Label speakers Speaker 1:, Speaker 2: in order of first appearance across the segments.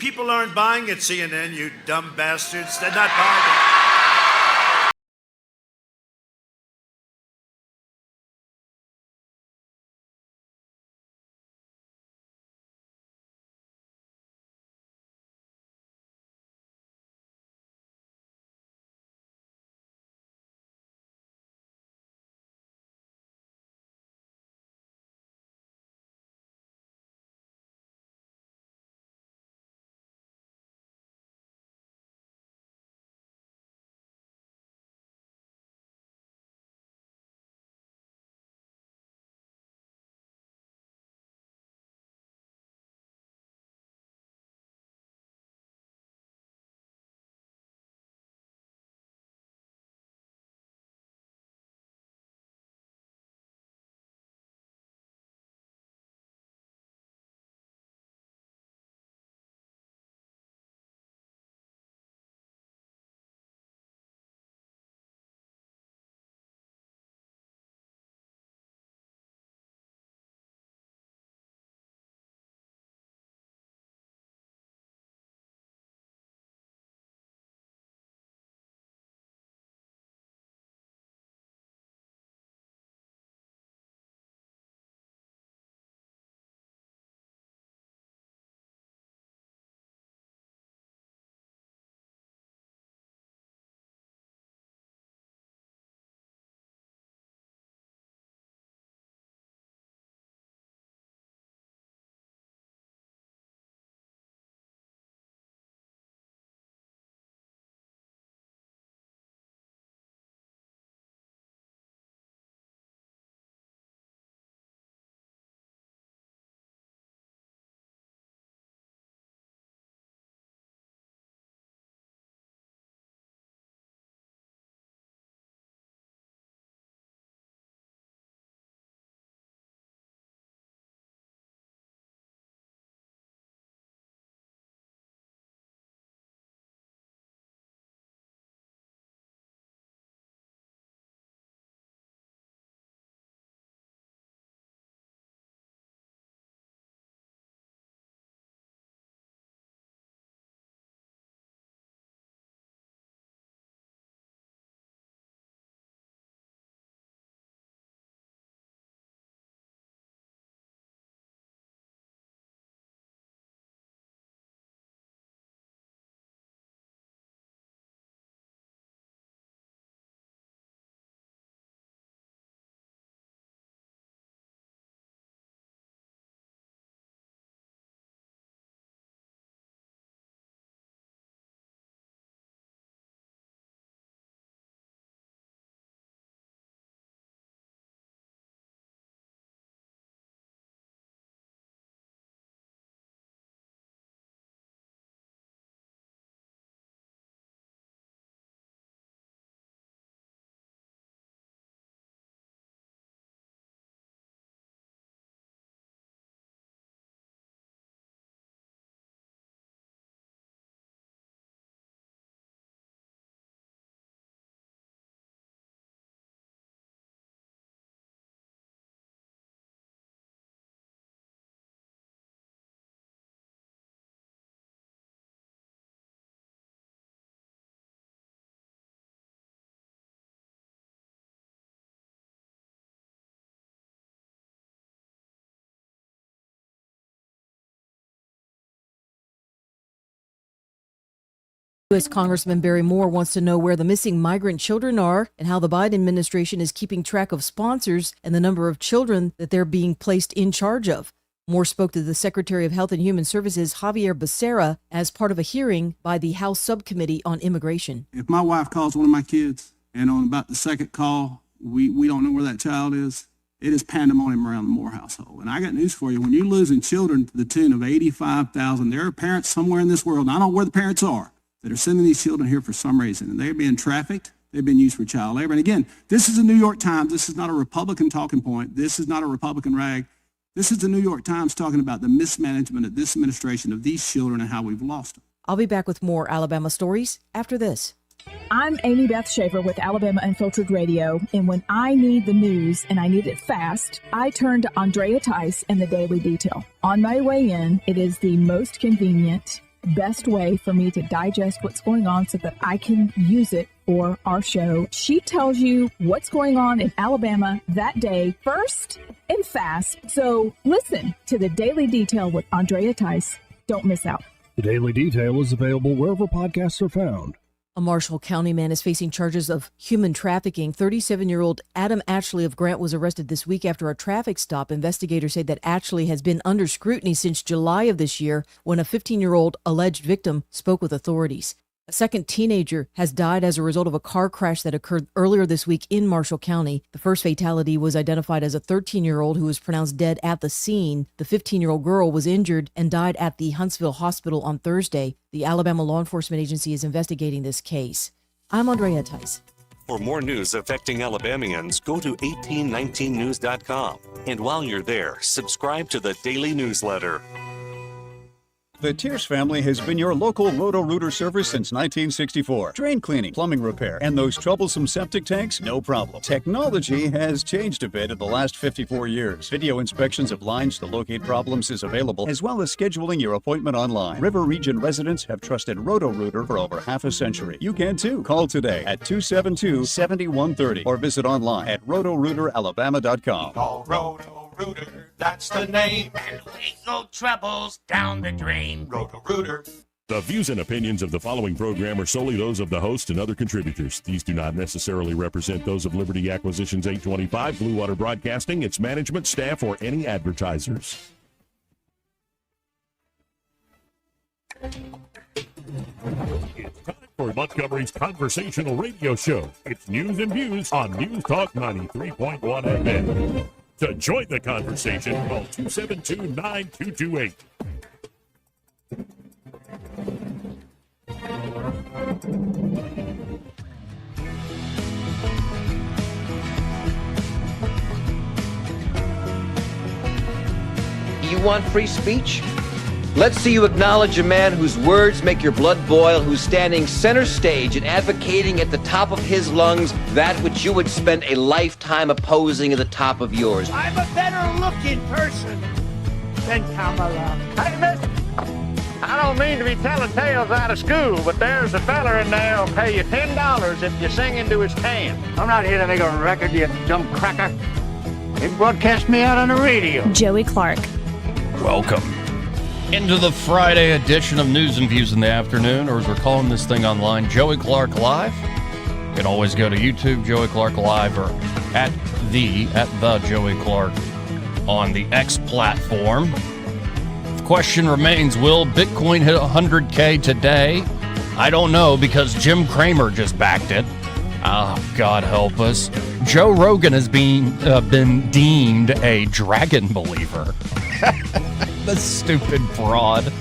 Speaker 1: People aren't buying at CNN, you dumb bastards. They're not buying it.
Speaker 2: U.S. Congressman Barry Moore wants to know where the missing migrant children are and how the Biden administration is keeping track of sponsors and the number of children that they're being placed in charge of. Moore spoke to the Secretary of Health and Human Services, Javier Becerra, as part of a hearing by the House Subcommittee on Immigration.
Speaker 3: If my wife calls one of my kids and on about the second call, we don't know where that child is, it is pandemonium around the Moore household. And I got news for you. When you're losing children to the tune of 85,000, there are parents somewhere in this world, and I don't know where the parents are, that are sending these children here for some reason, and they're being trafficked. They've been used for child labor. And again, this is the New York Times. This is not a Republican talking point. This is not a Republican rag. This is the New York Times talking about the mismanagement of this administration of these children and how we've lost them.
Speaker 2: I'll be back with more Alabama stories after this.
Speaker 4: I'm Amy Beth Schaefer with Alabama Unfiltered Radio, and when I need the news and I need it fast, I turn to Andrea Tice and the Daily Detail. On my way in, it is the most convenient, best way for me to digest what's going on so that I can use it for our show. She tells you what's going on in Alabama that day, first and fast. So listen to the Daily Detail with Andrea Tice. Don't miss out.
Speaker 5: The Daily Detail is available wherever podcasts are found.
Speaker 2: A Marshall County man is facing charges of human trafficking. 37-year-old Adam Ashley of Grant was arrested this week after a traffic stop. Investigators say that Ashley has been under scrutiny since July of this year when a 15-year-old alleged victim spoke with authorities. A second teenager has died as a result of a car crash that occurred earlier this week in Marshall County. The first fatality was identified as a 13-year-old who was pronounced dead at the scene. The 15-year-old girl was injured and died at the Huntsville Hospital on Thursday. The Alabama Law Enforcement Agency is investigating this case. I'm Andrea Tice.
Speaker 6: For more news affecting Alabamians, go to 1819news.com. And while you're there, subscribe to the daily newsletter.
Speaker 7: The Tierce family has been your local Roto-Rooter service since 1964. Drain cleaning, plumbing repair, and those troublesome septic tanks, no problem. Technology has changed a bit in the last 54 years. Video inspections of lines to locate problems is available, as well as scheduling your appointment online. River Region residents have trusted Roto-Rooter for over half a century. You can too. Call today at 272-7130 or visit online at rotorooteralabama.com.
Speaker 8: Call Roto-Rooter, that's the name. And legal troubles down the drain. Roto-Rooter.
Speaker 9: The views and opinions of the following program are solely those of the host and other contributors. These do not necessarily represent those of Liberty Acquisitions 825, Blue Water Broadcasting, its management, staff, or any advertisers. It's time for Montgomery's conversational radio show. It's News and Views on News Talk 93.1 FM. To join the conversation, call 272-9228.
Speaker 10: You want free speech? Let's see you acknowledge a man whose words make your blood boil, who's standing center stage and advocating at the top of his lungs that which you would spend a lifetime opposing at the top of yours.
Speaker 8: I'm a better looking person than Kamala. Hey, miss, I don't mean to be telling tales out of school, but there's a fella in there who'll pay you $10 if you sing into his can. I'm not here to make a record, you dumb cracker. They broadcast me out on the radio.
Speaker 4: Joey Clark.
Speaker 11: Welcome into the Friday edition of News and Views in the Afternoon, or as we're calling this thing online, Joey Clark Live. You can always go to YouTube, Joey Clark Live, or at the Joey Clark on the X platform. The question remains, will Bitcoin hit 100K today? I don't know, because Jim Cramer just backed it. Oh, God help us. Joe Rogan has been deemed a dragon believer. The stupid broad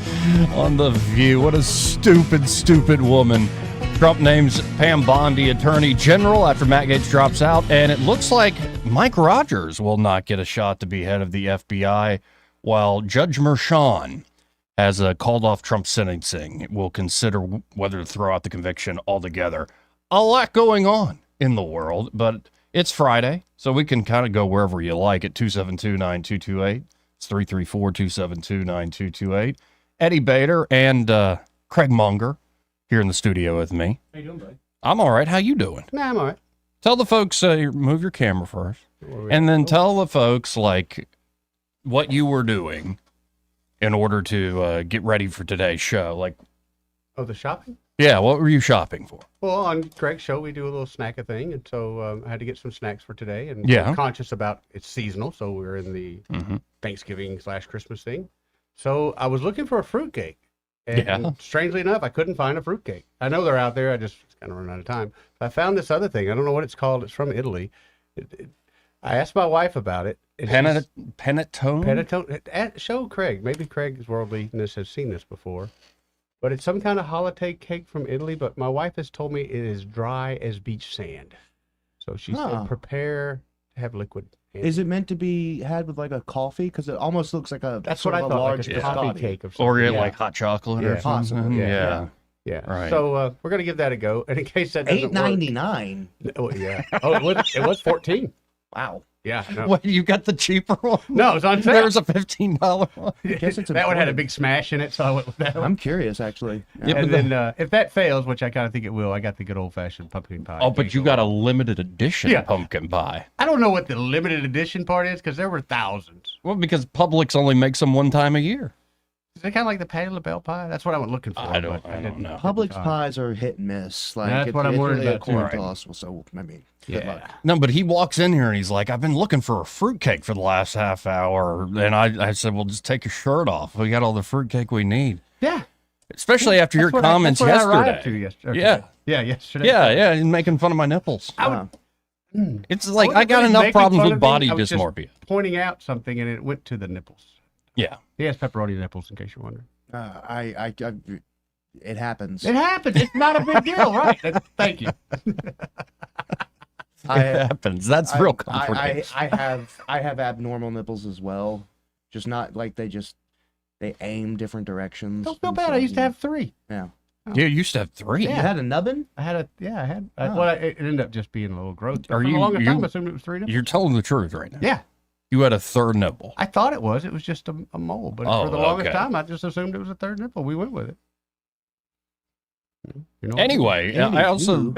Speaker 11: on The View. What a stupid woman. Trump names Pam Bondi Attorney General after Matt Gaetz drops out, and it looks like Mike Rogers will not get a shot to be head of the FBI, while Judge Merchan has called off Trump's sentencing. It will consider whether to throw out the conviction altogether. A lot going on in the world, but it's Friday, so we can kind of go wherever you like at 272-9228. It's 334-272-9228. Eddie Bader and Craig Munger here in the studio with me.
Speaker 12: How you doing, buddy?
Speaker 11: I'm all right. How you doing?
Speaker 12: Nah, I'm all right.
Speaker 11: Tell the folks, move your camera first, and then tell the folks, like, what you were doing in order to get ready for today's show. Like,
Speaker 12: oh, the shopping?
Speaker 11: Yeah, what were you shopping for?
Speaker 12: Well, on Greg's show, we do a little snacker thing, and so I had to get some snacks for today, and
Speaker 11: yeah,
Speaker 12: we're conscious about it's seasonal, so we're in the Thanksgiving/Christmas thing. So I was looking for a fruitcake, and strangely enough, I couldn't find a fruitcake. I know they're out there, I just kind of run out of time. I found this other thing. I don't know what it's called. It's from Italy. I asked my wife about it.
Speaker 11: Panettone?
Speaker 12: Panettone. Show Craig. Maybe Craig's worldliness has seen this before. But it's some kind of holiday cake from Italy, but my wife has told me it is dry as beach sand. So she said prepare to have liquid.
Speaker 13: Is it meant to be had with like a coffee? Because it almost looks like a
Speaker 12: that's what I thought, like a coffee cake of something.
Speaker 11: Or like hot chocolate or something. Yeah.
Speaker 12: Right. So we're gonna give that a go. And in case that doesn't
Speaker 13: $8.99.
Speaker 12: Oh yeah. Oh, it was 14.
Speaker 13: Wow.
Speaker 12: Yeah. No.
Speaker 11: What, you got the cheaper one?
Speaker 12: No, it's on sale.
Speaker 11: There's a $15 one.
Speaker 13: I guess it's
Speaker 12: that one had a
Speaker 13: important.
Speaker 12: big smash in it, so I went with that one.
Speaker 13: I'm curious, actually.
Speaker 11: Yeah,
Speaker 12: And
Speaker 11: but
Speaker 12: then if that fails, which I kind of think it will, I got the good old-fashioned pumpkin pie.
Speaker 11: Oh, but you got a limited edition
Speaker 12: Yeah.
Speaker 11: pumpkin pie.
Speaker 12: I don't know what the limited edition part is because there were thousands.
Speaker 11: Well, because Publix only makes them one time a year.
Speaker 12: Is it kind of like the Patty LaBelle pie? That's what I went looking for.
Speaker 11: I don't
Speaker 12: didn't
Speaker 11: know.
Speaker 13: Publix pies are hit and miss. Like
Speaker 12: That's what I'm
Speaker 13: it's
Speaker 12: worried
Speaker 13: really a
Speaker 12: about, too.
Speaker 13: coin
Speaker 12: Right.
Speaker 13: toss. So I mean, good
Speaker 12: Yeah.
Speaker 13: luck.
Speaker 11: No, but he walks in here and he's like, I've been looking for a fruitcake for the last half hour. And I said, well, just take your shirt off. We got all the fruitcake we need.
Speaker 12: Yeah.
Speaker 11: Especially after your comments
Speaker 12: that's what I arrived
Speaker 11: yesterday.
Speaker 12: to yesterday.
Speaker 11: Yeah.
Speaker 12: Yeah, yesterday.
Speaker 11: Yeah, he's making fun of my nipples. It's like, I got
Speaker 12: wasn't
Speaker 11: enough
Speaker 12: making
Speaker 11: problems
Speaker 12: fun
Speaker 11: with
Speaker 12: of
Speaker 11: body
Speaker 12: me. I was just
Speaker 11: dysmorphia.
Speaker 12: pointing out something, and it went to the nipples.
Speaker 11: Yeah.
Speaker 12: He has pepperoni nipples, in case you're wondering.
Speaker 13: It happens.
Speaker 12: It happens. It's not a big deal, right? Thank you.
Speaker 11: It happens. That's real comforting.
Speaker 13: I have abnormal nipples as well. Just not like they aim different directions.
Speaker 12: Don't feel bad. I used to have 3.
Speaker 13: Yeah.
Speaker 11: You used to have 3.
Speaker 13: You had a nubbin?
Speaker 12: I had
Speaker 13: Oh.
Speaker 12: well, it ended up just being a little growth.
Speaker 11: Are
Speaker 12: For
Speaker 11: you-
Speaker 12: the longest
Speaker 11: you-
Speaker 12: time, I assumed it was 3 nipples.
Speaker 11: You're telling the truth right now.
Speaker 12: Yeah.
Speaker 11: You had a third nipple.
Speaker 12: I thought it was. It was just a mole. But
Speaker 11: Oh,
Speaker 12: for the longest
Speaker 11: okay.
Speaker 12: time, I just assumed it was a 3rd nipple. We went with it. You know
Speaker 11: Anyway, I also,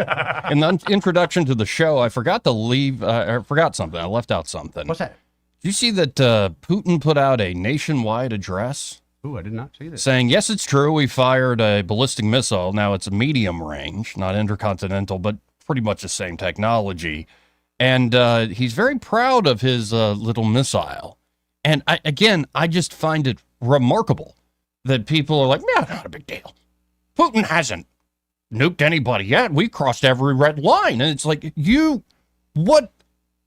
Speaker 11: in the introduction to the show, I forgot to leave, I forgot something. I left out something.
Speaker 12: What's that?
Speaker 11: Did you see that Putin put out a nationwide address
Speaker 12: Ooh, I did not see this.
Speaker 11: saying, yes, it's true, we fired a ballistic missile. Now it's a medium range, not intercontinental, but pretty much the same technology. And he's very proud of his little missile. And I just find it remarkable that people are like, yeah, not a big deal. Putin hasn't nuked anybody yet. We crossed every red line. And it's like,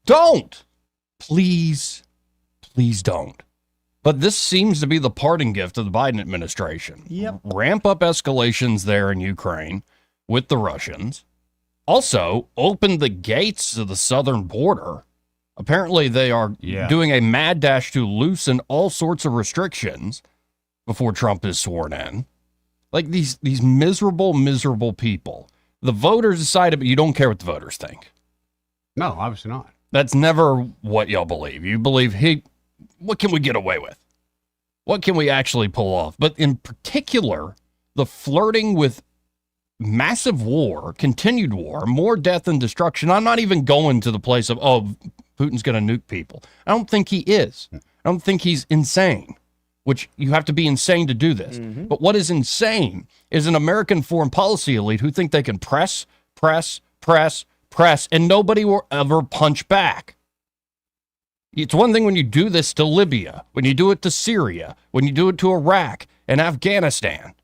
Speaker 11: don't. Please don't. But this seems to be the parting gift of the Biden administration.
Speaker 13: Yep.
Speaker 11: Ramp up escalations there in Ukraine with the Russians. Also, open the gates to the southern border. Apparently, they are doing a mad dash to loosen all sorts of restrictions before Trump is sworn in. Like these miserable people. The voters decided, but you don't care what the voters think.
Speaker 12: No, obviously not.
Speaker 11: That's never what y'all believe. You believe, hey, what can we get away with? What can we actually pull off? But in particular, the flirting with massive war, continued war, more death and destruction. I'm not even going to the place of, oh, Putin's going to nuke people. I don't think he is. I don't think he's insane, which you have to be insane to do this. But what is insane is an American foreign policy elite who think they can press, and nobody will ever punch back. It's one thing when you do this to Libya, when you do it to Syria, when you do it to Iraq and Afghanistan.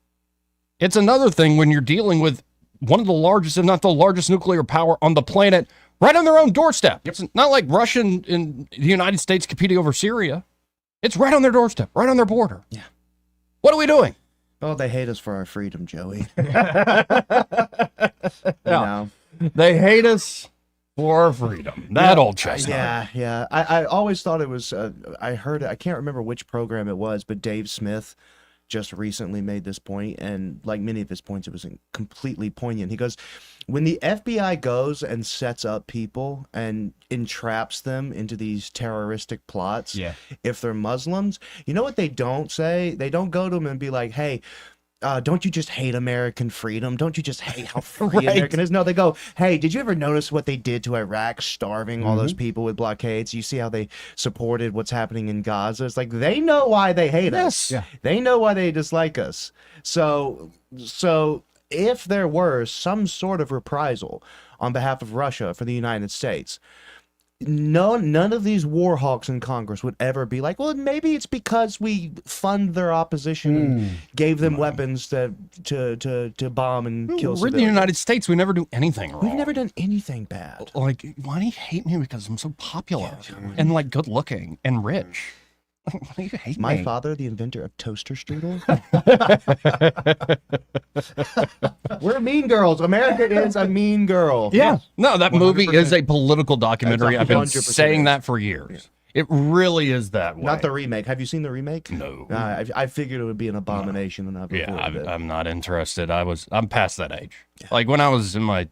Speaker 11: It's another thing when you're dealing with one of the largest, if not the largest nuclear power on the planet, right on their own doorstep. It's not like Russia and the United States competing over Syria. It's right on their doorstep, right on their border.
Speaker 13: Yeah.
Speaker 11: What are we doing?
Speaker 13: Oh, they hate us for our freedom, Joey.
Speaker 11: Yeah. They hate us for our freedom. That old chestnut.
Speaker 13: Yeah. I always thought it was, I heard it, I can't remember which program it was, but Dave Smith just recently made this point, and like many of his points, it was completely poignant. He goes, when the FBI goes and sets up people and entraps them into these terroristic plots, if they're Muslims, you know what they don't say? They don't go to them and be like, hey, don't you just hate American freedom? Don't you just hate how free American is? No, they go, hey, did you ever notice what they did to Iraq, starving all those people with blockades? You see how they supported what's happening in Gaza? It's like, they know why they hate us. Yeah. They know why they dislike us. So if there were some sort of reprisal on behalf of Russia for the United States, none of these war hawks in Congress would ever be like, well, maybe it's because we fund their opposition and gave them weapons to bomb and kill
Speaker 11: We're in the
Speaker 13: civilians.
Speaker 11: United States. We never do anything wrong.
Speaker 13: We've never done anything bad.
Speaker 11: Like, why do you hate me? Because I'm so popular and like good looking and rich. Why do you hate
Speaker 13: My
Speaker 11: me?
Speaker 13: father, the inventor of toaster strudel. We're mean girls. America is a mean girl.
Speaker 11: Yeah. No, that movie
Speaker 13: 100%.
Speaker 11: is a political documentary. I've been
Speaker 13: 100%
Speaker 11: saying that for years. It really is that way.
Speaker 13: Not the remake. Have you seen the remake?
Speaker 11: No.
Speaker 13: I figured it would be an abomination, and I've avoided it.
Speaker 11: I'm not interested. I'm past that age. Yeah. Like when I was in my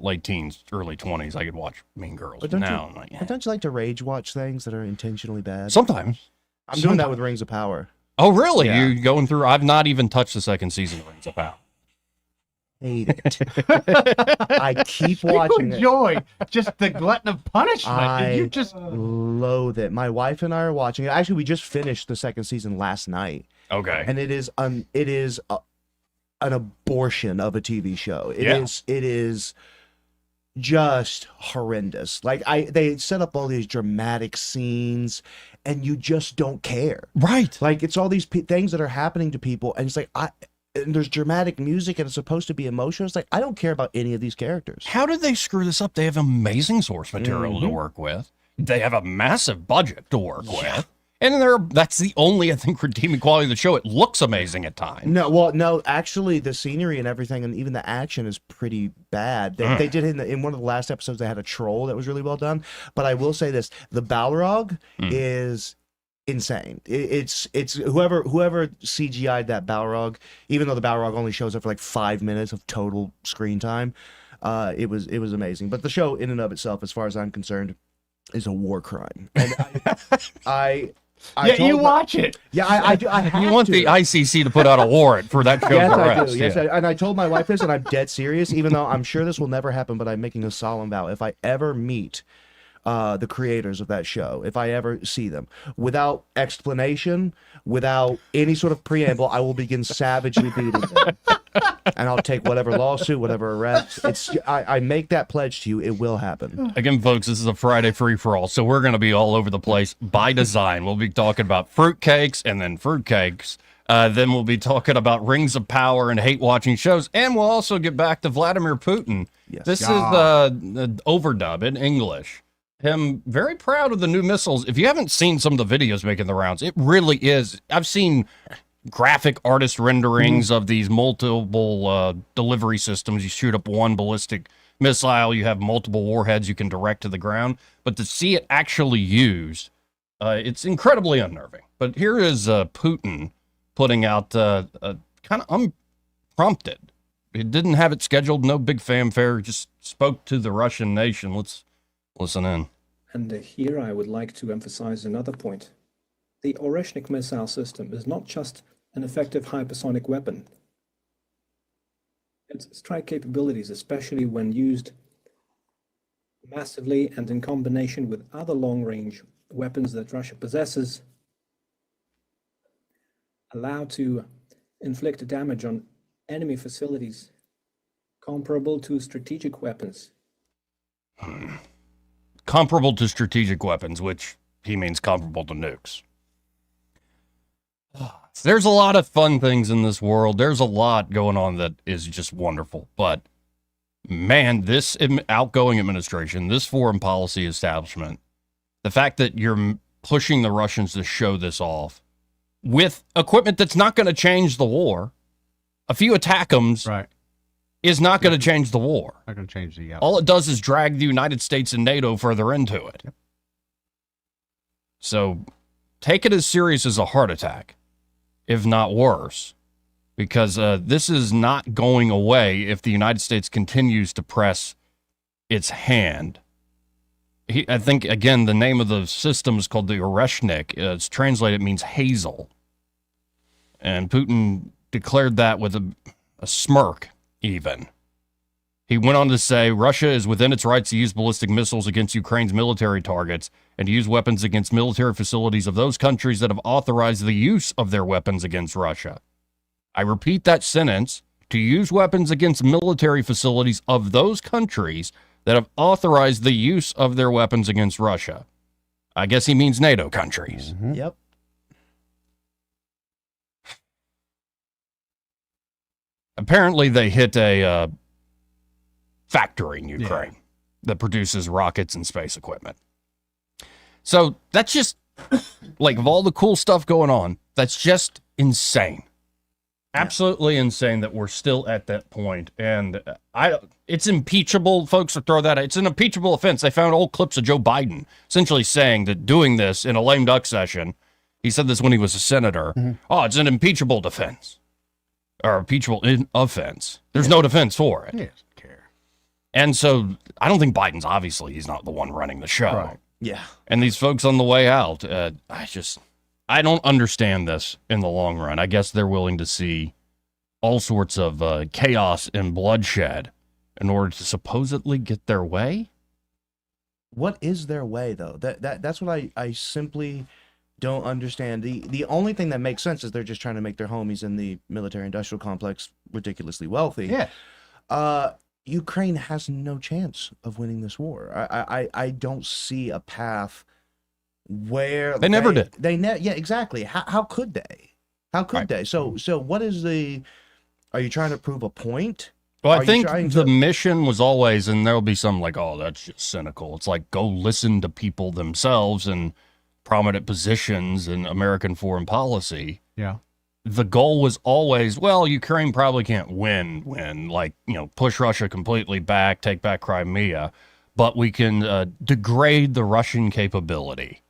Speaker 11: late teens, early 20s, I could watch Mean Girls. But now I'm like,
Speaker 13: but don't you like to rage watch things that are intentionally bad?
Speaker 11: Sometimes.
Speaker 13: I'm doing that with Rings of Power.
Speaker 11: Oh, really?
Speaker 13: Yeah.
Speaker 11: You're going through? I've not even touched the second season of Rings of Power.
Speaker 13: Hate it. I keep watching
Speaker 12: you enjoy just the glutton of punishment.
Speaker 13: I loathe it. My wife and I are watching it. Actually, we just finished the second season last night.
Speaker 11: Okay.
Speaker 13: And it is an abortion of a TV show. It is just horrendous. Like they set up all these dramatic scenes and you just don't care.
Speaker 11: Right.
Speaker 13: Like it's all these things that are happening to people and it's like and there's dramatic music and it's supposed to be emotional. It's like, I don't care about any of these characters.
Speaker 11: How did they screw this up? They have amazing source material to work with. They have a massive budget to work with. And that's the only, I think, redeeming quality of the show. It looks amazing at times.
Speaker 13: No, actually, the scenery and everything and even the action is pretty bad. They did in one of the last episodes, they had a troll that was really well done. But I will say this, the Balrog is insane. It's whoever CGI'd that Balrog, even though the Balrog only shows up for like 5 minutes of total screen time, it was amazing. But the show in and of itself, as far as I'm concerned, is a war crime. And
Speaker 12: you watch it.
Speaker 13: Yeah, I do.
Speaker 11: You want the ICC to put out a warrant for that show?
Speaker 13: Yes,
Speaker 11: for
Speaker 13: I
Speaker 11: arrest.
Speaker 13: do. Yes, and I told my wife this, and I'm dead serious. Even though I'm sure this will never happen, but I'm making a solemn vow: if I ever meet the creators of that show, if I ever see them, without explanation, without any sort of preamble, I will begin savagely beating them. And I'll take whatever lawsuit, whatever arrest. I make that pledge to you. It will happen.
Speaker 11: Again, folks, this is a Friday free-for-all, so we're going to be all over the place by design. We'll be talking about fruitcakes and then fruitcakes. Then we'll be talking about Rings of Power and hate-watching shows. And we'll also get back to Vladimir Putin.
Speaker 13: Yes.
Speaker 11: This is the overdub in English. Him very proud of the new missiles. If you haven't seen some of the videos making the rounds, it really is. I've seen graphic artist renderings of these multiple delivery systems. You shoot up one ballistic missile, you have multiple warheads you can direct to the ground. But to see it actually used, it's incredibly unnerving. But here is Putin putting out kind of unprompted. It didn't have it scheduled, no big fanfare, just spoke to the Russian nation. Let's listen in.
Speaker 14: And here I would like to emphasize another point. The Oreshnik missile system is not just an effective hypersonic weapon. Its strike capabilities, especially when used massively and in combination with other long-range weapons that Russia possesses, allow to inflict damage on enemy facilities comparable to strategic weapons.
Speaker 11: Comparable to strategic weapons, which he means comparable to nukes. There's a lot of fun things in this world. There's a lot going on that is just wonderful. But, man, this outgoing administration, this foreign policy establishment, the fact that you're pushing the Russians to show this off with equipment that's not going to change the war, a few ATACMS is not going to change the war.
Speaker 12: Not going to change the outcome.
Speaker 11: All it does is drag the United States and NATO further into it. Yep. So take it as serious as a heart attack, if not worse, because this is not going away if the United States continues to press its hand. I think, again, the name of the system is called the Oreshnik. It's translated, means hazel. And Putin declared that with a smirk, even. He went on to say, Russia is within its rights to use ballistic missiles against Ukraine's military targets and to use weapons against military facilities of those countries that have authorized the use of their weapons against Russia. I repeat that sentence, to use weapons against military facilities of those countries that have authorized the use of their weapons against Russia. I guess he means NATO countries.
Speaker 13: Mm-hmm. Yep.
Speaker 11: Apparently they hit a factory in Ukraine that produces rockets and space equipment. So that's just, like, of all the cool stuff going on, that's just insane. Absolutely insane that we're still at that point. And it's impeachable, folks, to throw that out. It's an impeachable offense. They found old clips of Joe Biden essentially saying that doing this in a lame duck session, he said this when he was a senator, it's an impeachable defense or impeachable offense. There's no defense for it.
Speaker 12: He doesn't care.
Speaker 11: And so I don't think Biden's obviously, he's not the one running the show.
Speaker 12: Right.
Speaker 13: Yeah.
Speaker 11: And these folks on the way out, I don't understand this in the long run. I guess they're willing to see all sorts of chaos and bloodshed in order to supposedly get their way.
Speaker 13: What is their way, though? That's what I simply don't understand. The only thing that makes sense is they're just trying to make their homies in the military-industrial complex ridiculously wealthy.
Speaker 12: Yeah.
Speaker 13: Ukraine has no chance of winning this war. I don't see a path where
Speaker 11: they never did.
Speaker 13: Yeah, exactly. How could they? How could they? So what is the? Are you trying to prove a point?
Speaker 11: Well, I think the mission was always, and there'll be some like, oh, that's just cynical. It's like, go listen to people themselves in prominent positions in American foreign policy.
Speaker 12: Yeah.
Speaker 11: The goal was always, well, Ukraine probably can't win, like, push Russia completely back, take back Crimea, but we can degrade the Russian capability.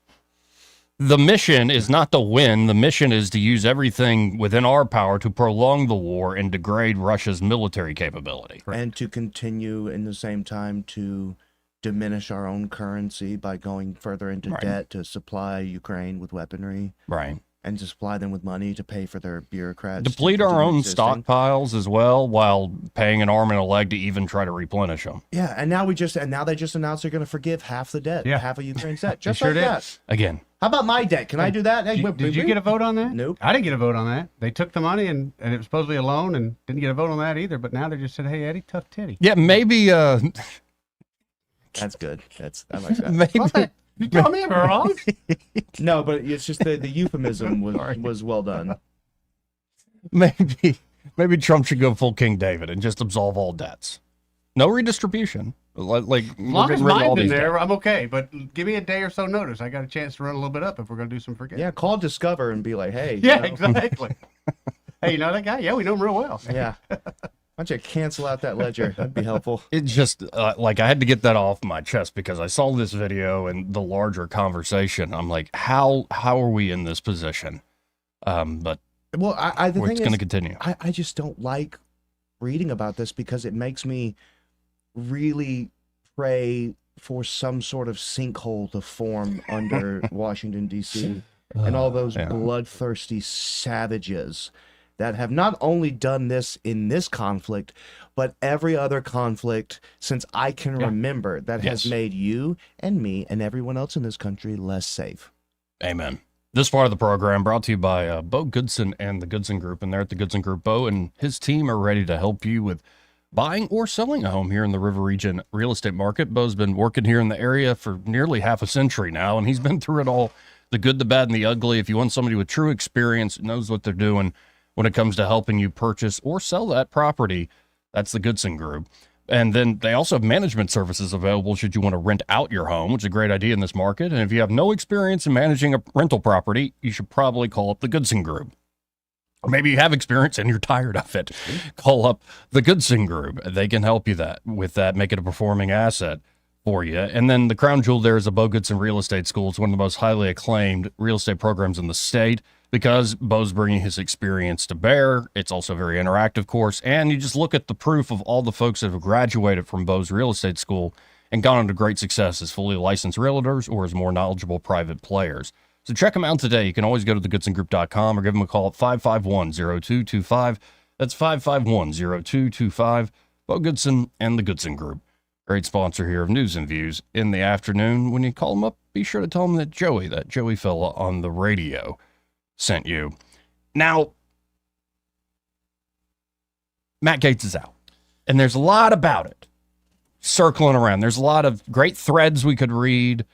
Speaker 11: The mission is not to win. The mission is to use everything within our power to prolong the war and degrade Russia's military capability.
Speaker 13: And to continue in the same time to diminish our own currency by going further into debt to supply Ukraine with weaponry.
Speaker 11: Right.
Speaker 13: And to supply them with money to pay for their bureaucrats.
Speaker 11: Deplete our own stockpiles as well, while paying an arm and a leg to even try to replenish them.
Speaker 13: Yeah, and now they just announced they're going to forgive half the debt, half of Ukraine's debt, just
Speaker 12: sure
Speaker 13: like
Speaker 12: did.
Speaker 13: that.
Speaker 11: Again.
Speaker 13: How about my debt? Can I do that? Hey,
Speaker 12: Did you get a vote on that?
Speaker 13: Nope.
Speaker 12: I didn't get a vote on that. They took the money and it was supposedly a loan and didn't get a vote on that either. But now they just said, hey, Eddie, tough titty.
Speaker 11: Yeah, maybe.
Speaker 13: That's good. I like that.
Speaker 11: Maybe.
Speaker 12: You tell me I'm wrong.
Speaker 13: No, but it's just the euphemism was well done.
Speaker 11: Maybe Trump should go full King David and just absolve all debts. No redistribution. Like
Speaker 12: as long as mine's in there, I'm okay. But give me a day or so notice. I got a chance to run a little bit up if we're going to do some forgetting.
Speaker 13: Yeah, call Discover and be like, hey.
Speaker 12: Yeah, exactly. Hey, you know that guy? Yeah, we know him real well.
Speaker 13: Yeah. Why don't you cancel out that ledger? That'd be helpful.
Speaker 11: It just, I had to get that off my chest because I saw this video and the larger conversation. I'm like, how are we in this position? But
Speaker 13: well, the thing
Speaker 11: it's going to continue.
Speaker 13: I just don't like reading about this because it makes me really pray for some sort of sinkhole to form under Washington, D.C. and all those bloodthirsty savages that have not only done this in this conflict, but every other conflict since I can remember that has made you and me and everyone else in this country less safe.
Speaker 11: Amen. This part of the program brought to you by Bo Goodson and the Goodson Group. And there at the Goodson Group, Bo and his team are ready to help you with buying or selling a home here in the River Region real estate market. Bo's been working here in the area for nearly half a century now, and he's been through it all, the good, the bad, and the ugly. If you want somebody with true experience, knows what they're doing when it comes to helping you purchase or sell that property, that's the Goodson Group. And then they also have management services available should you want to rent out your home, which is a great idea in this market. And if you have no experience in managing a rental property, you should probably call up the Goodson Group. Or maybe you have experience and you're tired of it. Call up the Goodson Group. They can help you with that, make it a performing asset for you. And then the crown jewel there is a Bo Goodson Real Estate School. It's one of the most highly acclaimed real estate programs in the state because Bo's bringing his experience to bear. It's also a very interactive course. And you just look at the proof of all the folks that have graduated from Bo's Real Estate School and gone on to great success as fully licensed realtors or as more knowledgeable private players. So check them out today. You can always go to thegoodsongroup.com or give them a call at 551-0225. That's 551-0225. Bo Goodson and the Goodson Group. Great sponsor here of News and Views in the afternoon. When you call them up, be sure to tell them that Joey fella on the radio sent you. Now, Matt Gaetz is out, and there's a lot about it circling around. There's a lot of great threads we could read,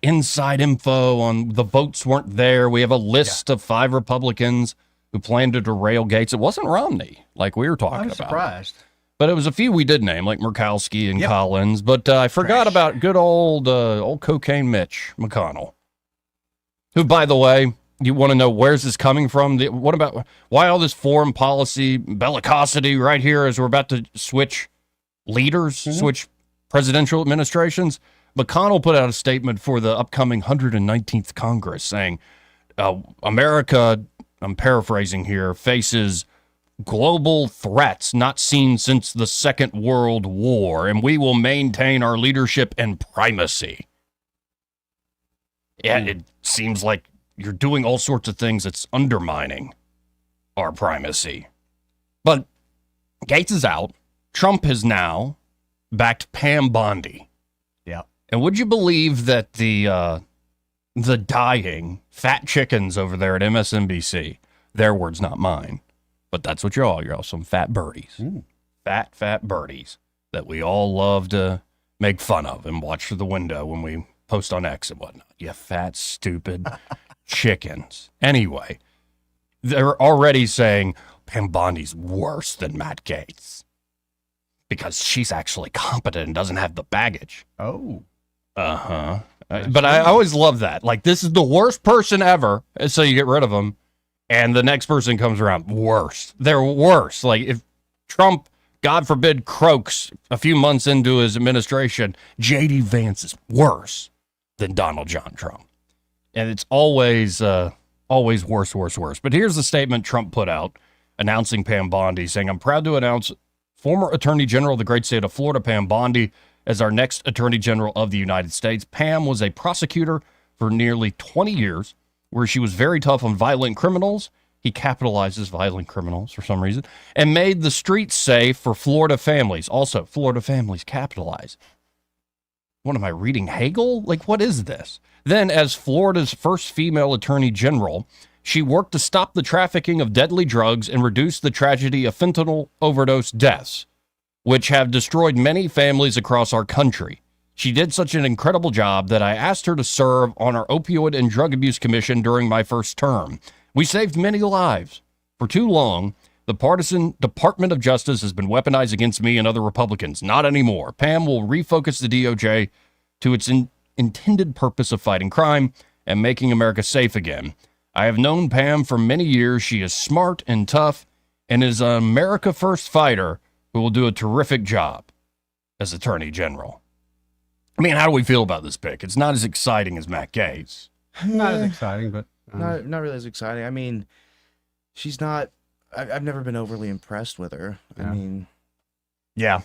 Speaker 11: inside info on the votes weren't there. We have a list of 5 Republicans who plan to derail Gaetz. It wasn't Romney, like we were talking about.
Speaker 12: I was surprised.
Speaker 11: But it was a few we did name, like Murkowski and Collins. But I forgot about good old cocaine Mitch McConnell, who, by the way, You want to know where's this coming from? What about why all this foreign policy bellicosity right here as we're about to switch leaders, switch presidential administrations? McConnell put out a statement for the upcoming 119th Congress saying, America, I'm paraphrasing here, faces global threats not seen since the Second World War, and we will maintain our leadership and primacy. Yeah, it seems like you're doing all sorts of things that's undermining our primacy. But Gates is out. Trump has now backed Pam Bondi.
Speaker 12: Yeah.
Speaker 11: And would you believe that the dying fat chickens over there at MSNBC, their words, not mine, but that's what you're all some fat birdies. Fat birdies that we all love to make fun of and watch through the window when we post on X and whatnot. You fat, stupid chickens. Anyway, they're already saying Pam Bondi's worse than Matt Gaetz because she's actually competent and doesn't have the baggage.
Speaker 12: Oh.
Speaker 11: Uh-huh. But I always love that. Like, this is the worst person ever, so you get rid of them, and the next person comes around, worse. They're worse. Like, if Trump, God forbid, croaks a few months into his administration, J.D. Vance is worse than Donald John Trump. And it's always worse. But here's the statement Trump put out announcing Pam Bondi, saying, I'm proud to announce former Attorney General of the great state of Florida, Pam Bondi, as our next Attorney General of the United States. Pam was a prosecutor for nearly 20 years, where she was very tough on violent criminals. He capitalizes violent criminals for some reason, and made the streets safe for Florida families. Also, Florida families capitalize. What am I reading, Hegel? Like, what is this? Then, as Florida's first female Attorney General, she worked to stop the trafficking of deadly drugs and reduce the tragedy of fentanyl overdose deaths, which have destroyed many families across our country. She did such an incredible job that I asked her to serve on our Opioid and Drug Abuse Commission during my first term. We saved many lives. For too long, the partisan Department of Justice has been weaponized against me and other Republicans. Not anymore. Pam will refocus the DOJ to its intended purpose of fighting crime and making America safe again. I have known Pam for many years. She is smart and tough and is an America First fighter who will do a terrific job as Attorney General. I mean, how do we feel about this pick? It's not as exciting as Matt Gaetz.
Speaker 12: Not as exciting, but...
Speaker 13: Not really as exciting. I mean, she's not... I've never been overly impressed with her.
Speaker 12: Yeah.
Speaker 13: I mean...
Speaker 11: Yeah.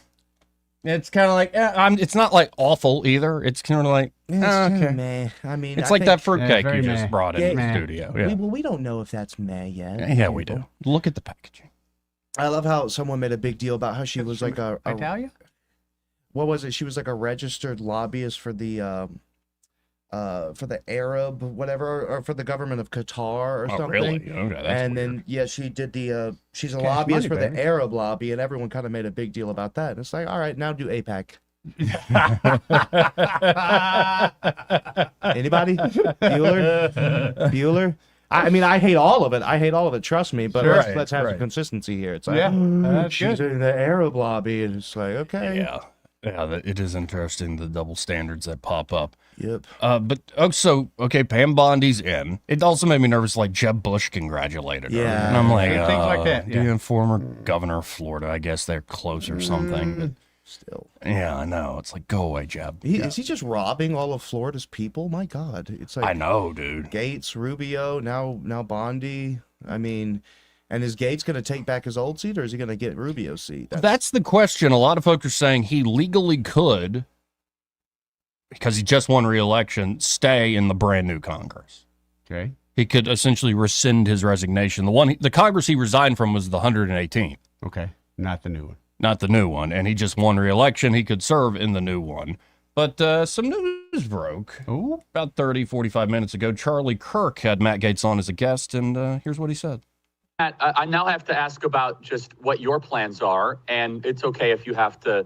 Speaker 11: It's kind of like... it's not like awful either. It's kind of like... okay.
Speaker 13: Meh. I mean...
Speaker 11: It's
Speaker 13: I
Speaker 11: like
Speaker 13: think-
Speaker 11: that fruitcake you
Speaker 12: very
Speaker 11: just
Speaker 12: meh.
Speaker 11: brought in the studio. Yeah.
Speaker 13: We don't know if that's meh yet.
Speaker 11: Yeah, we do. Look at the packaging.
Speaker 13: I love how someone made a big deal about how she was like a
Speaker 12: Italia?
Speaker 13: what was it? She was like a registered lobbyist for the Arab whatever, or for the government of Qatar or something.
Speaker 11: Really? Okay, that's
Speaker 13: and
Speaker 11: weird.
Speaker 13: then she did the she's a
Speaker 12: Cash
Speaker 13: lobbyist
Speaker 12: money,
Speaker 13: for
Speaker 12: baby.
Speaker 13: the Arab lobby, and everyone kind of made a big deal about that. And it's like, all right, now do APAC. Anybody? Bueller? I mean, I hate all of it. Trust me, but
Speaker 11: Sure.
Speaker 13: let's have
Speaker 11: Right.
Speaker 13: some consistency here. It's like,
Speaker 12: Yeah, that's
Speaker 13: she's
Speaker 12: good.
Speaker 13: in the Arab lobby, and it's like, okay,
Speaker 11: Yeah, it is interesting, the double standards that pop up.
Speaker 13: yep.
Speaker 11: Okay, Pam Bondi's in. It also made me nervous, like Jeb Bush congratulated her.
Speaker 13: Yeah.
Speaker 11: And I'm like,
Speaker 12: And things like that, yeah.
Speaker 11: being former governor of Florida, I guess they're close or something. But
Speaker 13: Still,
Speaker 11: yeah, I know. It's like, go away, Jeb.
Speaker 13: is he just robbing all of Florida's people? My God, it's like
Speaker 11: I know, dude.
Speaker 13: Gates, Rubio, now Bondi. I mean, and is Gates going to take back his old seat, or is he going to get Rubio's seat?
Speaker 11: That's the question. A lot of folks are saying he legally could, because he just won re-election, stay in the brand new Congress.
Speaker 12: Okay.
Speaker 11: He could essentially rescind his resignation. The Congress he resigned from was the 118th.
Speaker 12: Okay. Not the new one.
Speaker 11: Not the new one, and he just won re-election. He could serve in the new one. But some news broke about 30, 45 minutes ago. Charlie Kirk had Matt Gaetz on as a guest, and here's what he said.
Speaker 15: Matt, I now have to ask about just what your plans are, and it's okay if you have to,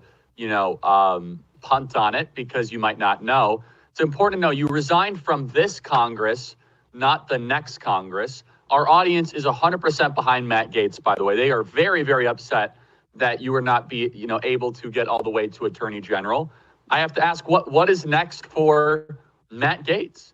Speaker 15: punt on it because you might not know. It's important to know you resigned from this Congress, not the next Congress. Our audience is 100% behind Matt Gaetz, by the way. They are very, very upset that you were not able to get all the way to Attorney General. I have to ask, what is next for Matt Gaetz?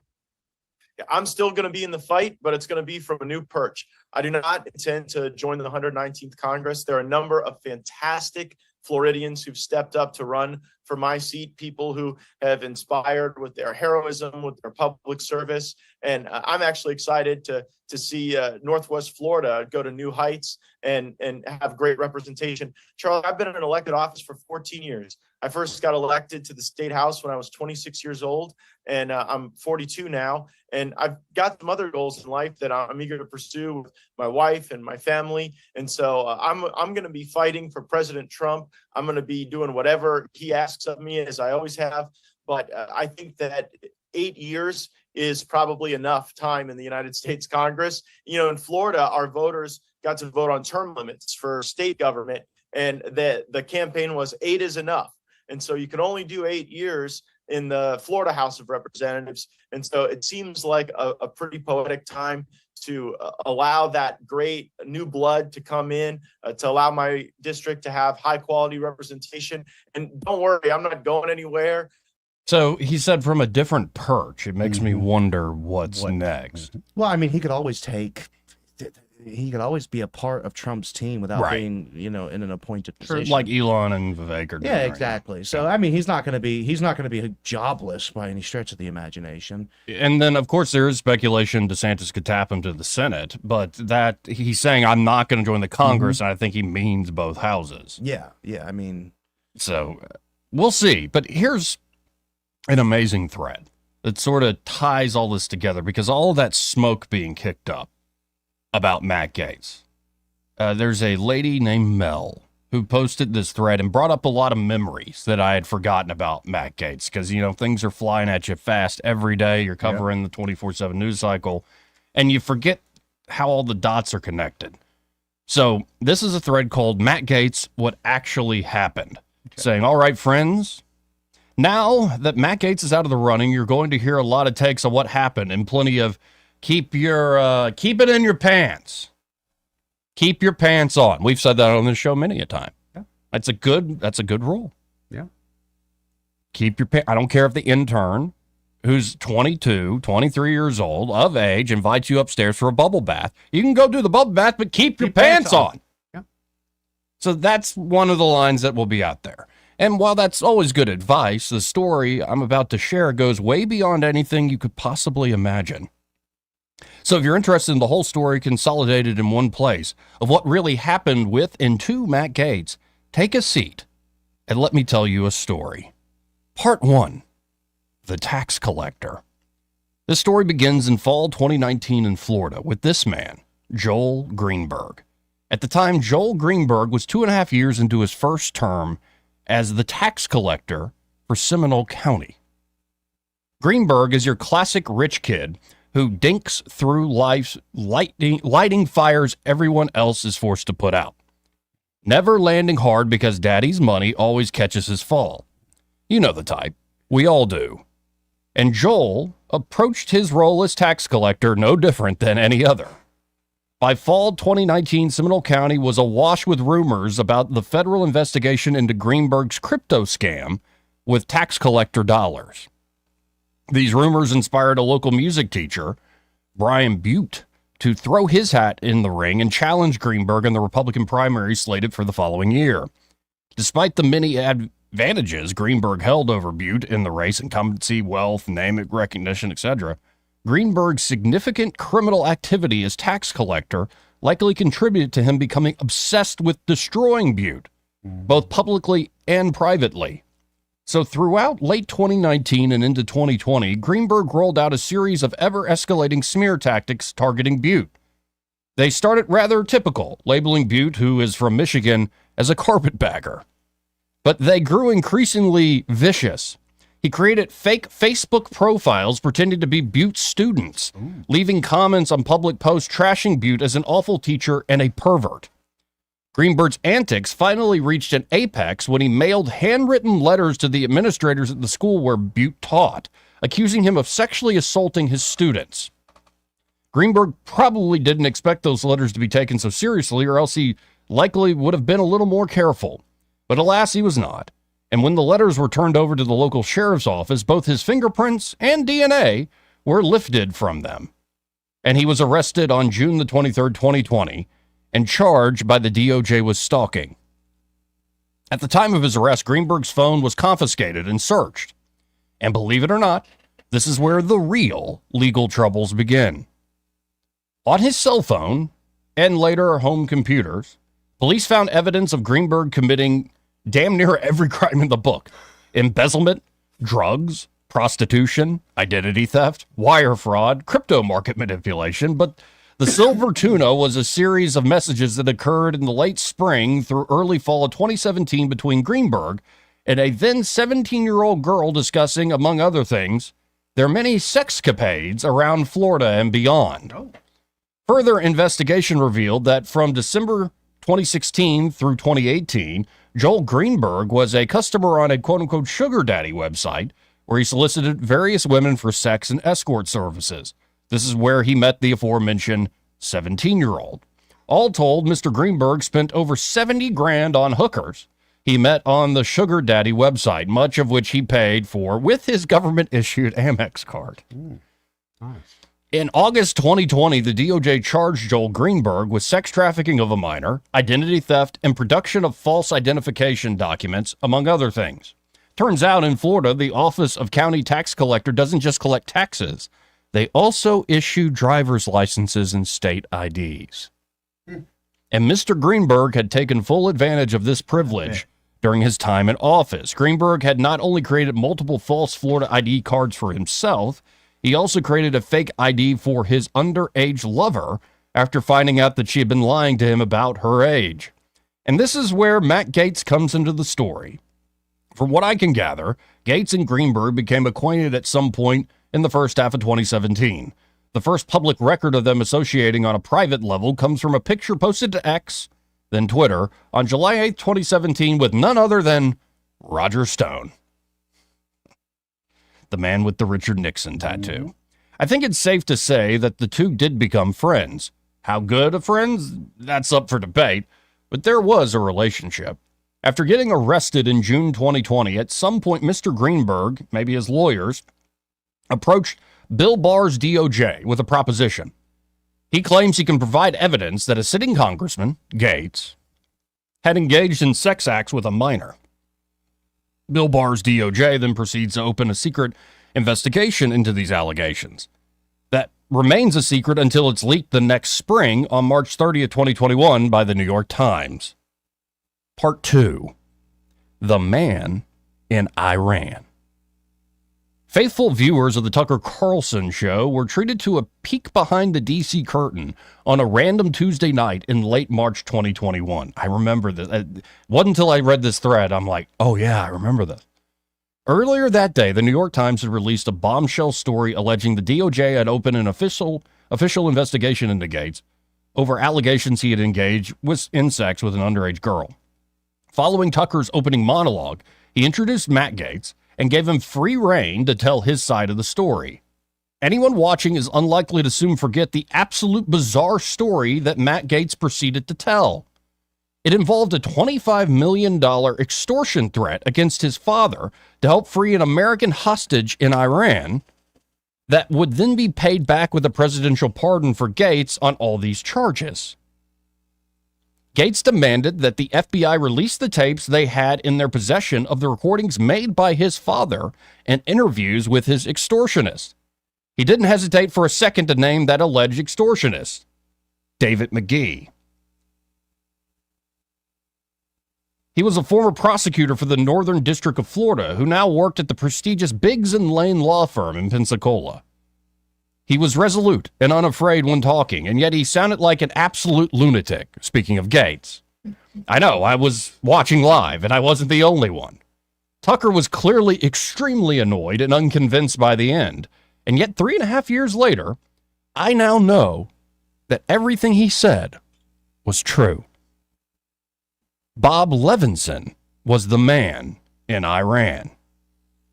Speaker 16: I'm still going to be in the fight, but it's going to be from a new perch. I do not intend to join the 119th Congress. There are a number of fantastic Floridians who've stepped up to run for my seat, people who have inspired with their heroism, with their public service. And I'm actually excited to see Northwest Florida go to new heights and have great representation. Charlie, I've been in an elected office for 14 years. I first got elected to the state house when I was 26 years old, and I'm 42 now. And I've got some other goals in life that I'm eager to pursue with my wife and my family. And so I'm going to be fighting for President Trump. I'm going to be doing whatever he asks of me, as I always have. But I think that 8 years is probably enough time in the United States Congress. In Florida, our voters got to vote on term limits for state government, and the campaign was 8 is enough. And so you can only do 8 years in the Florida House of Representatives. And so it seems like a pretty poetic time to allow that great new blood to come in, to allow my district to have high quality representation. And don't worry, I'm not going anywhere.
Speaker 11: So he said from a different perch. It makes me wonder what's next.
Speaker 13: Well, I mean, he could always be a part of Trump's team without being, in an appointed position.
Speaker 11: Like Elon and Vivek are doing.
Speaker 13: Yeah, exactly. So, I mean, he's not going to be jobless by any stretch of the imagination.
Speaker 11: And then, of course, there is speculation DeSantis could tap him to the Senate, but that he's saying, I'm not going to join the Congress, and I think he means both houses.
Speaker 13: Yeah, I mean.
Speaker 11: So, we'll see. But here's an amazing thread that sort of ties all this together, because all of that smoke being kicked up about Matt Gaetz. There's a lady named Mel who posted this thread and brought up a lot of memories that I had forgotten about Matt Gaetz, because, things are flying at you fast every day. You're covering the 24/7 news cycle, and you forget how all the dots are connected. So this is a thread called Matt Gaetz, What Actually Happened, saying, all right, friends, now that Matt Gaetz is out of the running, you're going to hear a lot of takes of what happened and plenty of keep it in your pants. Keep your pants on. We've said that on this show many a time.
Speaker 12: Yeah.
Speaker 11: That's a good rule.
Speaker 12: Yeah.
Speaker 11: Keep your pants. I don't care if the intern who's 22, 23 years old, of age, invites you upstairs for a bubble bath. You can go do the bubble bath, but keep your pants on.
Speaker 12: Yeah.
Speaker 11: So that's one of the lines that will be out there. And while that's always good advice, the story I'm about to share goes way beyond anything you could possibly imagine. So if you're interested in the whole story consolidated in one place of what really happened with and to Matt Gaetz, take a seat and let me tell you a story. Part 1, The Tax Collector. This story begins in fall 2019 in Florida with this man, Joel Greenberg. At the time, Joel Greenberg was 2.5 years into his first term as the tax collector for Seminole County. Greenberg is your classic rich kid who dinks through life's lighting fires everyone else is forced to put out. Never landing hard because daddy's money always catches his fall. You know the type. We all do. And Joel approached his role as tax collector no different than any other. By fall 2019, Seminole County was awash with rumors about the federal investigation into Greenberg's crypto scam with tax collector dollars. These rumors inspired a local music teacher, Brian Butte, to throw his hat in the ring and challenge Greenberg in the Republican primary slated for the following year. Despite the many advantages Greenberg held over Butte in the race, incumbency, wealth, name recognition, etc., Greenberg's significant criminal activity as tax collector likely contributed to him becoming obsessed with destroying Butte, both publicly and privately. So throughout late 2019 and into 2020, Greenberg rolled out a series of ever-escalating smear tactics targeting Butte. They started rather typical, labeling Butte, who is from Michigan, as a carpetbagger. But they grew increasingly vicious. He created fake Facebook profiles pretending to be Butte's students, leaving comments on public posts trashing Butte as an awful teacher and a pervert. Greenberg's antics finally reached an apex when he mailed handwritten letters to the administrators at the school where Butte taught, accusing him of sexually assaulting his students. Greenberg probably didn't expect those letters to be taken so seriously, or else he likely would have been a little more careful. But alas, he was not. And when the letters were turned over to the local sheriff's office, both his fingerprints and DNA were lifted from them. And he was arrested on June the 23rd, 2020, and charged by the DOJ with stalking. At the time of his arrest, Greenberg's phone was confiscated and searched. And believe it or not, this is where the real legal troubles begin. On his cell phone, and later home computers, police found evidence of Greenberg committing damn near every crime in the book. Embezzlement, drugs, prostitution, identity theft, wire fraud, crypto market manipulation. But the silver tuna was a series of messages that occurred in the late spring through early fall of 2017 between Greenberg and a then 17-year-old girl discussing, among other things, their many sexcapades around Florida and beyond. Further investigation revealed that from December 2016 through 2018, Joel Greenberg was a customer on a quote-unquote sugar daddy website where he solicited various women for sex and escort services. This is where he met the aforementioned 17-year-old. All told, Mr. Greenberg spent over $70,000 on hookers he met on the sugar daddy website, much of which he paid for with his government-issued Amex card.
Speaker 12: Nice.
Speaker 11: In August 2020, the DOJ charged Joel Greenberg with sex trafficking of a minor, identity theft, and production of false identification documents, among other things. Turns out in Florida, the Office of County Tax Collector doesn't just collect taxes. They also issue driver's licenses and state IDs. And Mr. Greenberg had taken full advantage of this privilege during his time in office. Greenberg had not only created multiple false Florida ID cards for himself, he also created a fake ID for his underage lover after finding out that she had been lying to him about her age. And this is where Matt Gaetz comes into the story. From what I can gather, Gaetz and Greenberg became acquainted at some point in the first half of 2017. The first public record of them associating on a private level comes from a picture posted to X, then Twitter, on July 8, 2017 with none other than Roger Stone, the man with the Richard Nixon tattoo. I think it's safe to say that the two did become friends. How good of friends? That's up for debate, but there was a relationship. After getting arrested in June 2020, at some point Mr. Greenberg, maybe his lawyers, approached Bill Barr's DOJ with a proposition. He claims he can provide evidence that a sitting congressman, Gaetz, had engaged in sex acts with a minor. Bill Barr's DOJ then proceeds to open a secret investigation into these allegations. That remains a secret until it's leaked the next spring on March 30th, 2021 by the New York Times. Part 2. The Man in Iran. Faithful viewers of the Tucker Carlson show were treated to a peek behind the D.C. curtain on a random Tuesday night in late March 2021. I remember this. It wasn't until I read this thread, I'm like, oh yeah, I remember this. Earlier that day, the New York Times had released a bombshell story alleging the DOJ had opened an official investigation into Gaetz over allegations he had engaged in sex with an underage girl. Following Tucker's opening monologue, he introduced Matt Gaetz and gave him free rein to tell his side of the story. Anyone watching is unlikely to soon forget the absolute bizarre story that Matt Gaetz proceeded to tell. It involved a $25 million extortion threat against his father to help free an American hostage in Iran that would then be paid back with a presidential pardon for Gaetz on all these charges. Gaetz demanded that the FBI release the tapes they had in their possession of the recordings made by his father and interviews with his extortionist. He didn't hesitate for a second to name that alleged extortionist, David McGee. He was a former prosecutor for the Northern District of Florida who now worked at the prestigious Biggs & Lane law firm in Pensacola. He was resolute and unafraid when talking, and yet he sounded like an absolute lunatic, speaking of Gaetz. I know, I was watching live, and I wasn't the only one. Tucker was clearly extremely annoyed and unconvinced by the end, and yet 3.5 years later, I now know that everything he said was true. Bob Levinson was the man in Iran.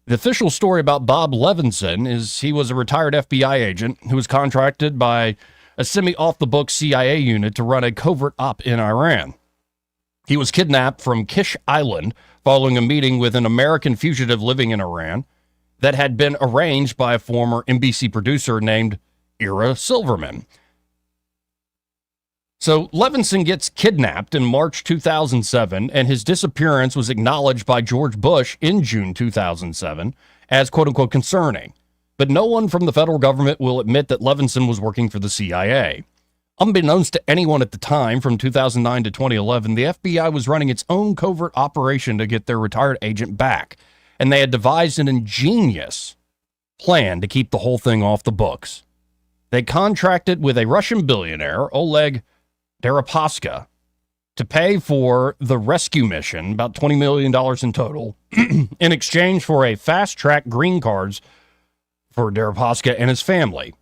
Speaker 11: The official story about Bob Levinson is he was a retired FBI agent who was contracted by a semi-off-the-book CIA unit to run a covert op in Iran. He was kidnapped from Kish Island following a meeting with an American fugitive living in Iran. that had been arranged by a former NBC producer named Ira Silverman. So Levinson gets kidnapped in March 2007, and his disappearance was acknowledged by George Bush in June 2007 as quote-unquote concerning. But no one from the federal government will admit that Levinson was working for the CIA. Unbeknownst to anyone at the time, from 2009 to 2011, the FBI was running its own covert operation to get their retired agent back, and they had devised an ingenious plan to keep the whole thing off the books. They contracted with a Russian billionaire, Oleg Deripaska, to pay for the rescue mission, about $20 million in total, in exchange for a fast-track green cards for Deripaska and his family.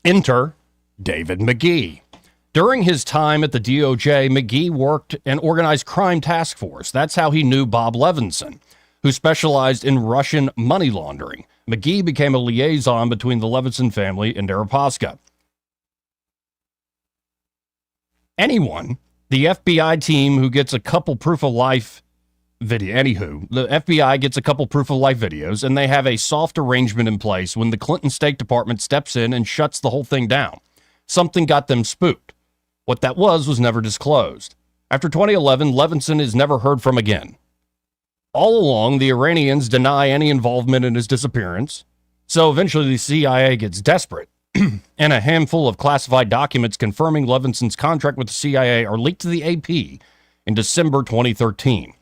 Speaker 11: Enter David McGee. During his time at the DOJ, McGee worked an organized crime task force. That's how he knew Bob Levinson, who specialized in Russian money laundering. McGee became a liaison between the Levinson family and Deripaska. Anyone, the FBI team who gets a couple proof of life video, the FBI gets a couple proof of life videos, and they have a soft arrangement in place when the Clinton State Department steps in and shuts the whole thing down. Something got them spooked. What that was never disclosed. After 2011, Levinson is never heard from again. All along, the Iranians deny any involvement in his disappearance, so eventually the CIA gets desperate, and a handful of classified documents confirming Levinson's contract with the CIA are leaked to the AP in December 2013.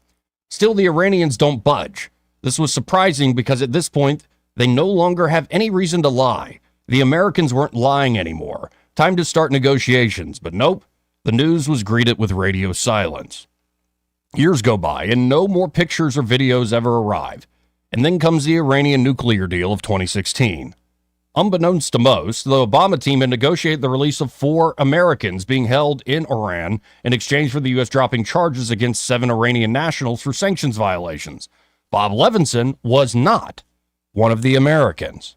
Speaker 11: Still, the Iranians don't budge. This was surprising because at this point, they no longer have any reason to lie. The Americans weren't lying anymore. Time to start negotiations, but nope, the news was greeted with radio silence. Years go by, and no more pictures or videos ever arrive. And then comes the Iranian nuclear deal of 2016. Unbeknownst to most, the Obama team had negotiated the release of 4 Americans being held in Iran in exchange for the U.S. dropping charges against 7 Iranian nationals for sanctions violations. Bob Levinson was not one of the Americans.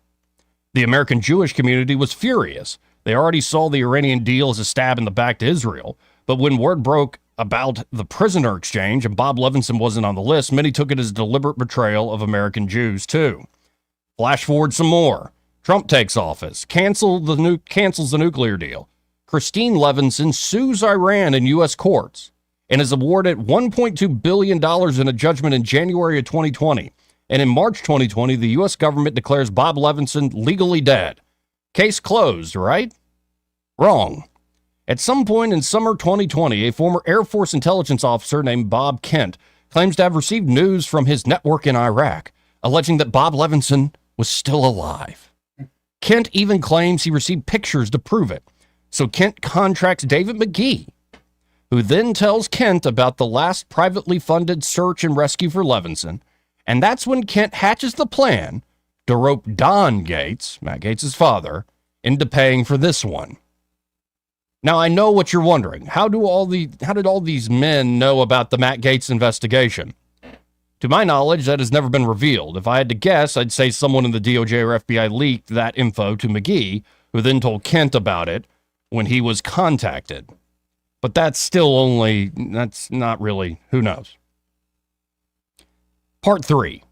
Speaker 11: The American Jewish community was furious. They already saw the Iranian deal as a stab in the back to Israel, but when word broke about the prisoner exchange and Bob Levinson wasn't on the list, many took it as deliberate betrayal of American Jews, too. Flash forward some more. Trump takes office, cancels the nuclear deal. Christine Levinson sues Iran in U.S. courts and is awarded $1.2 billion in a judgment in January of 2020. And in March 2020, the U.S. government declares Bob Levinson legally dead. Case closed, right? Wrong. At some point in summer 2020, a former Air Force intelligence officer named Bob Kent claims to have received news from his network in Iraq, alleging that Bob Levinson was still alive. Kent even claims he received pictures to prove it. So Kent contracts David McGee, who then tells Kent about the last privately funded search and rescue for Levinson. And that's when Kent hatches the plan to rope Don Gates, Matt Gates' father, into paying for this one. Now, I know what you're wondering. How did all these men know about the Matt Gates investigation? To my knowledge, that has never been revealed. If I had to guess, I'd say someone in the DOJ or FBI leaked that info to McGee, who then told Kent about it when he was contacted. But that's not really, who knows. Part 3,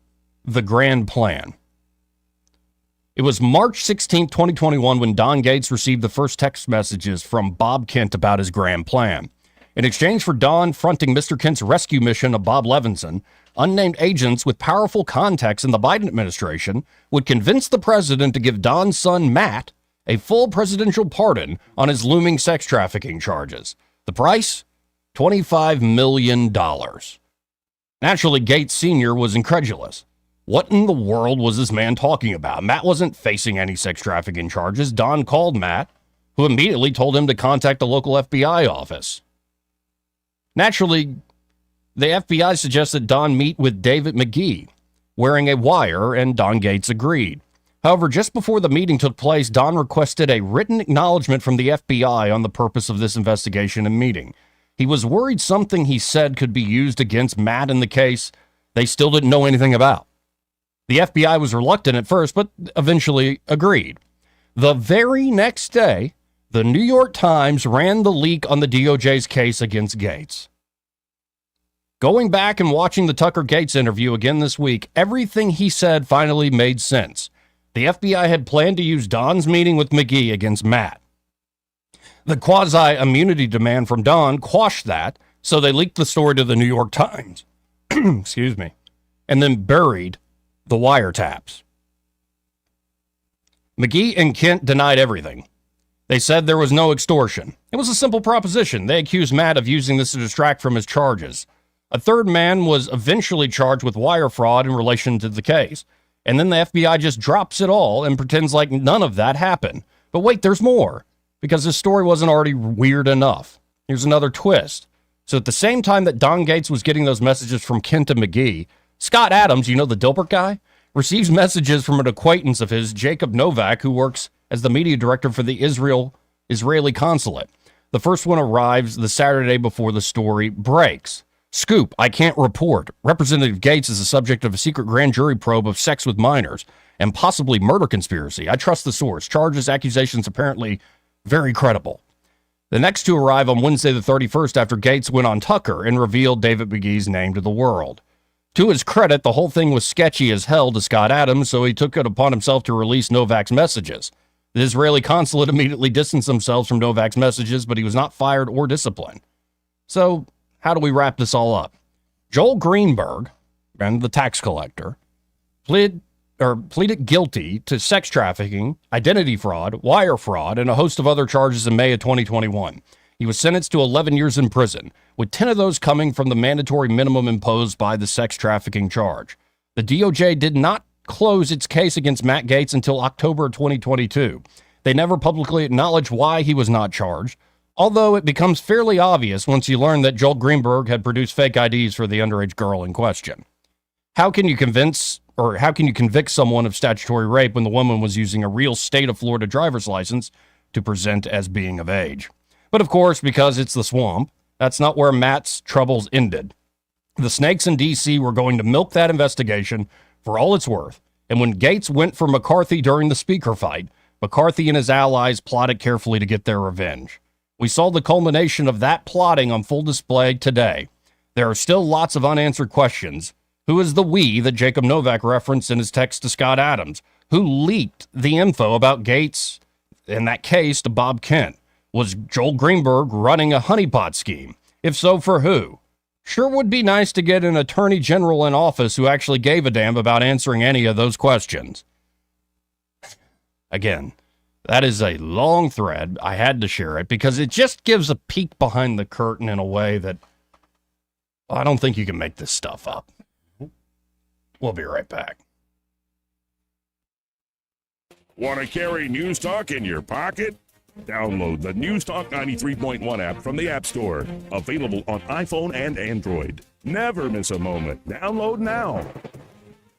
Speaker 11: the grand plan. It was March 16, 2021, when Don Gates received the first text messages from Bob Kent about his grand plan. In exchange for Don fronting Mr. Kent's rescue mission of Bob Levinson, unnamed agents with powerful contacts in the Biden administration would convince the president to give Don's son, Matt, a full presidential pardon on his looming sex trafficking charges. The price? $25 million. Naturally, Gates Sr. was incredulous. What in the world was this man talking about? Matt wasn't facing any sex trafficking charges. Don called Matt, who immediately told him to contact the local FBI office. Naturally, the FBI suggested Don meet with David McGee, wearing a wire, and Don Gates agreed. However, just before the meeting took place, Don requested a written acknowledgement from the FBI on the purpose of this investigation and meeting. He was worried something he said could be used against Matt in the case they still didn't know anything about. The FBI was reluctant at first, but eventually agreed. The very next day, the New York Times ran the leak on the DOJ's case against Gates. Going back and watching the Tucker Gates interview again this week, everything he said finally made sense. The FBI had planned to use Don's meeting with McGee against Matt. The quasi-immunity demand from Don quashed that, so they leaked the story to the New York Times. Excuse me. And then buried the wiretaps. McGee and Kent denied everything. They said there was no extortion. It was a simple proposition. They accused Matt of using this to distract from his charges. A third man was eventually charged with wire fraud in relation to the case. And then the FBI just drops it all and pretends like none of that happened. But wait, there's more. Because this story wasn't already weird enough. Here's another twist. So at the same time that Don Gates was getting those messages from Kent and McGee, Scott Adams, you know the Dilbert guy, receives messages from an acquaintance of his, Jacob Novak, who works as the media director for the Israeli consulate. The first one arrives the Saturday before the story breaks. Scoop, I can't report. Representative Gates is the subject of a secret grand jury probe of sex with minors and possibly murder conspiracy. I trust the source. Charges, accusations apparently very credible. The next two arrive on Wednesday the 31st after Gates went on Tucker and revealed David McGee's name to the world. To his credit, the whole thing was sketchy as hell to Scott Adams, so he took it upon himself to release Novak's messages. The Israeli consulate immediately distanced themselves from Novak's messages, but he was not fired or disciplined. So, how do we wrap this all up? Joel Greenberg, and the tax collector, pleaded guilty to sex trafficking, identity fraud, wire fraud, and a host of other charges in May of 2021. He was sentenced to 11 years in prison, with 10 of those coming from the mandatory minimum imposed by the sex trafficking charge. The DOJ did not close its case against Matt Gaetz until October 2022. They never publicly acknowledged why he was not charged, although it becomes fairly obvious once you learn that Joel Greenberg had produced fake IDs for the underage girl in question. How can you convict someone of statutory rape when the woman was using a real state of Florida driver's license to present as being of age? But of course, because it's the swamp, that's not where Matt's troubles ended. The snakes in D.C. were going to milk that investigation for all it's worth, and when Gates went for McCarthy during the speaker fight, McCarthy and his allies plotted carefully to get their revenge. We saw the culmination of that plotting on full display today. There are still lots of unanswered questions. Who is the we that Jacob Novak referenced in his text to Scott Adams? Who leaked the info about Gates in that case to Bob Kent? Was Joel Greenberg running a honeypot scheme? If so, for who? Sure would be nice to get an attorney general in office who actually gave a damn about answering any of those questions. Again, that is a long thread. I had to share it because it just gives a peek behind the curtain in a way that I don't think you can make this stuff up. We'll be right back.
Speaker 9: Want to carry News Talk in your pocket? Download the News Talk 93.1 app from the App Store. Available on iPhone and Android. Never miss a moment. Download now.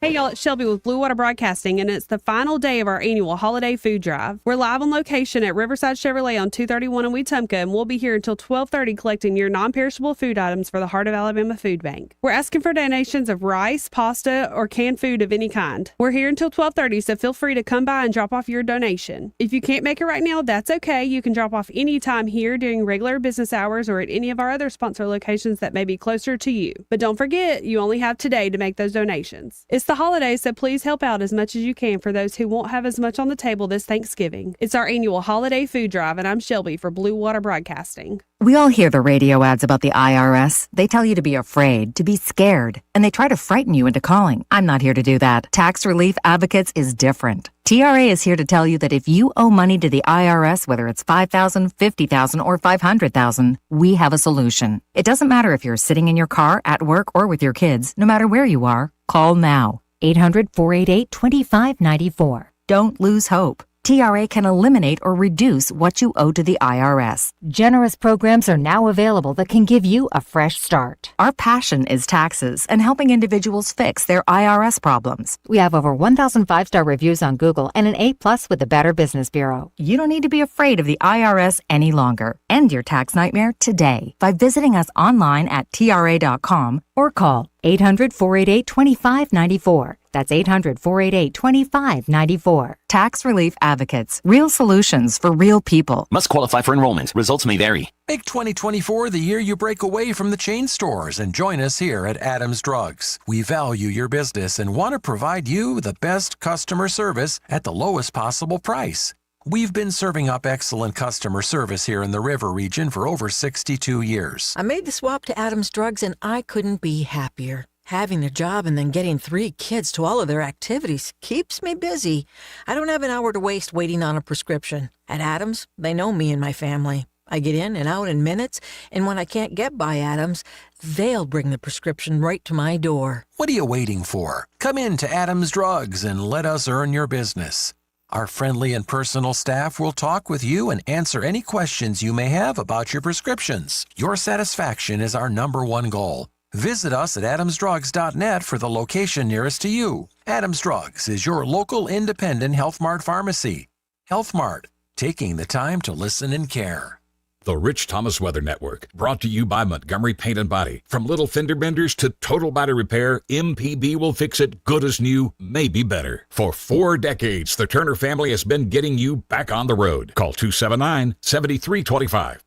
Speaker 17: Hey y'all, it's Shelby with Blue Water Broadcasting, and it's the final day of our annual holiday food drive. We're live on location at Riverside Chevrolet on 231 in Wetumpka, and we'll be here until 12:30 collecting your non-perishable food items for the Heart of Alabama Food Bank. We're asking for donations of rice, pasta, or canned food of any kind. We're here until 12:30, so feel free to come by and drop off your donation. If you can't make it right now, that's okay. You can drop off anytime here during regular business hours or at any of our other sponsor locations that may be closer to you. But don't forget, you only have today to make those donations. It's the holidays, so please help out as much as you can for those who won't have as much on the table this Thanksgiving. It's our annual holiday food drive, and I'm Shelby for Blue Water Broadcasting.
Speaker 18: We all hear the radio ads about the IRS. They tell you to be afraid, to be scared, and they try to frighten you into calling. I'm not here to do that. Tax Relief Advocates is different. TRA is here to tell you that if you owe money to the IRS, whether it's $5,000, $50,000, or $500,000, we have a solution. It doesn't matter if you're sitting in your car, at work, or with your kids. No matter where you are, call now. 800-488-2594. Don't lose hope. TRA can eliminate or reduce what you owe to the IRS.
Speaker 19: Generous programs are now available that can give you a fresh start.
Speaker 18: Our passion is taxes and helping individuals fix their IRS problems.
Speaker 19: We have over 1,000 5-star reviews on Google and an A+ with the Better Business Bureau.
Speaker 18: You don't need to be afraid of the IRS any longer. End your tax nightmare today by visiting us online at TRA.com or call
Speaker 19: 800-488-2594. That's 800-488-2594.
Speaker 18: Tax Relief Advocates. Real solutions for real people.
Speaker 20: Must qualify for enrollment. Results may vary.
Speaker 21: Make 2024 the year you break away from the chain stores and join us here at Adams Drugs. We value your business and want to provide you the best customer service at the lowest possible price. We've been serving up excellent customer service here in the River region for over 62 years.
Speaker 22: I made the swap to Adams Drugs and I couldn't be happier. Having a job and then getting 3 kids to all of their activities keeps me busy. I don't have an hour to waste waiting on a prescription. At Adams, they know me and my family. I get in and out in minutes, and when I can't get by Adams, they'll bring the prescription right to my door.
Speaker 21: What are you waiting for? Come in to Adams Drugs and let us earn your business. Our friendly and personal staff will talk with you and answer any questions you may have about your prescriptions. Your satisfaction is our #1 goal. Visit us at adamsdrugs.net for the location nearest to you. Adams Drugs is your local independent Health Mart pharmacy. Health Mart, taking the time to listen and care.
Speaker 23: The Rich Thomas Weather Network, brought to you by Montgomery Paint and Body. From little fender benders to total body repair, MPB will fix it good as new, maybe better. For 4 decades, the Turner family has been getting you back on the road. Call 279-7325.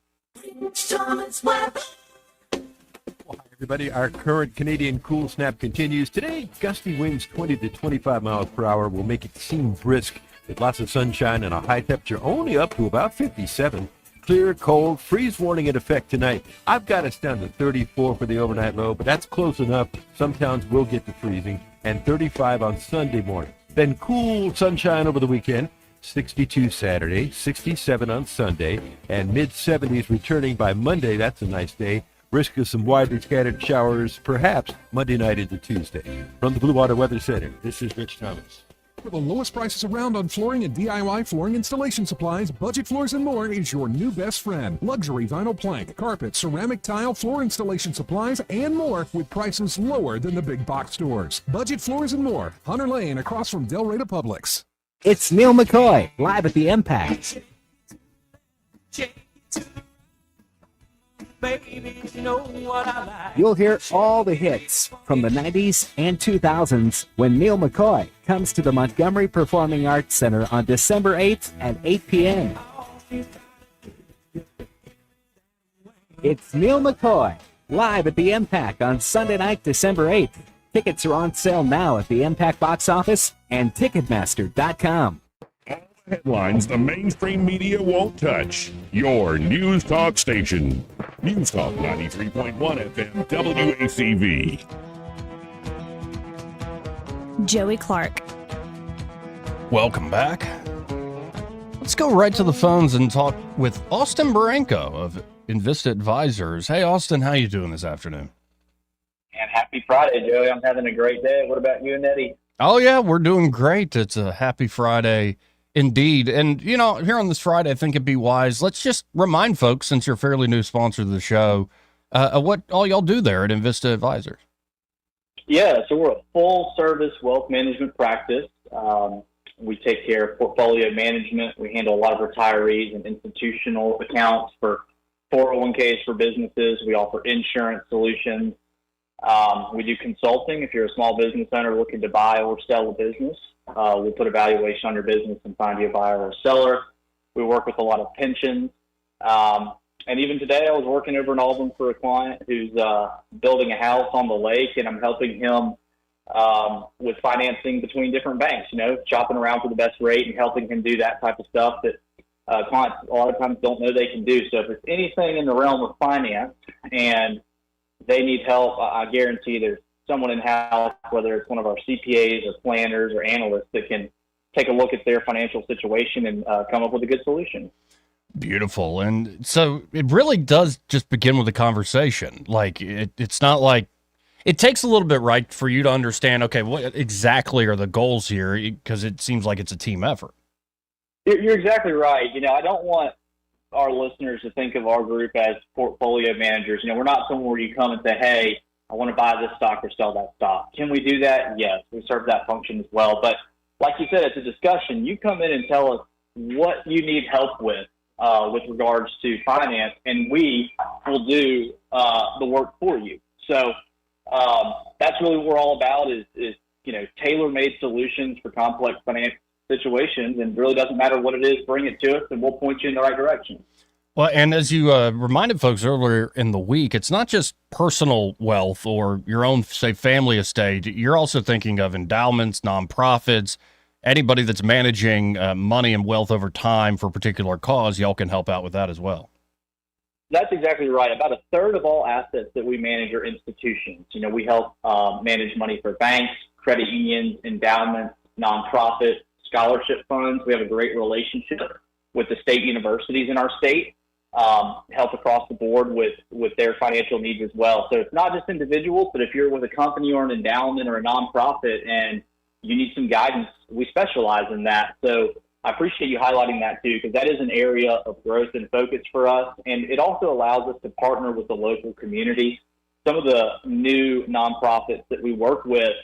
Speaker 24: Rich Thomas Weather. Everybody, our current Canadian cool snap continues. Today, gusty winds 20 to 25 miles per hour will make it seem brisk with lots of sunshine and a high temperature only up to about 57. Clear, cold, freeze warning in effect tonight. I've got us down to 34 for the overnight low, but that's close enough. Some towns will get to freezing, and 35 on Sunday morning. Then cool sunshine over the weekend. 62 Saturday, 67 on Sunday, and mid-70s returning by Monday. That's a nice day. Risk of some widely scattered showers, perhaps Monday night into Tuesday. From the Blue Water Weather Center, this is Rich Thomas.
Speaker 5: For the lowest prices around on flooring and DIY flooring installation supplies, Budget Floors and More is your new best friend. Luxury vinyl plank, carpet, ceramic tile, floor installation supplies, and more with prices lower than the big box stores. Budget Floors and More, Hunter Lane across from Del Rey Publix.
Speaker 25: It's Neil McCoy, live at the Impact.
Speaker 24: Baby, you know what I like.
Speaker 25: You'll hear all the hits from the 90s and 2000s when Neil McCoy comes to the Montgomery Performing Arts Center on December 8th at 8 p.m. It's Neil McCoy, live at the Impact on Sunday night, December 8th. Tickets are on sale now at the Impact box office and Ticketmaster.com.
Speaker 9: Headlines the mainstream media won't touch. Your News Talk station. News Talk 93.1 FM WACV.
Speaker 26: Joey Clark.
Speaker 11: Welcome back. Let's go right to the phones and talk with Austin Baranko of Invista Advisors. Hey, Austin, how you doing this afternoon?
Speaker 27: And happy Friday, Joey. I'm having a great day. What about you and Eddie?
Speaker 11: Oh, yeah, we're doing great. It's a happy Friday. Indeed. And, you know, here on this Friday, I think it'd be wise. Let's just remind folks, since you're a fairly new sponsor of the show, what all y'all do there at Invista Advisors.
Speaker 27: Yeah, so we're a full-service wealth management practice. We take care of portfolio management. We handle a lot of retirees and institutional accounts for 401ks for businesses. We offer insurance solutions. We do consulting. If you're a small business owner looking to buy or sell a business, we'll put a valuation on your business and find you a buyer or a seller. We work with a lot of pensions. And even today, I was working over in Auburn for a client who's building a house on the lake, and I'm helping him with financing between different banks, you know, shopping around for the best rate and helping him do that type of stuff that clients a lot of times don't know they can do. So if it's anything in the realm of finance and they need help, I guarantee there's someone in-house, whether it's one of our CPAs or planners or analysts, that can take a look at their financial situation and come up with a good solution.
Speaker 11: Beautiful. And so it really does just begin with a conversation. Like, it's not like, it takes a little bit, right, for you to understand, okay, what exactly are the goals here? Because it seems like it's a team effort.
Speaker 27: You're exactly right. You know, I don't want our listeners to think of our group as portfolio managers. You know, we're not somewhere where you come and say, hey, I want to buy this stock or sell that stock. Can we do that? Yes, we serve that function as well. But like you said, it's a discussion. You come in and tell us what you need help with regards to finance, and we will do the work for you. So that's really what we're all about is tailor-made solutions for complex financial situations, and it really doesn't matter what it is, bring it to us and we'll point you in the right direction.
Speaker 11: Well, and as you reminded folks earlier in the week, it's not just personal wealth or your own, say, family estate. You're also thinking of endowments, nonprofits, anybody that's managing money and wealth over time for a particular cause. Y'all can help out with that as well.
Speaker 27: That's exactly right. About a third of all assets that we manage are institutions. We help manage money for banks, credit unions, endowments, nonprofits, scholarship funds. We have a great relationship with the state universities in our state, help across the board with their financial needs as well. So it's not just individuals, but if you're with a company or an endowment or a nonprofit and you need some guidance, we specialize in that. So I appreciate you highlighting that too, because that is an area of growth and focus for us. And it also allows us to partner with the local community. Some of the new nonprofits that we work with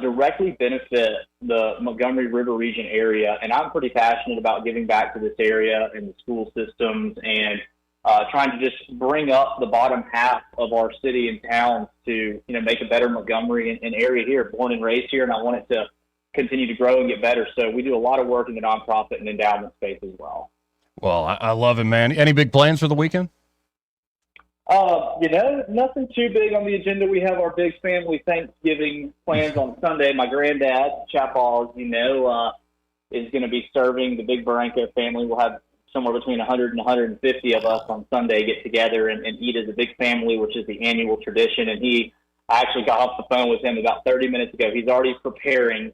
Speaker 27: directly benefit the Montgomery River region area. And I'm pretty passionate about giving back to this area and the school systems and trying to just bring up the bottom half of our city and towns to, make a better Montgomery and area here. Born and raised here, and I want it to continue to grow and get better. So we do a lot of work in the nonprofit and endowment space as well.
Speaker 11: Well, I love it, man. Any big plans for the weekend?
Speaker 27: Nothing too big on the agenda. We have our big family Thanksgiving plans on Sunday. My granddad, Chapaw, is going to be serving the big Barranco family. We'll have somewhere between 100 and 150 of us on Sunday get together and eat as a big family, which is the annual tradition. And I actually got off the phone with him about 30 minutes ago. He's already preparing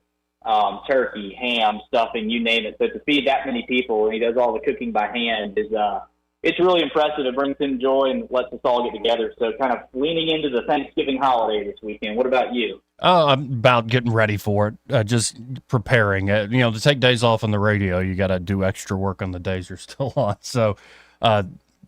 Speaker 27: turkey, ham, stuffing, you name it. So to feed that many people, and he does all the cooking by hand, it's really impressive. It brings him joy and lets us all get together. So kind of leaning into the Thanksgiving holiday this weekend. What about you?
Speaker 11: I'm about getting ready for it, just preparing. To take days off on the radio, you got to do extra work on the days you're still on. So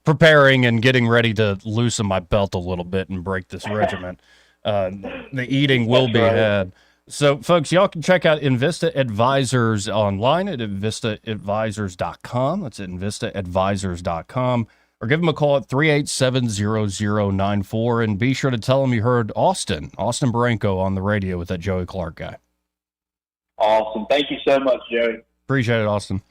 Speaker 11: preparing and getting ready to loosen my belt a little bit and break this regimen. The eating will be had. So, folks, y'all can check out Invista Advisors online at InvistaAdvisors.com. That's at InvistaAdvisors.com. Or give them a call at 387-0094. And be sure to tell them you heard Austin Barranco on the radio with that Joey Clark guy.
Speaker 27: Awesome. Thank you so much, Joey.
Speaker 11: Appreciate it, Austin.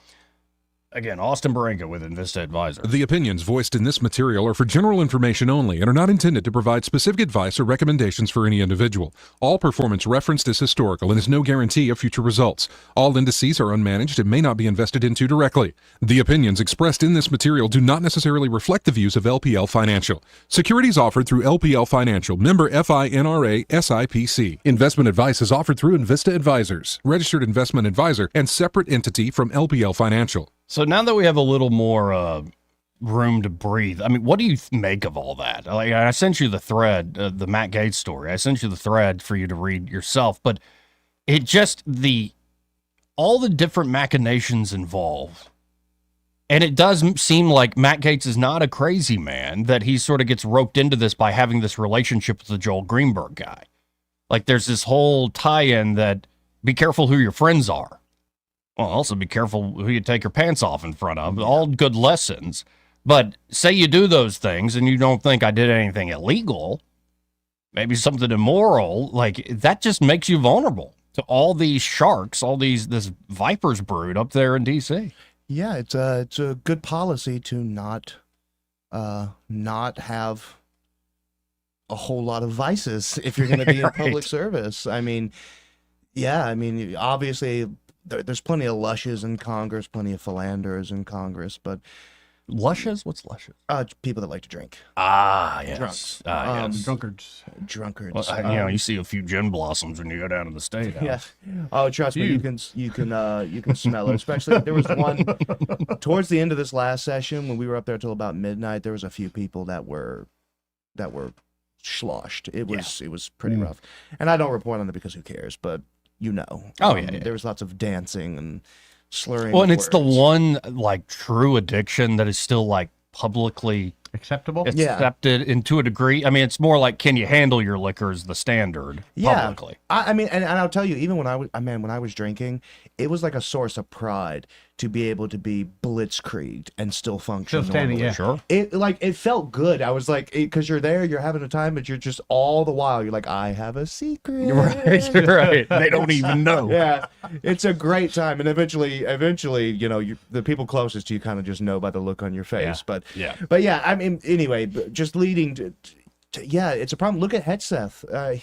Speaker 11: Again, Austin Barranco with Invista Advisors.
Speaker 5: The opinions voiced in this material are for general information only and are not intended to provide specific advice or recommendations for any individual. All performance referenced is historical and is no guarantee of future results. All indices are unmanaged and may not be invested into directly. The opinions expressed in this material do not necessarily reflect the views of LPL Financial. Securities offered through LPL Financial, member FINRA SIPC. Investment advice is offered through Invista Advisors, registered investment advisor and separate entity from LPL Financial.
Speaker 11: So now that we have a little more room to breathe, I mean, what do you make of all that? I sent you the thread, the Matt Gaetz story. I sent you the thread for you to read yourself, but it just all the different machinations involved. And it does seem like Matt Gaetz is not a crazy man, that he sort of gets roped into this by having this relationship with the Joel Greenberg guy. Like there's this whole tie-in that be careful who your friends are. Well, also be careful who you take your pants off in front of. All good lessons. But say you do those things and you don't think I did anything illegal, maybe something immoral, like that just makes you vulnerable to all these sharks, this Vipers brood up there in D.C.
Speaker 13: Yeah, it's a good policy to not have a whole lot of vices if you're going to be in public service. I mean, obviously there's plenty of lushes in Congress, plenty of philanderers in Congress, but
Speaker 11: lushes? What's lushes?
Speaker 13: People that like to drink.
Speaker 11: Yes.
Speaker 13: Drunks.
Speaker 11: Yes.
Speaker 12: Drunkards.
Speaker 11: Well, you see a few gin blossoms when you go down to the State House.
Speaker 13: Yeah. Oh, trust me, you can smell it. Especially there was one towards the end of this last session when we were up there till about midnight. There was a few people that were sloshed. It was pretty rough. And I don't report on it because who cares? But there was lots of dancing and slurring.
Speaker 11: Well, and it's the one true addiction that is still publicly accepted into a degree. I mean, it's more like, can you handle your liquor is the standard publicly.
Speaker 13: I mean, and I'll tell you, even when I was drinking, it was like a source of pride to be able to be blitzkrieged and still function
Speaker 12: Still standing,
Speaker 13: normally.
Speaker 12: yeah.
Speaker 11: Sure.
Speaker 13: It felt good. I was like, because you're there, you're having a time, but you're just all the while, you're like, I have a secret.
Speaker 11: Right, right. They don't even know.
Speaker 13: Yeah, it's a great time, and eventually, the people closest to you kind of just know by the look on your face.
Speaker 11: Yeah.
Speaker 13: But yeah, I mean, anyway, just leading to yeah, it's a problem. Look at Hedseth.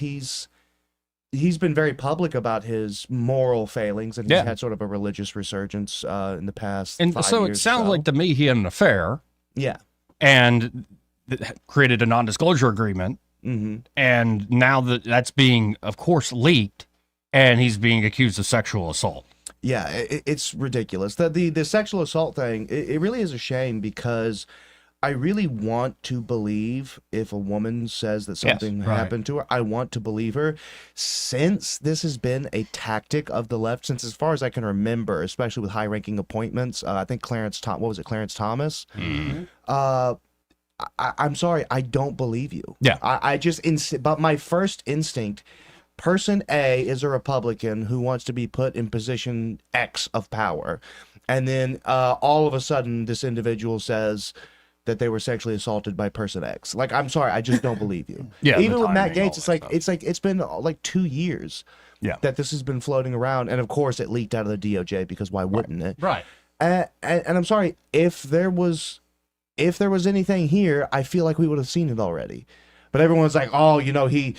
Speaker 13: He's been very public about his moral failings, and he's had sort of a religious resurgence in the past.
Speaker 11: And
Speaker 13: 5
Speaker 11: so it
Speaker 13: years
Speaker 11: sounds like to me he had an affair.
Speaker 13: Yeah.
Speaker 11: And created a non-disclosure agreement.
Speaker 13: Mm-hmm.
Speaker 11: And now that's being, of course, leaked, and he's being accused of sexual assault.
Speaker 13: Yeah, it's ridiculous. The sexual assault thing, it really is a shame, because I really want to believe if a woman says that something happened to her, I want to believe her. Since this has been a tactic of the left, since as far as I can remember, especially with high-ranking appointments, I think Clarence Thomas?
Speaker 11: Mm-hmm.
Speaker 13: I'm sorry, I don't believe you.
Speaker 11: Yeah.
Speaker 13: But my first instinct, person A is a Republican who wants to be put in position X of power. And then all of a sudden, this individual says that they were sexually assaulted by person X. Like, I'm sorry, I just don't believe you.
Speaker 11: Yeah,
Speaker 13: even with Matt
Speaker 11: timing,
Speaker 13: Gaetz, it's been like 2 years that this has been floating around, and of course it leaked out of the DOJ, because why wouldn't it?
Speaker 12: Right.
Speaker 13: And I'm sorry, if there was anything here, I feel like we would have seen it already. But everyone's like, oh, he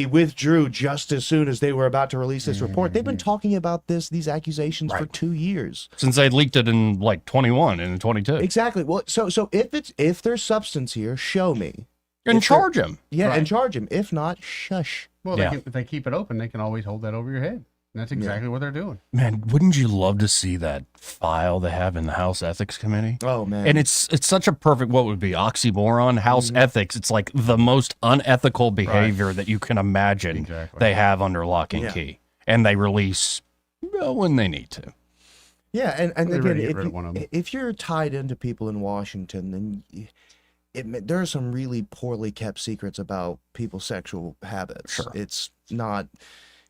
Speaker 13: withdrew just as soon as they were about to release this report. They've been talking about these accusations for 2 years.
Speaker 11: Since they leaked it in like 21 and 22.
Speaker 13: Exactly. Well, so if there's substance here, show me.
Speaker 11: And charge him.
Speaker 13: Yeah,
Speaker 12: Right.
Speaker 13: and charge him. If not, shush.
Speaker 12: Well, if they keep it open, they can always hold that over your head. And that's exactly what they're doing.
Speaker 11: Man, wouldn't you love to see that file they have in the House Ethics Committee?
Speaker 13: Oh, man.
Speaker 11: And it's such a perfect, what would be, oxymoron? House ethics. It's like the most unethical behavior that you can imagine they have under lock and key. And they release when they need to.
Speaker 13: Yeah, and
Speaker 12: They're ready to
Speaker 13: again,
Speaker 12: get rid of one of them.
Speaker 13: if you're tied into people in Washington, then there are some really poorly kept secrets about people's sexual habits.
Speaker 11: Sure.
Speaker 13: It's not...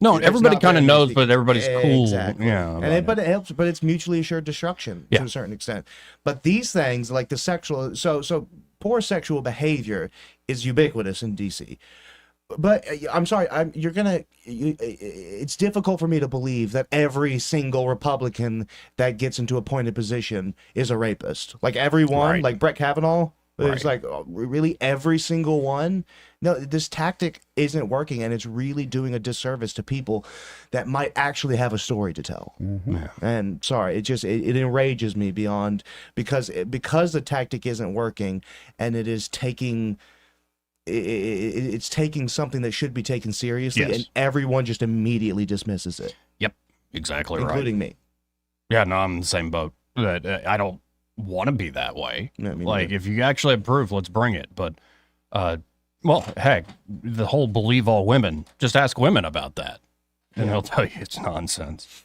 Speaker 11: No,
Speaker 13: It's
Speaker 11: everybody
Speaker 13: not
Speaker 11: kind of
Speaker 13: very
Speaker 11: knows,
Speaker 13: easy.
Speaker 11: but everybody's cool.
Speaker 13: Exactly.
Speaker 11: Yeah,
Speaker 13: but it helps. But it's mutually assured destruction to a certain extent. But these things, like the sexual, so poor sexual behavior is ubiquitous in DC. But I'm sorry, it's difficult for me to believe that every single Republican that gets into a appointed position is a rapist. Like everyone, like Brett Kavanaugh. It's like, really, every single one? No, this tactic isn't working, and it's really doing a disservice to people that might actually have a story to tell. And sorry, it enrages me beyond, because the tactic isn't working, and it is taking... It's taking something that should be taken seriously, and everyone just immediately dismisses it.
Speaker 11: Yep, exactly right.
Speaker 13: Including me.
Speaker 11: Yeah, no, I'm in the same boat. I don't want to be that way.
Speaker 13: No, me
Speaker 11: like,
Speaker 13: neither.
Speaker 11: if you actually have proof, let's bring it. But, well, heck, the whole believe all women, just ask women about that, and they'll tell you it's nonsense.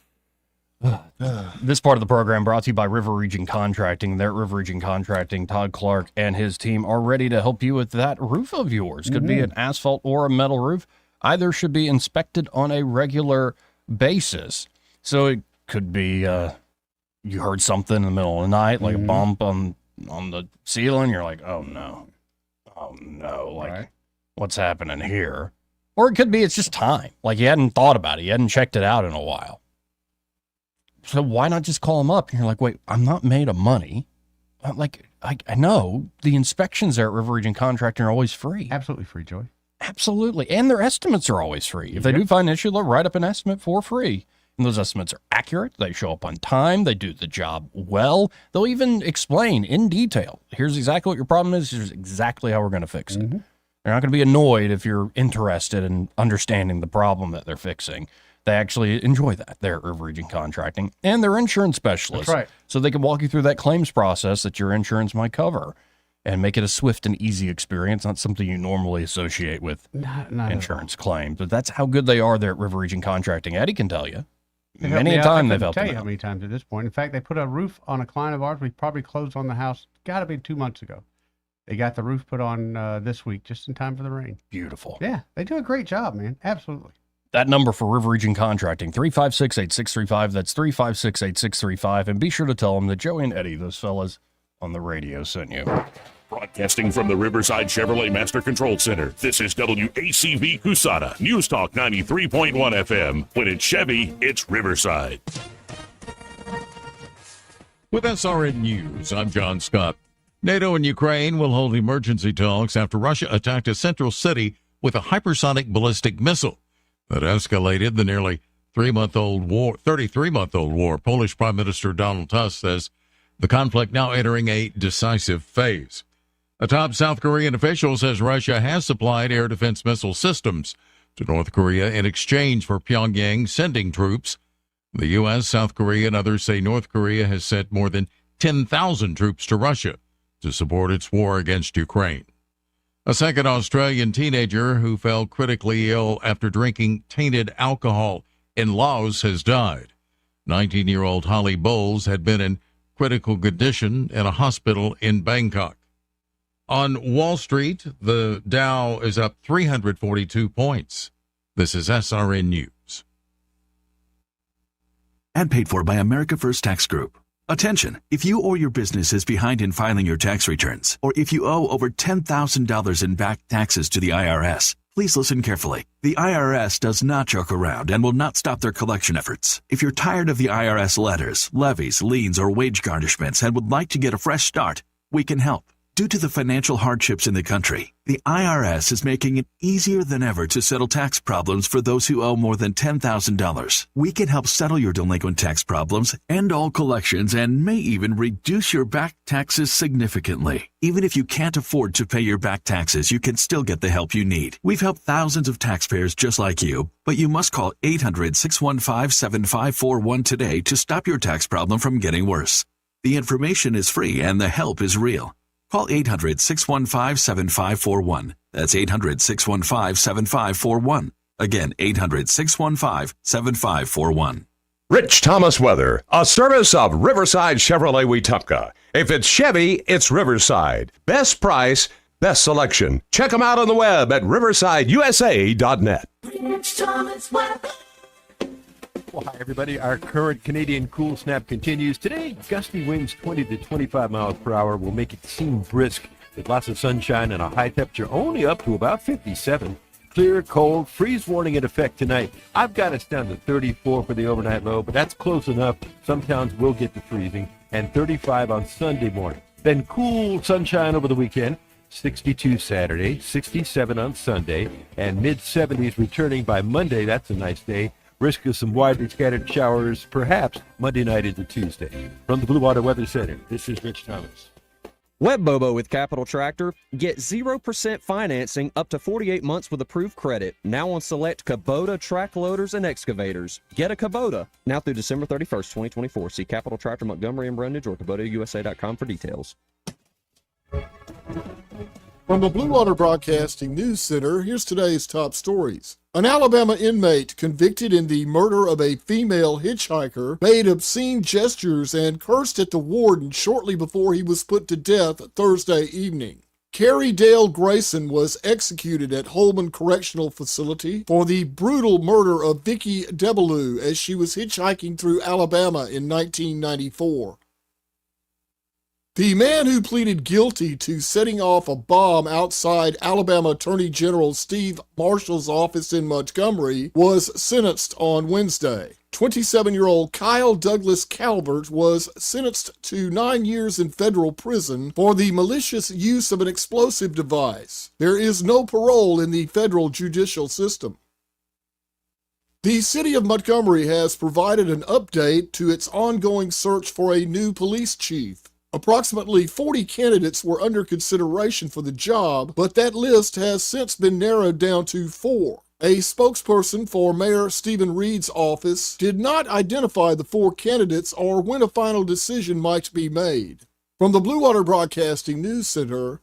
Speaker 11: This part of the program brought to you by River Region Contracting. They're at River Region Contracting. Todd Clark and his team are ready to help you with that roof of yours. Could be an asphalt or a metal roof. Either should be inspected on a regular basis. So it could be you heard something in the middle of the night, like a bump on the ceiling. You're like, oh no, like what's happening here? Or it could be it's just time. Like you hadn't thought about it. You hadn't checked it out in a while. So why not just call them up? And you're like, wait, I'm not made of money. I know the inspections there at River Region Contracting are always free.
Speaker 12: Absolutely free, Joey.
Speaker 11: Absolutely. And their estimates are always free. If they do find an issue, they'll write up an estimate for free. And those estimates are accurate. They show up on time. They do the job well. They'll even explain in detail. Here's exactly what your problem is. Here's exactly how we're going to fix it. They're not going to be annoyed if you're interested in understanding the problem that they're fixing. They actually enjoy that. They're at River Region Contracting, and they're insurance specialists.
Speaker 12: That's right.
Speaker 11: So they can walk you through that claims process that your insurance might cover and make it a swift and easy experience, not something you normally associate with
Speaker 12: Not
Speaker 11: insurance claims. But that's how good they are there at River Region Contracting. Eddie can tell you.
Speaker 12: They helped
Speaker 11: Many
Speaker 12: me
Speaker 11: a
Speaker 12: out.
Speaker 11: time
Speaker 12: I
Speaker 11: they've
Speaker 12: couldn't
Speaker 11: helped
Speaker 12: tell
Speaker 11: them
Speaker 12: you how
Speaker 11: out.
Speaker 12: many times at this point. In fact, they put a roof on a client of ours. We probably closed on the house. Got to be 2 months ago. They got the roof put on this week, just in time for the rain.
Speaker 11: Beautiful.
Speaker 12: Yeah, they do a great job, man. Absolutely.
Speaker 11: That number for River Region Contracting, 356-8635. That's 356-8635. And be sure to tell them that Joey and Eddie, those fellas on the radio, sent you.
Speaker 9: Broadcasting from the Riverside Chevrolet Master Control Center, this is WACV Cusada, News Talk 93.1 FM. When it's Chevy, it's Riverside.
Speaker 23: With SRN News, I'm John Scott. NATO and Ukraine will hold emergency talks after Russia attacked a central city with a hypersonic ballistic missile that escalated the nearly 33-month-old war. Polish Prime Minister Donald Tusk says the conflict now entering a decisive phase. A top South Korean official says Russia has supplied air defense missile systems to North Korea in exchange for Pyongyang sending troops. The U.S., South Korea, and others say North Korea has sent more than 10,000 troops to Russia to support its war against Ukraine. A second Australian teenager who fell critically ill after drinking tainted alcohol in Laos has died. 19-year-old Holly Bowles had been in critical condition in a hospital in Bangkok. On Wall Street, the Dow is up 342 points. This is SRN News.
Speaker 1: And paid for by America First Tax Group. Attention, if you or your business is behind in filing your tax returns, or if you owe over $10,000 in back taxes to the IRS, please listen carefully. The IRS does not joke around and will not stop their collection efforts. If you're tired of the IRS letters, levies, liens, or wage garnishments and would like to get a fresh start, we can help. Due to the financial hardships in the country, the IRS is making it easier than ever to settle tax problems for those who owe more than $10,000. We can help settle your delinquent tax problems, end all collections, and may even reduce your back taxes significantly. Even if you can't afford to pay your back taxes, you can still get the help you need. We've helped thousands of taxpayers just like you, but you must call 800-615-7541 today to stop your tax problem from getting worse. The information is free and the help is real. Call 800-615-7541. That's 800-615-7541. Again, 800-615-7541.
Speaker 2: Rich Thomas Weather, a service of Riverside Chevrolet Wetumpka. If it's Chevy, it's Riverside. Best price, best selection. Check them out on the web at riversideusa.net.
Speaker 3: Rich Thomas Weather.
Speaker 24: Well, hi, everybody. Our current Canadian cool snap continues. Today, gusty winds 20 to 25 miles per hour will make it seem brisk with lots of sunshine and a high temperature only up to about 57. Clear, cold, freeze warning in effect tonight. I've got us down to 34 for the overnight low, but that's close enough. Some towns will get to freezing, and 35 on Sunday morning. Then cool sunshine over the weekend. 62 Saturday, 67 on Sunday, and mid-70s returning by Monday. That's a nice day. Risk of some widely scattered showers, perhaps Monday night into Tuesday. From the Blue Water Weather Center, this is Rich Thomas.
Speaker 6: Web Bobo with Capital Tractor. Get 0% financing up to 48 months with approved credit. Now on select Kubota track loaders and excavators. Get a Kubota. Now through December 31st, 2024. See Capital Tractor Montgomery and Brundage or KubotaUSA.com for details.
Speaker 7: From the Blue Water Broadcasting News Center, here's today's top stories. An Alabama inmate convicted in the murder of a female hitchhiker made obscene gestures and cursed at the warden shortly before he was put to death Thursday evening. Carrie Dale Grayson was executed at Holman Correctional Facility for the brutal murder of Vicki Debelou as she was hitchhiking through Alabama in 1994. The man who pleaded guilty to setting off a bomb outside Alabama Attorney General Steve Marshall's office in Montgomery was sentenced on Wednesday. 27-year-old Kyle Douglas Calvert was sentenced to 9 years in federal prison for the malicious use of an explosive device. There is no parole in the federal judicial system. The city of Montgomery has provided an update to its ongoing search for a new police chief. Approximately 40 candidates were under consideration for the job, but that list has since been narrowed down to 4. A spokesperson for Mayor Stephen Reed's office did not identify the 4 candidates or when a final decision might be made. From the Blue Water Broadcasting News Center,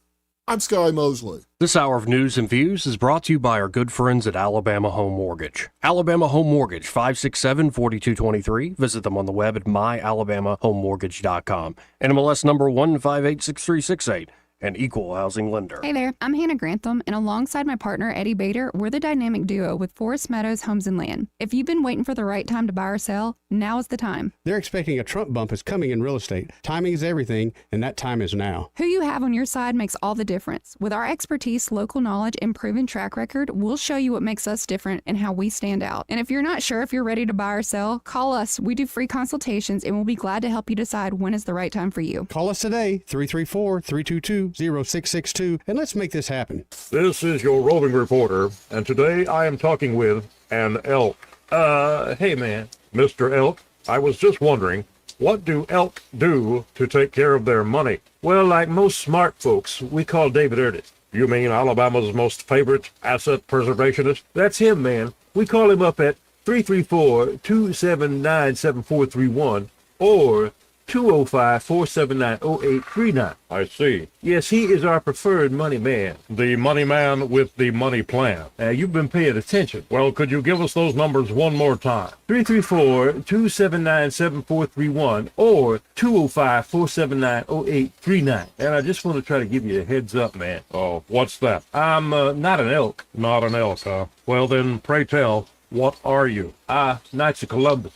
Speaker 7: I'm Sky Mosley.
Speaker 8: This hour of news and views is brought to you by our good friends at Alabama Home Mortgage. Alabama Home Mortgage, 567-4223. Visit them on the web at myalabamahomemortgage.com. NMLS number 1586368. an equal housing lender.
Speaker 4: Hey there, I'm Hannah Grantham, and alongside my partner Eddie Bader, we're the dynamic duo with Forest Meadows Homes and Land. If you've been waiting for the right time to buy or sell, now is the time.
Speaker 10: They're expecting a Trump bump is coming in real estate. Timing is everything, and that time is now.
Speaker 4: Who you have on your side makes all the difference. With our expertise, local knowledge, and proven track record, we'll show you what makes us different and how we stand out. And if you're not sure if you're ready to buy or sell, call us. We do free consultations, and we'll be glad to help you decide when is the right time for you.
Speaker 10: Call us today, 334-322-0662, and let's make this happen.
Speaker 9: This is your roving reporter, and today I am talking with an elk. Hey man, Mr. Elk, I was just wondering, what do elk do to take care of their money? Well, like most smart folks, we call David Ernest. You mean Alabama's most favorite asset preservationist? That's him, man. We call him up at 334-279-7431 or 205-479-0839. I see. Yes, he is our preferred money man. The money man with the money plan. You've been paying attention. Well, could you give us those numbers one more time? 334-279-7431 or 205-479-0839. And I just want to try to give you a heads up, man. Oh, what's that? I'm not an elk. Not an elk, huh? Well, then, pray tell, what are you? Knights of Columbus.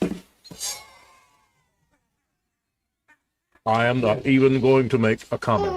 Speaker 9: I am not even going to make a comment.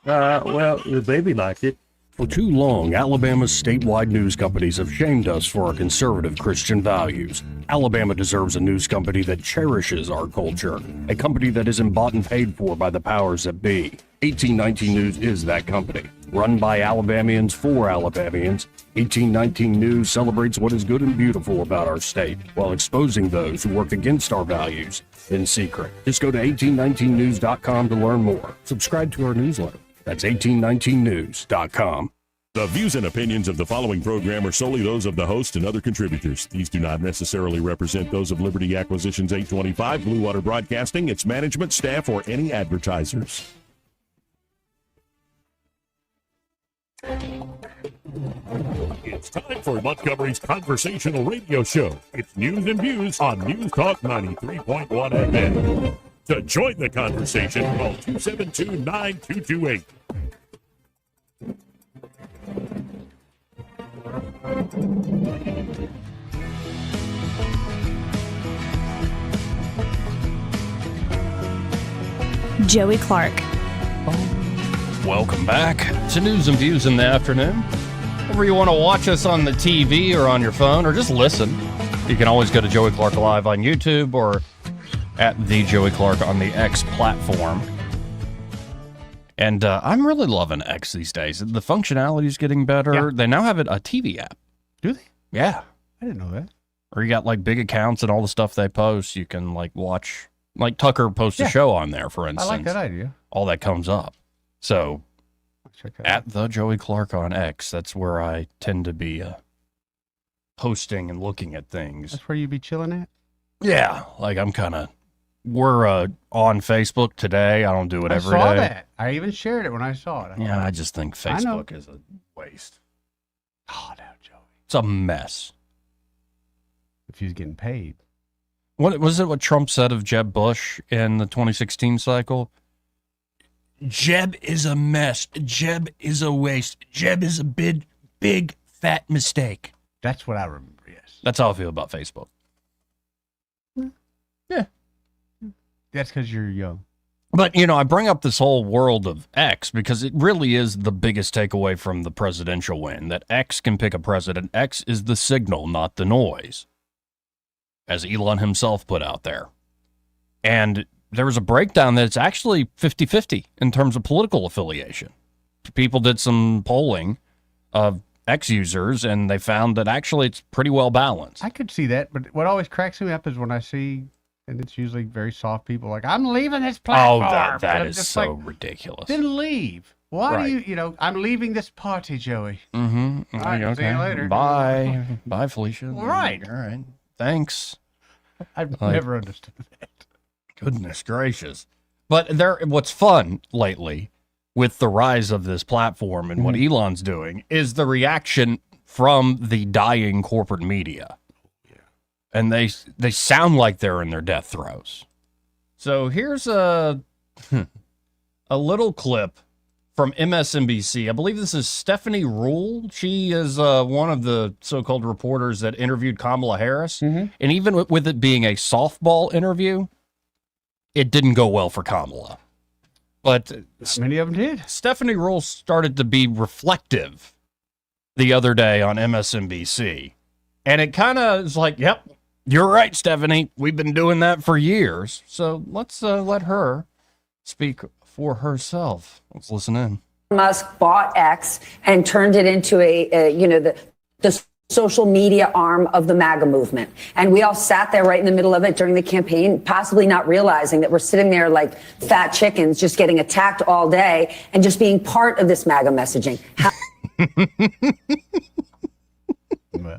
Speaker 9: Well, the baby liked it.
Speaker 8: For too long, Alabama's statewide news companies have shamed us for our conservative Christian values. Alabama deserves a news company that cherishes our culture, a company that isn't bought and paid for by the powers that be. 1819 News is that company. Run by Alabamians for Alabamians, 1819 News celebrates what is good and beautiful about our state, while exposing those who work against our values in secret. Just go to 1819news.com to learn more. Subscribe to our newsletter. That's 1819news.com.
Speaker 14: The views and opinions of the following program are solely those of the host and other contributors. These do not necessarily represent those of Liberty Acquisitions 825, Blue Water Broadcasting, its management, staff, or any advertisers.
Speaker 9: It's time for Montgomery's conversational radio show. It's news and views on News Talk 93.1 FM. To join the conversation, call 272-9228.
Speaker 26: Joey Clark.
Speaker 11: Welcome back to News and Views in the afternoon. Whether you want to watch us on the TV or on your phone or just listen, you can always go to Joey Clark Live on YouTube or at the Joey Clark on the X platform. And I'm really loving X these days. The functionality is getting better.
Speaker 12: Yeah.
Speaker 11: They now have a TV app.
Speaker 12: Do they?
Speaker 11: Yeah.
Speaker 12: I didn't know that.
Speaker 11: Or you got like big accounts and all the stuff they post. You can like watch, like Tucker posts a show on there, for instance.
Speaker 12: I like that idea.
Speaker 11: All that comes up. So at the Joey Clark on X, that's where I tend to be posting and looking at things.
Speaker 12: That's where you be chilling at?
Speaker 11: Yeah. Like we're on Facebook today. I don't do it every day.
Speaker 12: I saw that. I even shared it when I saw it.
Speaker 11: I just think Facebook is a waste.
Speaker 12: Oh, no, Joey.
Speaker 11: It's a mess.
Speaker 12: If he's getting paid.
Speaker 11: What was it? What Trump said of Jeb Bush in the 2016 cycle? Jeb is a mess. Jeb is a waste. Jeb is a big, fat mistake.
Speaker 12: That's what I remember. Yes.
Speaker 11: That's how I feel about Facebook. Yeah.
Speaker 12: That's because you're young.
Speaker 11: But, I bring up this whole world of X because it really is the biggest takeaway from the presidential win, that X can pick a president. X is the signal, not the noise, as Elon himself put out there. And there was a breakdown that it's actually 50-50 in terms of political affiliation. People did some polling of X users, and they found that actually it's pretty well balanced.
Speaker 12: I could see that, but what always cracks me up is when I see, and it's usually very soft people, like, I'm leaving this platform.
Speaker 11: Oh, that is so ridiculous.
Speaker 12: Then leave. Why do you, I'm leaving this party, Joey.
Speaker 11: Mm-hmm.
Speaker 12: All right,
Speaker 11: okay.
Speaker 12: see you later.
Speaker 11: Bye. Bye, Felicia.
Speaker 12: All right.
Speaker 11: All right. Thanks.
Speaker 12: I've never understood that.
Speaker 11: Goodness gracious. But what's fun lately with the rise of this platform and what Elon's doing is the reaction from the dying corporate media. Yeah. And they sound like they're in their death throes. So here's a little clip from MSNBC. I believe this is Stephanie Rule. She is one of the so-called reporters that interviewed Kamala Harris. And even with it being a softball interview, it didn't go well for Kamala. But
Speaker 12: many of them did.
Speaker 11: Stephanie Rule started to be reflective the other day on MSNBC. And it kind of is like, yep, you're right, Stephanie. We've been doing that for years. So let's let her speak for herself. Let's listen in.
Speaker 15: Musk bought X and turned it into the social media arm of the MAGA movement. And we all sat there right in the middle of it during the campaign, possibly not realizing that we're sitting there like fat chickens, just getting attacked all day and just being part of this MAGA messaging.
Speaker 12: Well,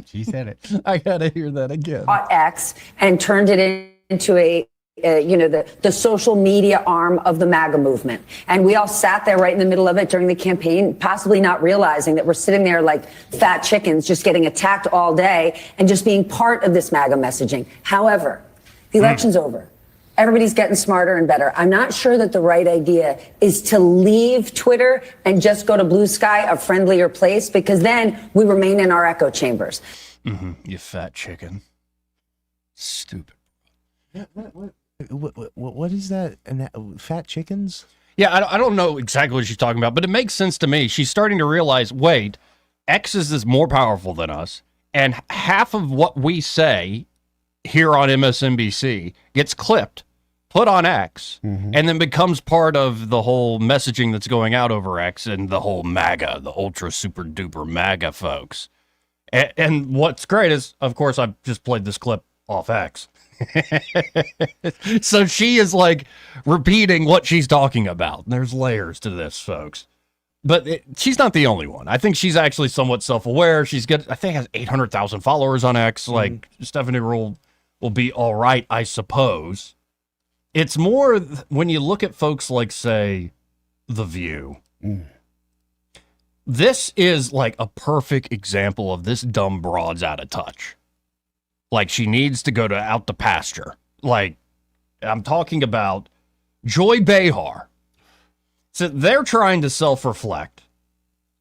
Speaker 12: she said it.
Speaker 11: I gotta hear that again.
Speaker 15: Bought X and turned it into the social media arm of the MAGA movement. And we all sat there right in the middle of it during the campaign, possibly not realizing that we're sitting there like fat chickens, just getting attacked all day and just being part of this MAGA messaging. However, the election's over. Everybody's getting smarter and better. I'm not sure that the right idea is to leave Twitter and just go to Blue Sky, a friendlier place, because then we remain in our echo chambers.
Speaker 11: You fat chicken. Stupid.
Speaker 13: What is that? Fat chickens?
Speaker 11: Yeah, I don't know exactly what she's talking about, but it makes sense to me. She's starting to realize, wait, X is more powerful than us, and half of what we say here on MSNBC gets clipped, put on X, and then becomes part of the whole messaging that's going out over X and the whole MAGA, the ultra super duper MAGA folks. And what's great is, of course, I've just played this clip off X. So she is like repeating what she's talking about. There's layers to this, folks. But she's not the only one. I think she's actually somewhat self-aware. She's got, I think, has 800,000 followers on X. Like, Stephanie Rule will be all right, I suppose. It's more when you look at folks like, say, The View. This is like a perfect example of this dumb broad's out of touch. Like, she needs to go out to pasture. Like, I'm talking about Joy Behar. So they're trying to self-reflect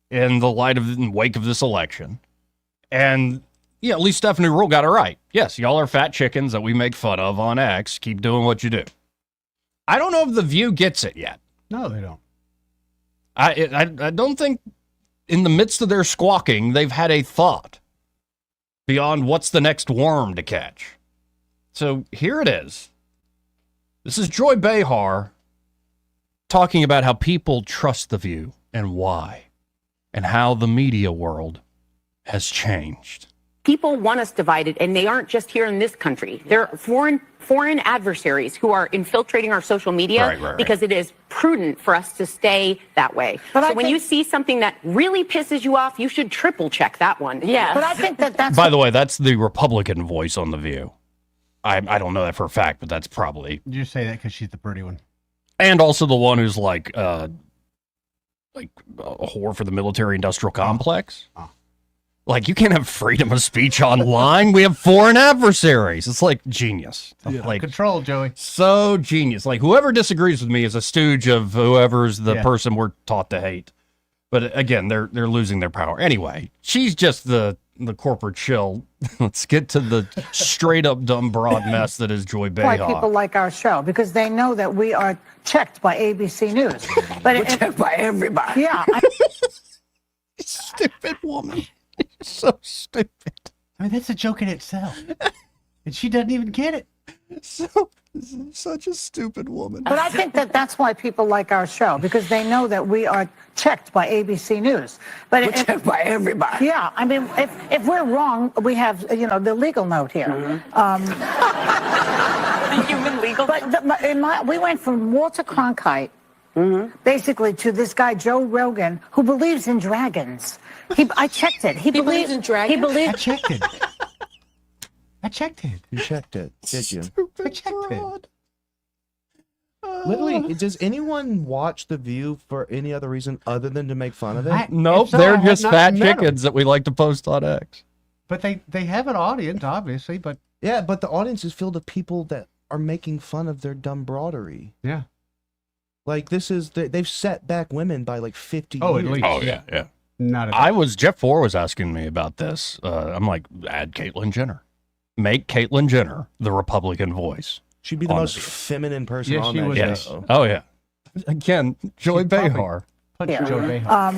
Speaker 11: in the wake of this election. And, yeah, at least Stephanie Rule got it right. Yes, y'all are fat chickens that we make fun of on X. Keep doing what you do. I don't know if The View gets it yet.
Speaker 12: No, they don't.
Speaker 11: I don't think in the midst of their squawking, they've had a thought beyond what's the next worm to catch. So here it is. This is Joy Behar talking about how people trust The View and why, and how the media world has changed.
Speaker 16: People want us divided, and they aren't just here in this country. They're foreign adversaries who are infiltrating our social media because it is prudent for us to stay that way. But so when you see something that really pisses you off, you should triple check that one. Yeah.
Speaker 15: But I think that's...
Speaker 11: By the way, that's the Republican voice on The View. I don't know that for a fact, but that's probably...
Speaker 12: You just say that because she's the pretty one.
Speaker 11: And also the one who's like a whore for the military-industrial complex. Like, you can't have freedom of speech online. We have foreign adversaries. It's like genius.
Speaker 12: Yeah.
Speaker 11: Like,
Speaker 12: Control, Joey.
Speaker 11: So genius. Like, whoever disagrees with me is a stooge of whoever's the person we're taught to hate. But again, they're losing their power. Anyway, she's just the corporate shill. Let's get to the straight up dumb broad mess that is Joy Behar.
Speaker 17: Why people like our show, because they know that we are checked by ABC News. But
Speaker 15: We're checked by everybody.
Speaker 17: Yeah.
Speaker 11: Stupid woman. So stupid.
Speaker 12: I mean, that's a joke in itself. And she doesn't even get it.
Speaker 11: Such a stupid woman.
Speaker 17: But I think that's why people like our show, because they know that we are checked by ABC News. But
Speaker 15: We're checked by everybody.
Speaker 17: Yeah, I mean, if we're wrong, we have the legal note here.
Speaker 16: The human legal note.
Speaker 17: But we went from Walter Cronkite, basically, to this guy Joe Rogan, who believes in dragons. I checked it. He believes in dragons. He believes.
Speaker 12: I checked it. I checked it.
Speaker 13: You checked it, did you?
Speaker 12: I checked it.
Speaker 13: Literally, does anyone watch The View for any other reason other than to make fun of it?
Speaker 11: Nope, they're just fat chickens that we like to post on X.
Speaker 12: But they have an audience, obviously. But
Speaker 13: yeah, but the audience is filled with people that are making fun of their dumb broadery.
Speaker 12: Yeah.
Speaker 13: Like they've set back women by like 50
Speaker 12: Oh,
Speaker 13: years.
Speaker 12: at least.
Speaker 11: Oh yeah.
Speaker 12: Not at all.
Speaker 11: Jeff Ford was asking me about this. I'm like, add Caitlyn Jenner. Make Caitlyn Jenner the Republican voice.
Speaker 13: She'd be the most feminine person on that
Speaker 11: Yes.
Speaker 13: show.
Speaker 11: Oh yeah. Again, Joy Behar.
Speaker 12: Joy Behar.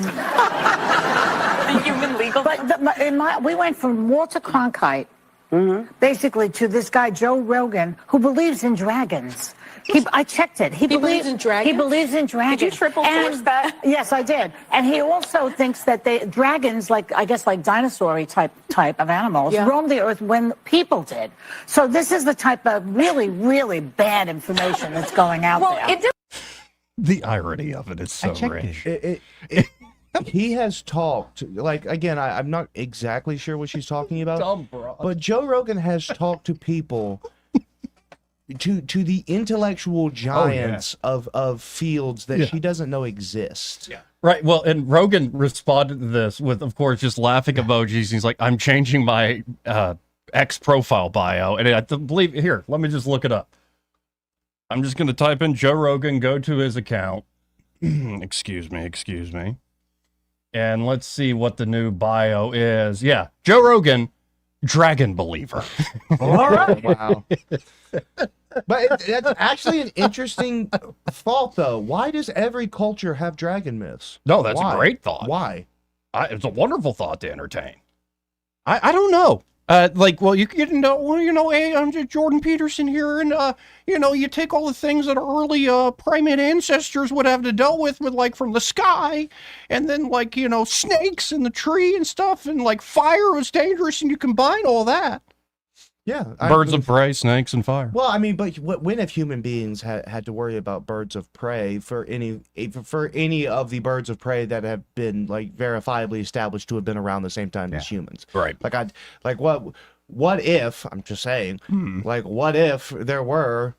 Speaker 17: Human legal. But we went from Walter Cronkite, basically, to this guy Joe Rogan, who believes in dragons. I checked it. He believes in dragons. He believes in dragons.
Speaker 16: Did you triple source that?
Speaker 17: Yes, I did. And he also thinks that dragons, like dinosaur type of animals, roamed the earth when people did. So this is the type of really, really bad information that's going out there.
Speaker 11: The irony of it is so rich.
Speaker 13: He has talked, like, again, I'm not exactly sure what she's talking about, but Joe Rogan has talked to people, to the intellectual giants of fields that she doesn't know exist. Yeah.
Speaker 11: Right. Well, and Rogan responded to this with, of course, just laughing emojis. He's like, I'm changing my X profile bio. And I believe, here, let me just look it up. I'm just going to type in Joe Rogan, go to his account. Excuse me. And let's see what the new bio is. Yeah, Joe Rogan, dragon believer.
Speaker 13: All right. Wow. But that's actually an interesting thought, though. Why does every culture have dragon myths?
Speaker 11: No, that's a great thought.
Speaker 13: Why?
Speaker 11: It's a wonderful thought to entertain. I don't know. You know, hey, I'm just Jordan Peterson here, and you take all the things that our early primate ancestors would have to deal with like from the sky, and then snakes in the tree and stuff, and like fire was dangerous, and you combine all that.
Speaker 13: Yeah,
Speaker 11: Birds of prey, snakes, and fire.
Speaker 13: Well, I mean, but when have human beings had to worry about birds of prey for any of the birds of prey that have been like verifiably established to have been around the same time as humans?
Speaker 11: Right.
Speaker 13: What if, I'm just saying, what if there were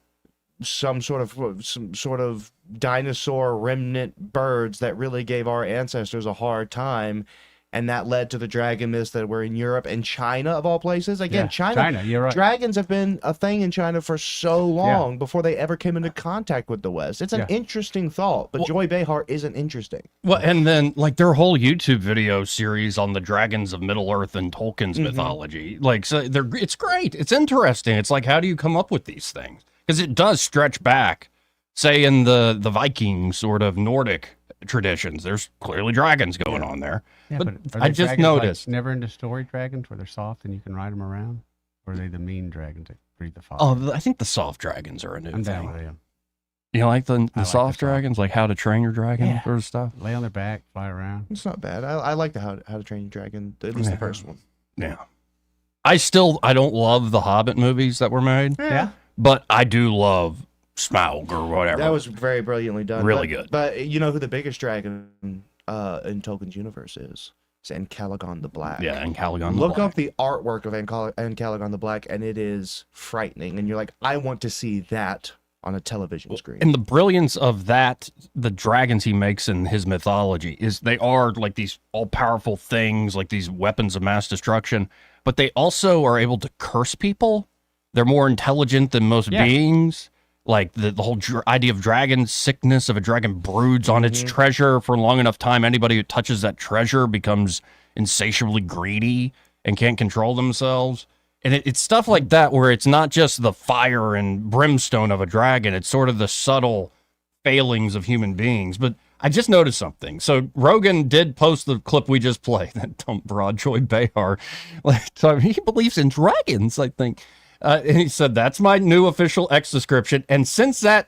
Speaker 13: some sort of dinosaur remnant birds that really gave our ancestors a hard time, and that led to the dragon myths that were in Europe and China, of all places. Again, China, you're right. Dragons have been a thing in China for so long before they ever came into contact with the West. It's an interesting thought, but Joy Behar isn't interesting.
Speaker 11: Well, and then their whole YouTube video series on the dragons of Middle Earth and Tolkien's mythology, it's great. It's interesting. It's like, how do you come up with these things? Because it does stretch back, say in the Viking sort of Nordic traditions. There's clearly dragons going on there.
Speaker 12: Yeah,
Speaker 11: but
Speaker 12: I
Speaker 11: just
Speaker 12: dragons,
Speaker 11: noticed.
Speaker 12: Never into story dragons where they're soft and you can ride them around? Or are they the mean dragons that breathe the fire?
Speaker 11: Oh, I think the soft dragons are a new
Speaker 12: I'm
Speaker 11: thing.
Speaker 12: down with them.
Speaker 11: You like the soft dragons, like How to Train Your Dragon sort of stuff?
Speaker 12: Lay on their back, fly around.
Speaker 13: It's not bad. I like the How to Train Your Dragon, at least the first one.
Speaker 11: Yeah. I don't love the Hobbit movies that were made.
Speaker 13: Yeah.
Speaker 11: But I do love Smaug or whatever.
Speaker 13: That was very brilliantly done.
Speaker 11: Really good.
Speaker 13: But you know who the biggest dragon in Tolkien's universe is? It's Encalagon the Black.
Speaker 11: Yeah, Encalagon the Black.
Speaker 13: Look up the artwork of Encalagon the Black, and it is frightening. And you're like, I want to see that on a television screen.
Speaker 11: And the brilliance of that, the dragons he makes in his mythology, is they are like these all-powerful things, like these weapons of mass destruction, but they also are able to curse people. They're more intelligent than most beings. Like the whole idea of dragon sickness, if a dragon broods on its treasure for a long enough time, anybody who touches that treasure becomes insatiably greedy and can't control themselves. And it's stuff like that where it's not just the fire and brimstone of a dragon. It's sort of the subtle failings of human beings. But I just noticed something. So Rogan did post the clip we just played, that dumb broad Joy Behar. So he believes in dragons, I think. And he said, that's my new official X description. And since that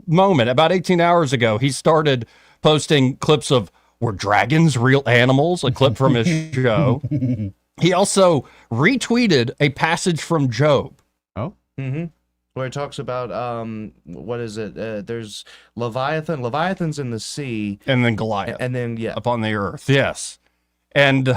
Speaker 11: moment, about 18 hours ago, he started posting clips of, were dragons real animals? A clip from his show. He also retweeted a passage from Job.
Speaker 12: Oh?
Speaker 13: Mm-hmm. Where it talks about, what is it? There's Leviathan. Leviathan's in the sea.
Speaker 11: And then Goliath.
Speaker 13: And then,
Speaker 11: upon the earth. Yes. And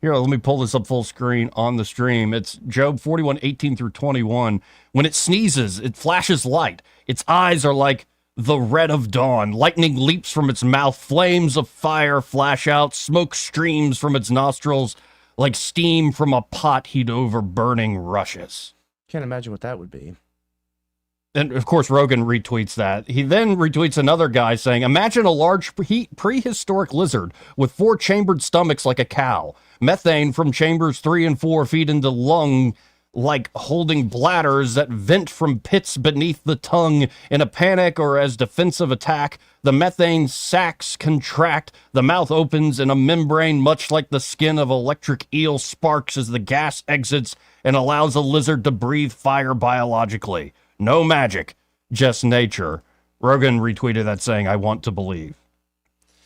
Speaker 11: here, let me pull this up full screen on the stream. It's Job 41:18 through 21. When it sneezes, it flashes light. Its eyes are like the red of dawn. Lightning leaps from its mouth. Flames of fire flash out. Smoke streams from its nostrils like steam from a pot heat over burning rushes.
Speaker 13: Can't imagine what that would be.
Speaker 11: and of course, Rogan retweets that. He then retweets another guy saying, imagine a large prehistoric lizard with 4 chambered stomachs like a cow. Methane from chambers 3 and 4 feed into lung like holding bladders that vent from pits beneath the tongue in a panic or as defensive attack. The methane sacs contract, the mouth opens, and a membrane much like the skin of electric eel sparks as the gas exits and allows a lizard to breathe fire biologically. No magic, just nature. Rogan retweeted that saying, I want to believe.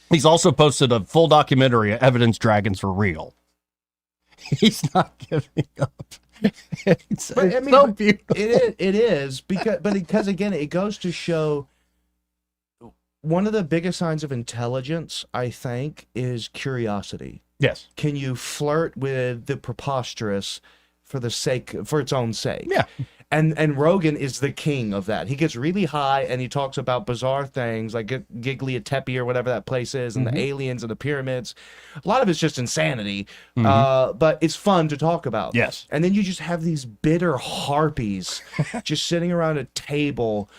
Speaker 11: He's also posted a full documentary, Evidence Dragons for Real. He's not giving up. It's so beautiful.
Speaker 13: It is because again, it goes to show one of the biggest signs of intelligence, I think, is curiosity.
Speaker 11: Yes.
Speaker 13: Can you flirt with the preposterous for its own sake?
Speaker 11: Yeah.
Speaker 13: And Rogan is the king of that. He gets really high and he talks about bizarre things like Giggly Tepe or whatever that place is, and the aliens and the pyramids. A lot of it's just insanity, but it's fun to talk about.
Speaker 11: Yes.
Speaker 13: And then you just have these bitter harpies just sitting around a table,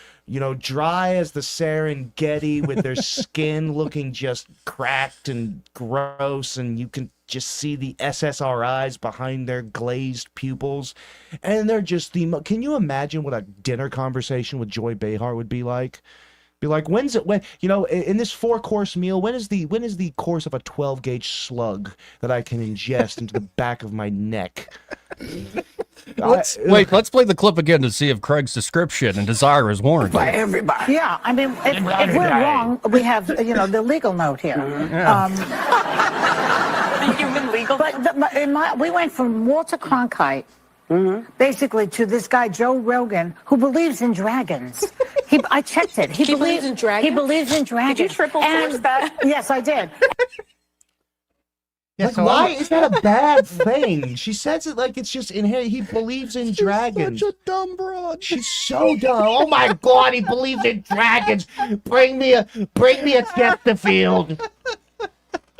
Speaker 13: dry as the Serengeti with their skin looking just cracked and gross, and you can just see the SSRIs behind their glazed pupils. And they're just can you imagine what a dinner conversation with Joy Behar would be like? In this 4-course meal, when is the course of a 12-gauge slug that I can ingest into the back of my neck?
Speaker 11: Let's play the clip again to see if Craig's description and desire is warranted.
Speaker 17: By everybody. Yeah, I mean, if we're wrong, we have, the legal note here.
Speaker 16: The human legal note?
Speaker 17: We went from Walter Cronkite, basically, to this guy, Joe Rogan, who believes in dragons. I checked it. He
Speaker 16: believes in dragons?
Speaker 17: He believes in dragons.
Speaker 16: Did you triple source that?
Speaker 17: Yes, I did.
Speaker 13: Yeah, why is that a bad thing? She says it like it's just inherent. He believes in dragons.
Speaker 11: Such a dumb broad.
Speaker 13: She's so dumb. Oh my God, he believes in dragons. Bring me a Chesterfield.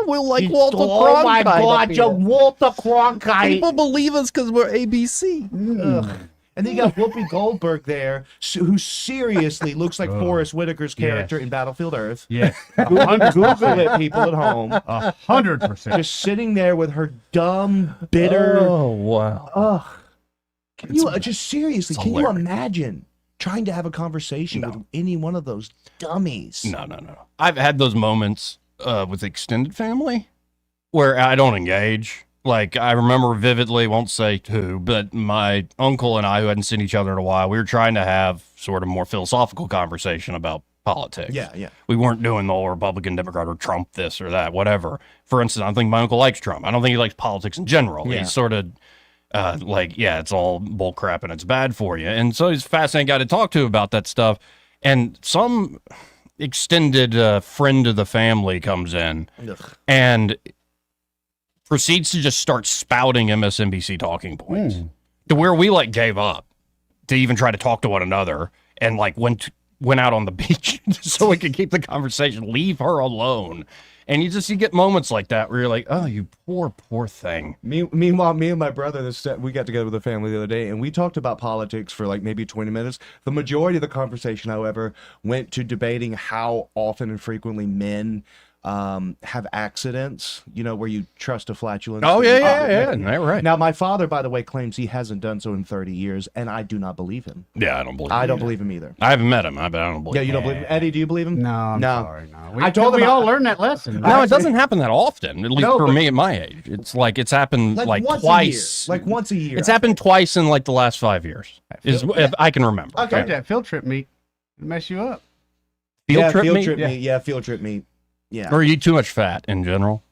Speaker 11: We'll like Walter Cronkite.
Speaker 13: Oh my God, Joe, Walter Cronkite.
Speaker 11: People believe us because we're ABC.
Speaker 13: And then you got Whoopi Goldberg there, who seriously looks like Forrest Whitaker's character in Battlefield Earth.
Speaker 12: Yes.
Speaker 13: Google it, people at home.
Speaker 12: 100%.
Speaker 13: Just sitting there with her dumb, bitter.
Speaker 11: Oh, wow.
Speaker 13: Can you imagine trying to have a conversation with any one of those dummies?
Speaker 11: No. I've had those moments with extended family where I don't engage. Like, I remember vividly, won't say who, but my uncle and I, who hadn't seen each other in a while, we were trying to have sort of more philosophical conversation about politics.
Speaker 13: Yeah.
Speaker 11: We weren't doing the whole Republican, Democrat, or Trump this or that, whatever. For instance, I don't think my uncle likes Trump. I don't think he likes politics in general.
Speaker 13: Yeah.
Speaker 11: He's sort of it's all bull crap and it's bad for you. And so he's a fascinating guy to talk to about that stuff. And some extended friend of the family comes in and proceeds to just start spouting MSNBC talking points to where we gave up to even try to talk to one another and went out on the beach so we could keep the conversation, leave her alone. And you get moments like that where you're like, oh, you poor thing.
Speaker 13: Meanwhile, me and my brother, we got together with the family the other day, and we talked about politics for maybe 20 minutes. The majority of the conversation, however, went to debating how often and frequently men have accidents, where you trust a flatulence.
Speaker 11: Oh, yeah. Right.
Speaker 13: Now, my father, by the way, claims he hasn't done so in 30 years, and I do not believe him.
Speaker 11: Yeah, I don't believe him.
Speaker 13: I don't believe him either.
Speaker 11: I haven't met him, but I don't believe him.
Speaker 13: Yeah, you don't believe him? Eddie, do you believe him?
Speaker 12: No, I'm sorry. No.
Speaker 13: I told him
Speaker 12: we all learned that lesson.
Speaker 11: No, it doesn't happen that often, at least for me at my age. It's it's happened
Speaker 13: once
Speaker 11: twice.
Speaker 13: A year. Once a year.
Speaker 11: It's happened twice in the last 5 years, if I can remember.
Speaker 12: Okay. That field trip meat mess you up.
Speaker 11: Field trip meat?
Speaker 13: Yeah, field trip meat. Yeah.
Speaker 11: Or you eat too much fat in general?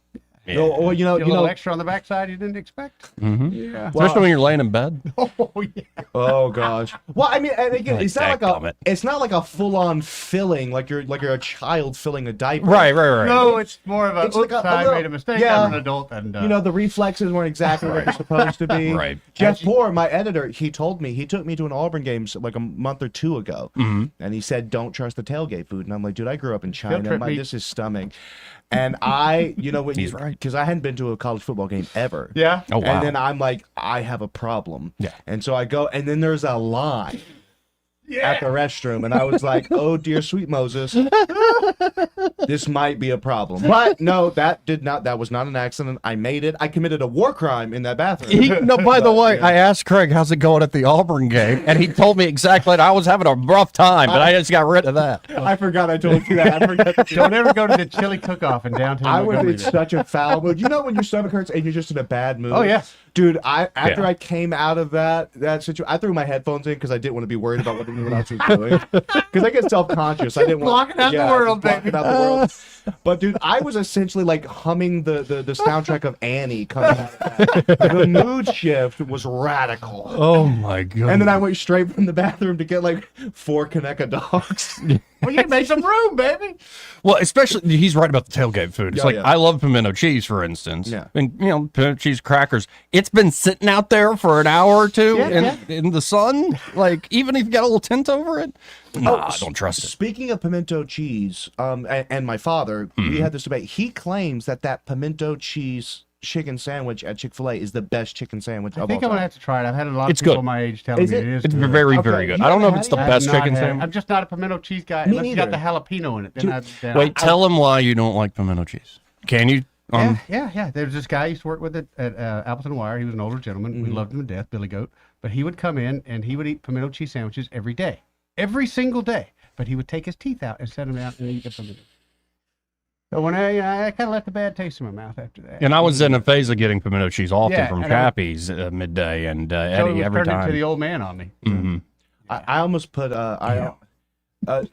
Speaker 13: Yeah. Or
Speaker 12: a little extra on the backside you didn't expect.
Speaker 11: Mm-hmm.
Speaker 12: Yeah.
Speaker 11: Especially when you're laying in bed.
Speaker 12: Oh yeah.
Speaker 13: Oh gosh. Well, I mean, and again, it's not like a full-on filling, like you're a child filling a diaper.
Speaker 11: Right.
Speaker 12: No, it's more of I made a mistake. I'm an adult, and
Speaker 13: the reflexes weren't exactly what they're supposed to be.
Speaker 11: Right.
Speaker 13: Jeff Poor, my editor, he told me he took me to an Auburn game a month or two ago, and he said, "Don't trust the tailgate food." And I'm like, "Dude, I grew up in China. This is stomach." And he's right, because I hadn't been to a college football game ever.
Speaker 12: Yeah.
Speaker 11: Oh wow.
Speaker 13: And then I'm like, I have a problem.
Speaker 11: Yeah.
Speaker 13: And so I go, and then there's a line. at the restroom, and I was like, "Oh dear, sweet Moses, this might be a problem." But no, that was not an accident. I made it. I committed a war crime in that bathroom.
Speaker 11: No, by the way, I asked Craig, "How's it going at the Auburn game?" And he told me exactly. I was having a rough time, but I just got rid of that.
Speaker 13: I forgot I told you that. I forgot.
Speaker 12: Don't ever go to the chili cook-off in downtown.
Speaker 13: I was
Speaker 12: Montgomery
Speaker 13: in
Speaker 12: then.
Speaker 13: such a foul mood. You know when your stomach hurts and you're just in a bad mood?
Speaker 12: Oh, yeah.
Speaker 13: Dude, after I came out of that situation, I threw my headphones in because I didn't want to be worried about what anyone else was doing. Because I get self-conscious. I didn't want
Speaker 12: blocking out the world, baby.
Speaker 13: Out the world. But dude, I was essentially like humming the soundtrack of Annie coming out of that. The mood shift was radical.
Speaker 11: Oh my god!
Speaker 13: And then I went straight from the bathroom to get like 4 Kaneka dogs.
Speaker 12: Well, you made some room, baby.
Speaker 11: Well, especially he's right about the tailgate food. It's
Speaker 13: Yeah.
Speaker 11: I love pimento cheese, for instance.
Speaker 13: Yeah.
Speaker 11: And pimento cheese crackers. It's been sitting out there for an hour or two in the sun. Like even if you got a little tint over it. Nah, I don't trust it.
Speaker 13: Speaking of pimento cheese, and my father, we had this debate. He claims that pimento cheese chicken sandwich at Chick-fil-A is the best chicken sandwich
Speaker 12: I
Speaker 13: of
Speaker 12: think
Speaker 13: all
Speaker 12: I'm
Speaker 13: time.
Speaker 12: gonna have to try it. I've had a lot of
Speaker 11: It's
Speaker 12: people
Speaker 11: good.
Speaker 12: my age telling
Speaker 13: Is
Speaker 12: me
Speaker 13: it?
Speaker 12: it is.
Speaker 11: It's
Speaker 12: good.
Speaker 11: very,
Speaker 13: Okay,
Speaker 11: very good.
Speaker 13: you
Speaker 11: I don't know if
Speaker 13: haven't
Speaker 11: it's the
Speaker 13: had it?
Speaker 11: best
Speaker 12: I've not
Speaker 11: chicken
Speaker 12: had it.
Speaker 11: sandwich.
Speaker 12: I'm just not a pimento cheese guy.
Speaker 13: Me
Speaker 12: Unless you got the
Speaker 13: neither.
Speaker 12: jalapeno in it.
Speaker 13: Dude,
Speaker 12: Then
Speaker 11: Wait, tell him why you don't like pimento cheese. Can you?
Speaker 12: Yeah. There's this guy I used to work with at Appleton Wire. He was an older gentleman. We loved him to death, Billy Goat. But he would come in and he would eat pimento cheese sandwiches every day. Every single day. But he would take his teeth out and set them out and eat the pimento. So when I kind of left the bad taste in my mouth after that.
Speaker 11: And I was in a phase of getting pimento cheese often
Speaker 12: Yeah,
Speaker 11: from
Speaker 12: and I-
Speaker 11: Chappie's midday, and
Speaker 12: So it
Speaker 11: Eddie
Speaker 12: was
Speaker 11: every
Speaker 12: turned
Speaker 11: time.
Speaker 12: into the old man on me.
Speaker 11: Mhm.
Speaker 13: I almost put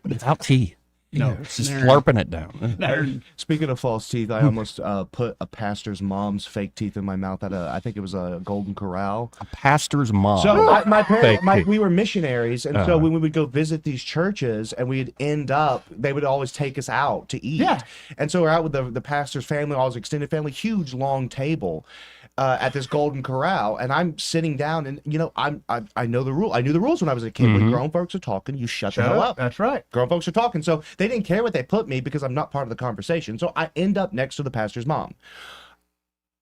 Speaker 11: Without tea.
Speaker 12: No,
Speaker 11: Just slurping it down.
Speaker 13: Speaking of false teeth, I almost put a pastor's mom's fake teeth in my mouth at I think it was a Golden Corral.
Speaker 11: A pastor's mom.
Speaker 13: So my
Speaker 11: Fake
Speaker 13: parents,
Speaker 11: teeth.
Speaker 13: we were missionaries, and so when we would go visit these churches, and we'd end up, they would always take us out to eat.
Speaker 12: Yeah.
Speaker 13: And so we're out with the pastor's family, all his extended family, huge long table. At this Golden Corral, and I'm sitting down, and I know the rule. I knew the rules when I was a kid. When grown folks are talking, you shut the hell up.
Speaker 12: That's right.
Speaker 13: Grown folks are talking, so they didn't care what they put me because I'm not part of the conversation. So I end up next to the pastor's mom.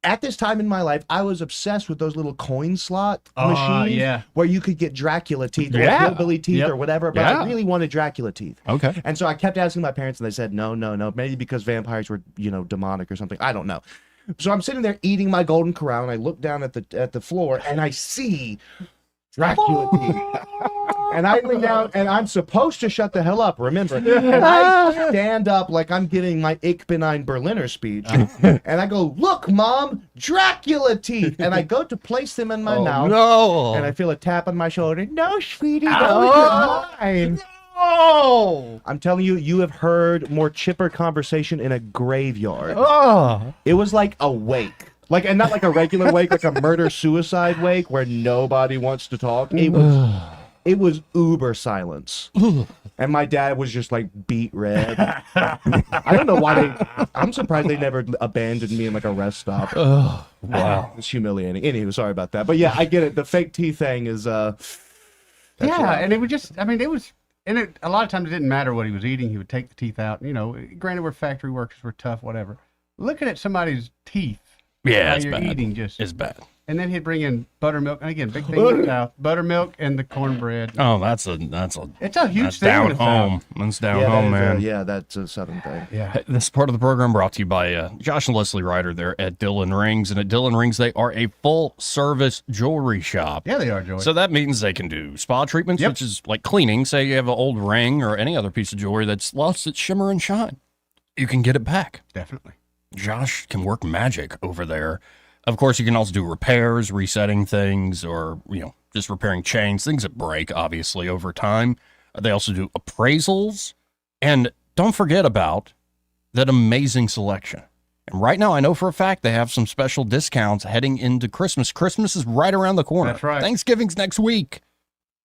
Speaker 13: At this time in my life, I was obsessed with those little coin slot machines
Speaker 12: yeah.
Speaker 13: where you could get Dracula teeth or
Speaker 11: Yeah.
Speaker 13: hillbilly teeth
Speaker 12: Yep.
Speaker 13: or whatever, but
Speaker 11: Yeah.
Speaker 13: I really wanted Dracula teeth.
Speaker 11: Okay.
Speaker 13: And so I kept asking my parents, and they said, no, maybe because vampires were, demonic or something. I don't know. So I'm sitting there eating my Golden Corral, and I look down at the floor, and I see Dracula teeth. And I lean down, and I'm supposed to shut the hell up, remember? And I stand up like I'm giving my Ich bin ein Berliner speech. And I go, look, Mom, Dracula teeth. And I go to place them in my mouth.
Speaker 11: No.
Speaker 13: And I feel a tap on my shoulder. No, sweetie, those are mine.
Speaker 11: Oh.
Speaker 13: I'm telling you, you have heard more chipper conversation in a graveyard.
Speaker 11: Oh.
Speaker 13: It was like a wake. And not like a regular wake, like a murder-suicide wake where nobody wants to talk. It was uber silence. And my dad was just like beet red. I don't know why I'm surprised they never abandoned me in like a rest stop.
Speaker 11: Oh, wow.
Speaker 13: It's humiliating. Anyway, sorry about that. But yeah, I get it. The fake teeth thing is
Speaker 12: And it would just, it was, and a lot of times it didn't matter what he was eating. He would take the teeth out. Granted, we're factory workers, we're tough, whatever. Looking at somebody's teeth
Speaker 11: Yeah,
Speaker 12: while
Speaker 11: it's
Speaker 12: you're
Speaker 11: bad.
Speaker 12: eating just.
Speaker 11: It's bad.
Speaker 12: And then he'd bring in buttermilk. And again, big thing in the South. Buttermilk and the cornbread.
Speaker 11: Oh, that's a
Speaker 12: It's a huge
Speaker 11: that's
Speaker 12: thing in
Speaker 11: down
Speaker 12: the
Speaker 11: home.
Speaker 12: South.
Speaker 11: That's down home, man.
Speaker 13: That's a Southern thing.
Speaker 12: Yeah.
Speaker 11: Hey, this part of the program brought to you by Josh and Leslie Ryder there at Dillon Rings. And at Dillon Rings, they are a full-service jewelry shop.
Speaker 12: Yeah, they are, Joey.
Speaker 11: So that means they can do spa treatments, which is like cleaning. Say you have an old ring or any other piece of jewelry that's lost its shimmer and shine. You can get it back.
Speaker 12: Definitely.
Speaker 11: Josh can work magic over there. Of course, you can also do repairs, resetting things, or, just repairing chains, things that break, obviously, over time. They also do appraisals. And don't forget about that amazing selection. And right now, I know for a fact they have some special discounts heading into Christmas. Christmas is right around the corner.
Speaker 12: That's right.
Speaker 11: Thanksgiving's next week.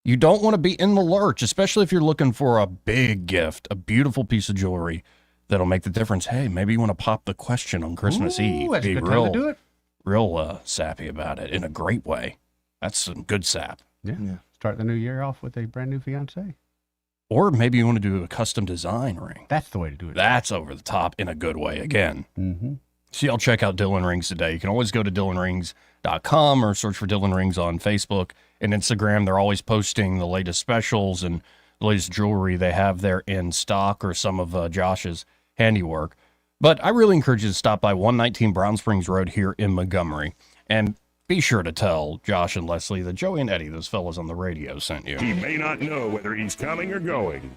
Speaker 11: You don't want to be in the lurch, especially if you're looking for a big gift, a beautiful piece of jewelry that'll make the difference. Hey, maybe you want to pop the question on Christmas Eve.
Speaker 12: That's a
Speaker 11: Be
Speaker 12: good time to do it.
Speaker 11: real sappy about it in a great way. That's some good sap.
Speaker 12: Yeah. Start the new year off with a brand new fiance.
Speaker 11: Or maybe you want to do a custom design ring.
Speaker 12: That's the way to do it.
Speaker 11: That's over the top in a good way again.
Speaker 12: Mm-hmm.
Speaker 11: So y'all check out Dillon Rings today. You can always go to DillonRings.com DylanRings.com or search for Dylan Rings on Facebook and Instagram. They're always posting the latest specials and the latest jewelry they have there in stock or some of Josh's handiwork. But I really encourage you to stop by 119 Brown Springs Road here in Montgomery. And be sure to tell Josh and Leslie that Joey and Eddie, those fellas on the radio, sent you.
Speaker 14: He may not know whether he's coming or going,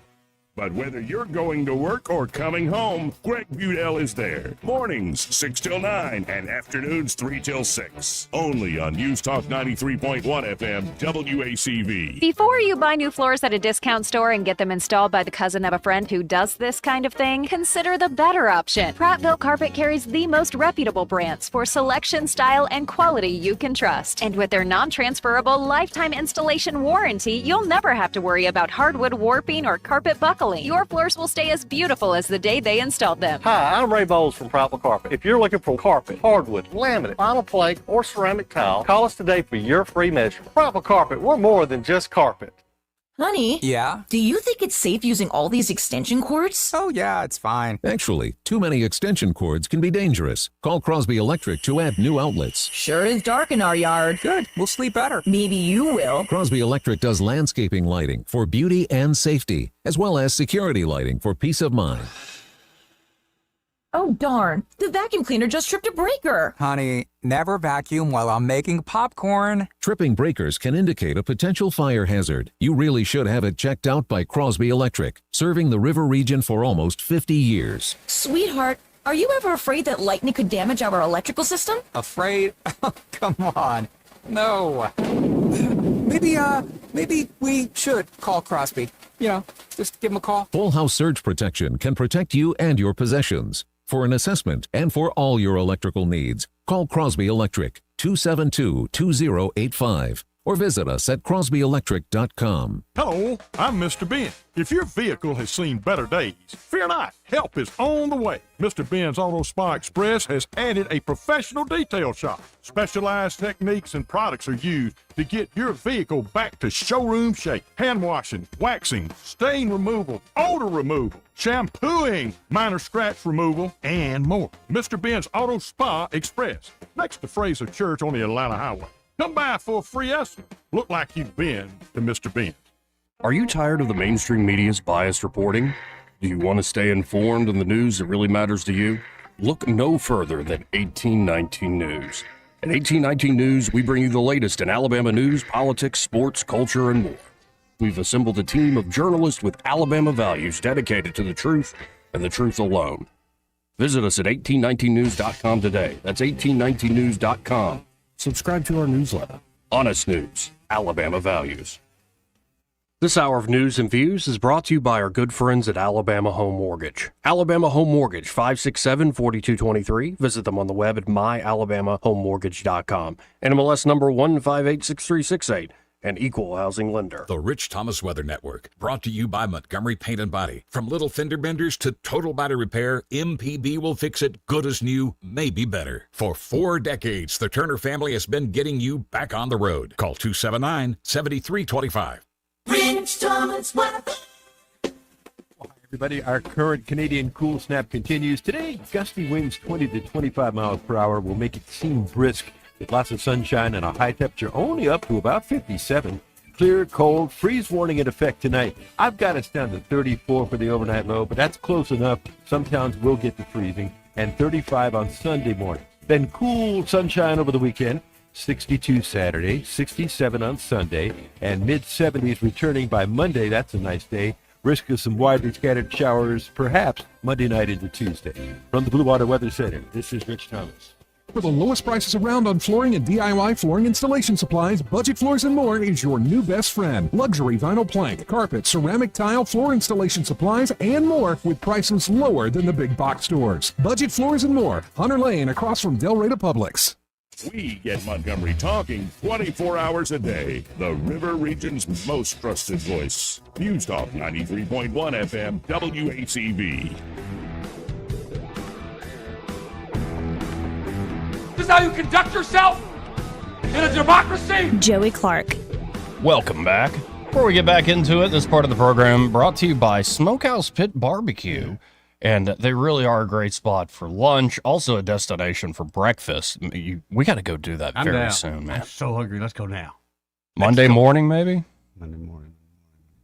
Speaker 14: but whether you're going to work or coming home, Greg Budell is there. Mornings, 6 till 9, and afternoons, 3 till 6. Only on News Talk 93.1 FM, WACV.
Speaker 18: Before you buy new floors at a discount store and get them installed by the cousin of a friend who does this kind of thing, consider the better option. Prattville Carpet carries the most reputable brands for selection, style, and quality you can trust. And with their non-transferable lifetime installation warranty, you'll never have to worry about hardwood warping or carpet buckling. Your floors will stay as beautiful as the day they installed them.
Speaker 19: Hi, I'm Ray Bowles from Prattville Carpet. If you're looking for carpet, hardwood, laminate, vinyl plank, or ceramic tile, call us today for your free measure. Prattville Carpet, we're more than just carpet.
Speaker 20: Honey? Yeah? Do you think it's safe using all these extension cords?
Speaker 21: Oh, yeah, it's fine. Actually, too many extension cords can be dangerous. Call Crosby Electric to add new outlets.
Speaker 20: Sure is dark in our yard.
Speaker 21: Good, we'll sleep better.
Speaker 20: Maybe you will.
Speaker 21: Crosby Electric does landscaping lighting for beauty and safety, as well as security lighting for peace of mind.
Speaker 20: Oh, darn. The vacuum cleaner just tripped a breaker.
Speaker 21: Honey, never vacuum while I'm making popcorn. Tripping breakers can indicate a potential fire hazard. You really should have it checked out by Crosby Electric, serving the river region for almost 50 years.
Speaker 20: Sweetheart, are you ever afraid that lightning could damage our electrical system?
Speaker 21: Afraid? Come on. No. Maybe we should call Crosby. You know, just give him a call. Full house surge protection can protect you and your possessions. For an assessment and for all your electrical needs, call Crosby Electric 272-2085 or visit us at crosbyelectric.com.
Speaker 22: Hello, I'm Mr. Ben. If your vehicle has seen better days, fear not, help is on the way. Mr. Ben's Auto Spa Express has added a professional detail shop. Specialized techniques and products are used to get your vehicle back to showroom shape. Hand washing, waxing, stain removal, odor removal, shampooing, minor scratch removal, and more. Mr. Ben's Auto Spa Express, next to Fraser Church on the Atlanta Highway. Come by for a free estimate. Look like you've been to Mr. Ben.
Speaker 8: Are you tired of the mainstream media's biased reporting? Do you want to stay informed on the news that really matters to you? Look no further than 1819 News. At 1819 News, we bring you the latest in Alabama news, politics, sports, culture, and more. We've assembled a team of journalists with Alabama values dedicated to the truth and the truth alone. Visit us at 1819news.com today. That's 1819news.com. Subscribe to our newsletter. Honest News, Alabama Values. This hour of news and views is brought to you by our good friends at Alabama Home Mortgage. Alabama Home Mortgage, 567-4223. Visit them on the web at myalabamahomemortgage.com. NMLS number 1586368. An equal housing lender.
Speaker 23: The Rich Thomas Weather Network, brought to you by Montgomery Paint and Body. From little fender benders to total body repair, MPB will fix it good as new, maybe better. For 4 decades, the Turner family has been getting you back on the road. Call 279-7325.
Speaker 3: Rich Thomas Weather.
Speaker 24: Everybody, our current Canadian cool snap continues. Today, gusty winds 20 to 25 miles per hour will make it seem brisk, with lots of sunshine and a high temperature only up to about 57. Clear, cold, freeze warning in effect tonight. I've got us down to 34 for the overnight low, but that's close enough. Some towns will get to freezing, and 35 on Sunday morning. Then cool sunshine over the weekend. 62 Saturday, 67 on Sunday, and mid-70s returning by Monday. That's a nice day. Risk of some widely scattered showers, perhaps Monday night into Tuesday. From the Blue Water Weather Center, this is Rich Thomas.
Speaker 5: For the lowest prices around on flooring and DIY flooring installation supplies, Budget Floors and More is your new best friend. Luxury vinyl plank, carpet, ceramic tile, floor installation supplies, and more with prices lower than the big box stores. Budget Floors and More, Hunter Lane across from Del Rey to Publix.
Speaker 14: We get Montgomery talking 24 hours a day. The River Region's most trusted voice. News Talk 93.1 FM, WACV.
Speaker 25: This is how you conduct yourself in a democracy?
Speaker 26: Joey Clark.
Speaker 11: Welcome back. Before we get back into it, this part of the program brought to you by Smokehouse Pit Barbecue. And they really are a great spot for lunch, also a destination for breakfast. We got to go do that very soon, man.
Speaker 12: I'm so hungry. Let's go now.
Speaker 11: Monday morning, maybe?
Speaker 12: Monday morning.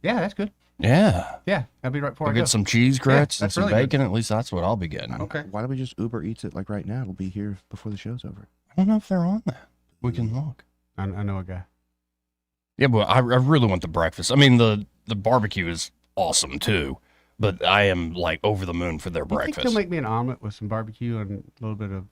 Speaker 12: Yeah, that's good.
Speaker 11: Yeah.
Speaker 12: Yeah, I'll be right before I
Speaker 11: We'll
Speaker 12: go.
Speaker 11: get some cheese grits and
Speaker 12: that's
Speaker 11: some
Speaker 12: really good.
Speaker 11: bacon. At least that's what I'll be getting.
Speaker 12: Okay.
Speaker 13: Why don't we just Uber Eats it like right now? It'll be here before the show's over.
Speaker 11: I don't know if they're on that. We can look.
Speaker 12: I know a guy.
Speaker 11: Yeah, but I really want the breakfast. I mean, the barbecue is awesome too, but I am like over the moon for their
Speaker 12: You think
Speaker 11: breakfast.
Speaker 12: they'll make me an omelet with some barbecue and a little bit of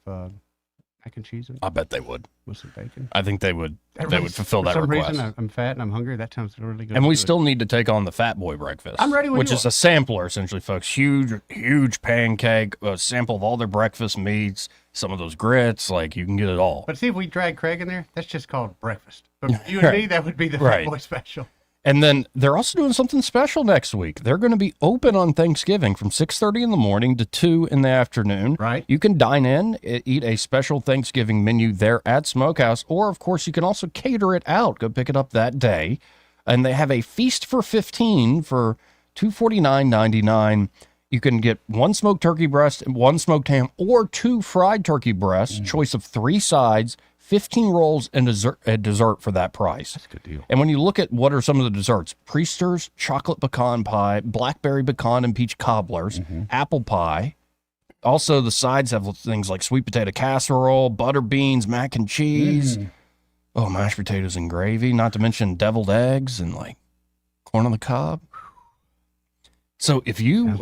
Speaker 12: mac and cheese in it?
Speaker 11: I bet they would.
Speaker 12: With some bacon?
Speaker 11: I think they would. They would fulfill that
Speaker 12: For some
Speaker 11: request.
Speaker 12: reason, I'm fat and I'm hungry. That sounds really good.
Speaker 11: And we
Speaker 12: to do it.
Speaker 11: still need to take on the Fat Boy breakfast.
Speaker 12: I'm ready when
Speaker 11: which
Speaker 12: you
Speaker 11: is
Speaker 12: are.
Speaker 11: a sampler, essentially, folks. Huge pancake, a sample of all their breakfast meats, some of those grits. Like, you can get it all.
Speaker 12: But see, if we drag Craig in there, that's just called breakfast. But for you and me, that would be the Fat Boy special.
Speaker 11: And then they're also doing something special next week. They're going to be open on Thanksgiving from 6:30 in the morning to 2 in the afternoon.
Speaker 12: Right.
Speaker 11: You can dine in, eat a special Thanksgiving menu there at Smokehouse, or of course you can also cater it out. Go pick it up that day. And they have a feast for 15 for $249.99. You can get 1 smoked turkey breast and 1 smoked ham, or 2 fried turkey breasts, choice of 3 sides, 15 rolls, and dessert for that price. That's
Speaker 12: a good deal.
Speaker 11: And when you look at what are some of the desserts, Priester's chocolate pecan pie, blackberry pecan and peach cobblers, apple pie. Also, the sides have things like sweet potato casserole, butter beans, mac and cheese. Oh, mashed potatoes and gravy, not to mention deviled eggs and like corn on the cob. So if you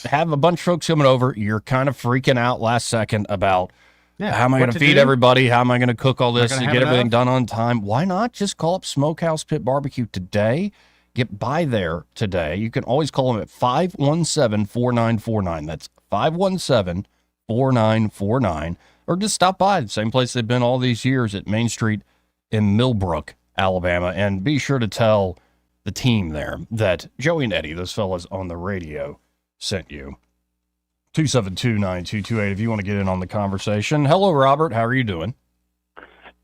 Speaker 11: have a bunch of folks coming over, you're kind of freaking out last second about how am I going to feed everybody? How am I going to cook all this and get everything done on time? Why not just call up Smokehouse Pit Barbecue today? Get by there today. You can always call them at 517-4949. That's 517-4949. Or just stop by the same place they've been all these years at Main Street in Millbrook, Alabama. And be sure to tell the team there that Joey and Eddie, those fellas on the radio, sent you. 272-9228 if you want to get in on the conversation. Hello, Robert. How are you doing?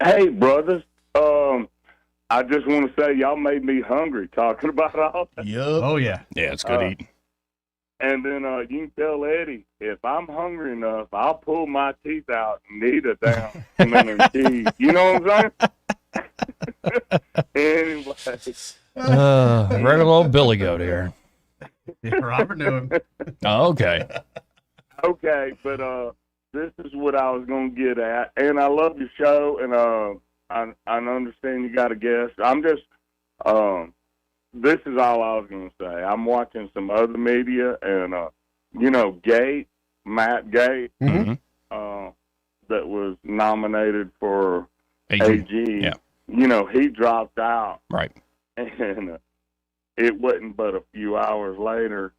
Speaker 1: Hey, brothers. I just want to say y'all made me hungry talking about all that.
Speaker 12: Oh, yeah.
Speaker 11: Yeah, it's good eating.
Speaker 1: And then you can tell Eddie, if I'm hungry enough, I'll pull my teeth out and eat a damn and cheese. You know what I'm saying? Anyway.
Speaker 11: Regular old Billy Goat here.
Speaker 12: Yeah, Robert knew him.
Speaker 11: Oh, okay.
Speaker 1: Okay, but this is what I was going to get at. And I love your show, and I understand you got a guest. I'm just, this is all I was going to say. I'm watching some other media, and, Matt Gate, that was nominated for AG.
Speaker 11: Yeah.
Speaker 1: He dropped out.
Speaker 11: Right.
Speaker 1: And it wasn't but a few hours later,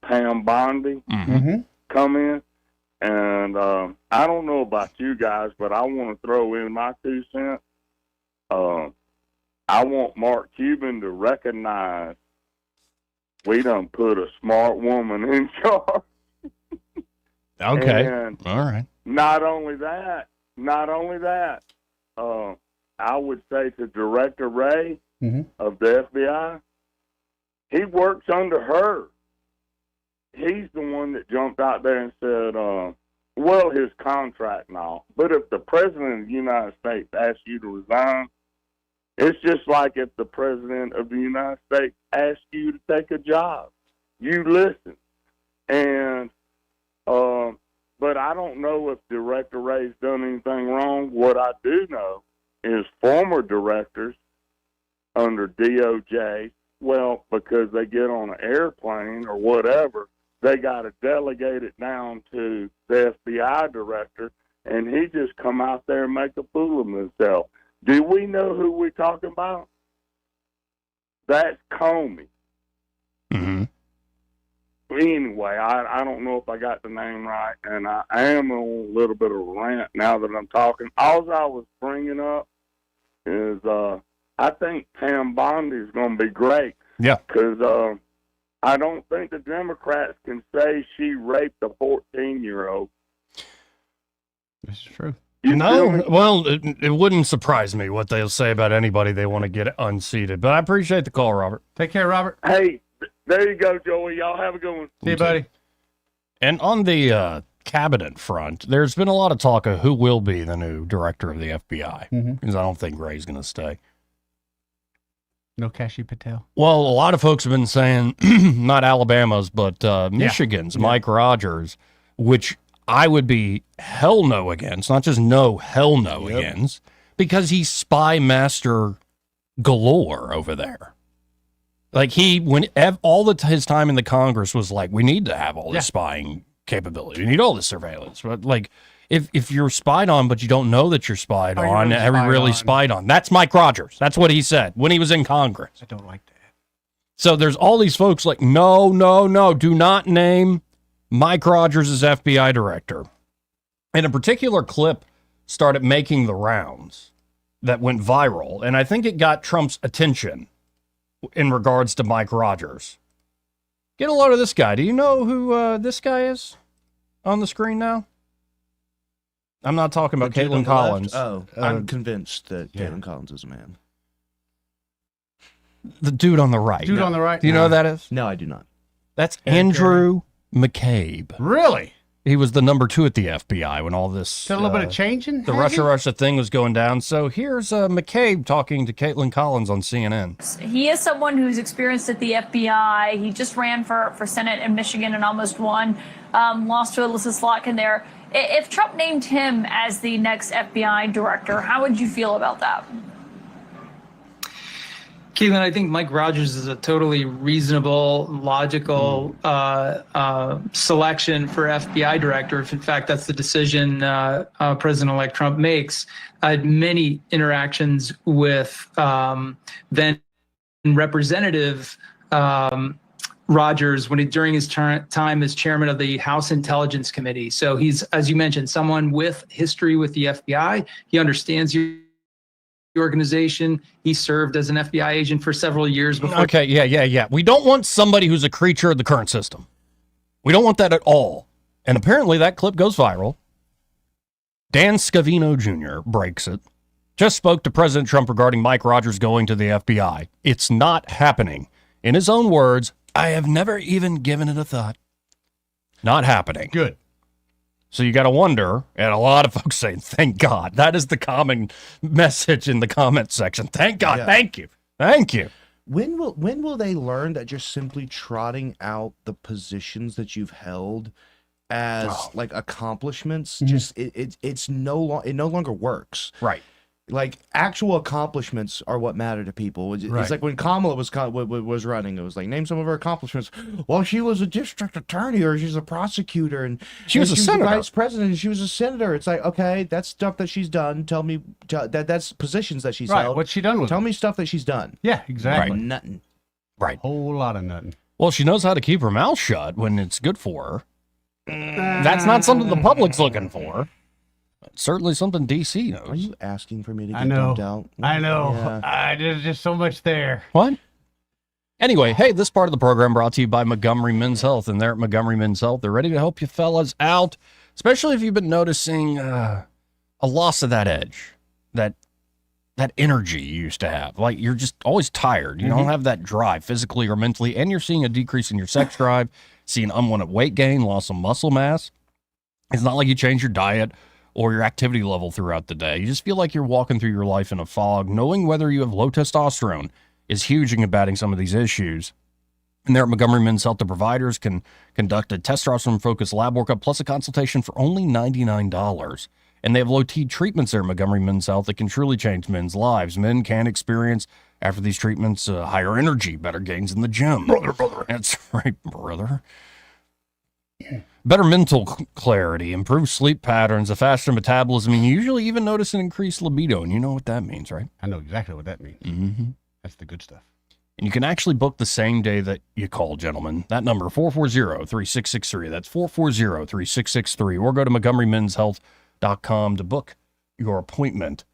Speaker 1: Pam Bondi come in. And I don't know about you guys, but I want to throw in my 2 cents. I want Mark Cuban to recognize we done put a smart woman in charge.
Speaker 11: Okay.
Speaker 1: And
Speaker 11: all right.
Speaker 1: Not only that, I would say to Director Ray of the FBI, he works under her. He's the one that jumped out there and said, well, his contract and all. But if the President of the United States asks you to resign, it's just like if the President of the United States asks you to take a job. You listen. And, but I don't know if Director Ray's done anything wrong. What I do know is former directors under DOJ, well, because they get on an airplane or whatever, they got to delegate it down to the FBI director, and he just come out there and make a fool of himself. Do we know who we're talking about? That's Comey. Anyway, I don't know if I got the name right, and I am on a little bit of a rant now that I'm talking. All I was bringing up is I think Pam Bondi is going to be great.
Speaker 11: Yeah.
Speaker 1: Because I don't think the Democrats can say she raped a 14-year-old.
Speaker 12: This is true.
Speaker 11: No, well, it wouldn't surprise me what they'll say about anybody they want to get unseated. But I appreciate the call, Robert.
Speaker 12: Take care, Robert.
Speaker 1: Hey, there you go, Joey. Y'all have a good one.
Speaker 12: See you, buddy.
Speaker 11: And on the cabinet front, there's been a lot of talk of who will be the new director of the FBI, because I don't think Ray's going to stay.
Speaker 12: No Kashi Patel.
Speaker 11: Well, a lot of folks have been saying, not Alabama's, but Michigan's Mike Rogers, which I would be hell no against, not just no, hell no against, because he's spy master galore over there. Like his time in the Congress was like, we need to have all this spying capability. We need all this surveillance. But like, if you're spied on, but you don't know that you're spied on, have you really spied on? That's Mike Rogers. That's what he said when he was in Congress.
Speaker 12: I don't like that.
Speaker 11: So there's all these folks like, no, do not name Mike Rogers as FBI director. And a particular clip started making the rounds that went viral, and I think it got Trump's attention in regards to Mike Rogers. Get a load of this guy. Do you know who this guy is on the screen now? I'm not talking about Caitlin Collins.
Speaker 13: Oh, I'm convinced that Caitlin Collins is a man.
Speaker 11: The dude on the right.
Speaker 12: Dude on the right?
Speaker 11: Do you know who that is?
Speaker 13: No, I do not.
Speaker 11: That's Andrew McCabe.
Speaker 12: Really?
Speaker 11: He was the number 2 at the FBI when all this...
Speaker 12: A little bit of changing?
Speaker 11: The Russia thing was going down. So here's McCabe talking to Caitlin Collins on CNN.
Speaker 2: He is someone who's experienced at the FBI. He just ran for Senate in Michigan and almost won. Lost to Alyssa Slotkin there. If Trump named him as the next FBI director, how would you feel about that?
Speaker 4: Caitlin, I think Mike Rogers is a totally reasonable, logical selection for FBI director. If in fact that's the decision President-elect Trump makes. I had many interactions with then Representative Rogers during his time as chairman of the House Intelligence Committee. So he's, as you mentioned, someone with history with the FBI. He understands the organization. He served as an FBI agent for several years before.
Speaker 11: Okay, yeah. We don't want somebody who's a creature of the current system. We don't want that at all. And apparently that clip goes viral. Dan Scavino Jr. breaks it. Just spoke to President Trump regarding Mike Rogers going to the FBI. It's not happening. In his own words, I have never even given it a thought. Not happening.
Speaker 12: Good.
Speaker 11: So you got to wonder, and a lot of folks saying, thank God. That is the common message in the comment section. Thank God. Yeah. Thank you. Thank you.
Speaker 13: When will they learn that just simply trotting out the positions that you've held as like accomplishments, just it no longer works.
Speaker 11: Right.
Speaker 13: Like actual accomplishments are what matter to people. It's like when Kamala was running, it was like, name some of her accomplishments. Well, she was a district attorney, or she's a prosecutor, and
Speaker 11: she was a senator,
Speaker 13: vice president, and she was a senator. It's like, okay, that's stuff that she's done. Tell me that's positions that she's held.
Speaker 12: What's she done with?
Speaker 13: Tell me stuff that she's done.
Speaker 12: Yeah, exactly.
Speaker 13: Right. Nothing.
Speaker 11: Right.
Speaker 12: Whole lot of nothing.
Speaker 11: Well, she knows how to keep her mouth shut when it's good for her. That's not something the public's looking for. Certainly something DC knows.
Speaker 13: Are you asking for me to get dumped out?
Speaker 12: I know. Yeah. There's just so much there.
Speaker 11: What? Anyway, hey, this part of the program brought to you by Montgomery Men's Health. And there at Montgomery Men's Health, they're ready to help you fellas out, especially if you've been noticing a loss of that edge, that energy you used to have. Like, you're just always tired. You don't have that drive physically or mentally, and you're seeing a decrease in your sex drive, seeing unwanted weight gain, loss of muscle mass. It's not like you change your diet or your activity level throughout the day. You just feel like you're walking through your life in a fog. Knowing whether you have low testosterone is huge in combating some of these issues. And there at Montgomery Men's Health, the providers can conduct a testosterone-focused lab workup plus a consultation for only $99. And they have low-T treatments there at Montgomery Men's Health that can truly change men's lives. Men can experience, after these treatments, higher energy, better gains in the gym. Brother. That's right, brother. Better mental clarity, improved sleep patterns, a faster metabolism, and you usually even notice an increased libido, and you know what that means, right?
Speaker 12: I know exactly what that means.
Speaker 11: Mm-hmm.
Speaker 12: That's the good stuff.
Speaker 11: And you can actually book the same day that you call, gentlemen. That number, 440-3663. That's 440-3663. Or go to MontgomeryMen'sHealth.com to book your appointment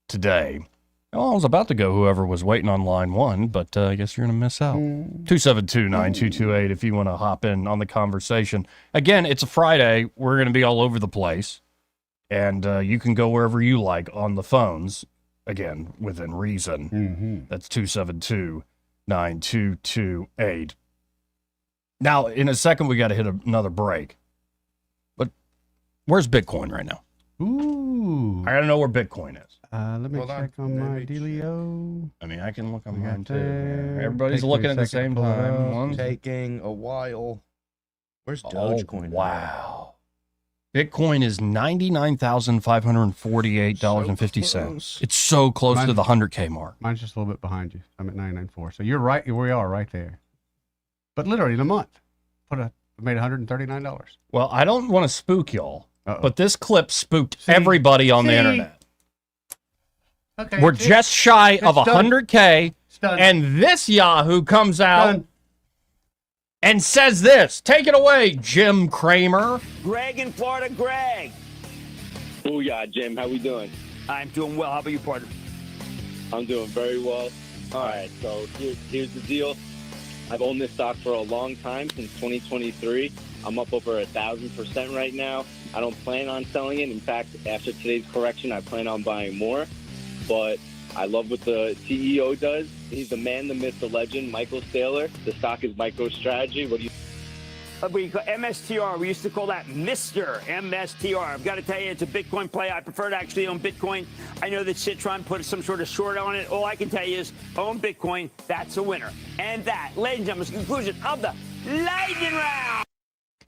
Speaker 11: today. Well, I was about to go whoever was waiting on line one, but I guess you're going to miss out. 272-9228 if you want to hop in on the conversation. Again, it's a Friday. We're going to be all over the place. And you can go wherever you like on the phones. Again, within reason. That's 272-9228. Now, in a second, we got to hit another break. Where's Bitcoin right now?
Speaker 12: Ooh.
Speaker 11: I gotta know where Bitcoin is.
Speaker 12: Let me check on my dealio.
Speaker 11: I mean, I can look on mine too.
Speaker 12: there.
Speaker 11: Everybody's
Speaker 12: Takes me
Speaker 11: looking
Speaker 12: a
Speaker 11: at the
Speaker 12: second
Speaker 11: same
Speaker 12: to pull it
Speaker 11: time.
Speaker 12: up.
Speaker 11: One-
Speaker 13: Taking a while. Where's Dogecoin?
Speaker 11: Wow. Bitcoin is $99,548.50. It's so close to the 100K mark.
Speaker 12: Mine's just a little bit behind you. I'm at 99.4. So you're right. We are right there. But literally in a month, made $139.
Speaker 11: Well, I don't want to spook y'all, but this clip spooked everybody on the
Speaker 12: See?
Speaker 11: internet.
Speaker 12: Okay,
Speaker 11: We're just shy of
Speaker 12: It's done.
Speaker 11: 100K,
Speaker 12: done.
Speaker 11: and this Yahoo comes out and says this. Take it away, Jim Cramer.
Speaker 6: Greg in Florida. Greg.
Speaker 7: Booyah, Jim. How we doing?
Speaker 6: I'm doing well. How about you, partner?
Speaker 7: I'm doing very well. All right, so here's the deal. I've owned this stock for a long time, since 2023. I'm up over 1,000% right now. I don't plan on selling it. In fact, after today's correction, I plan on buying more. But I love what the CEO does. He's the man, the myth, the legend, Michael Saylor. The stock is MicroStrategy. What do you...
Speaker 6: We call MSTR. We used to call that Mr. MSTR. I've got to tell you, it's a Bitcoin play. I prefer to actually own Bitcoin. I know that Citron put some sort of short on it. All I can tell you is own Bitcoin. That's a winner. And that, ladies and gentlemen, is the conclusion of the Lightning Round.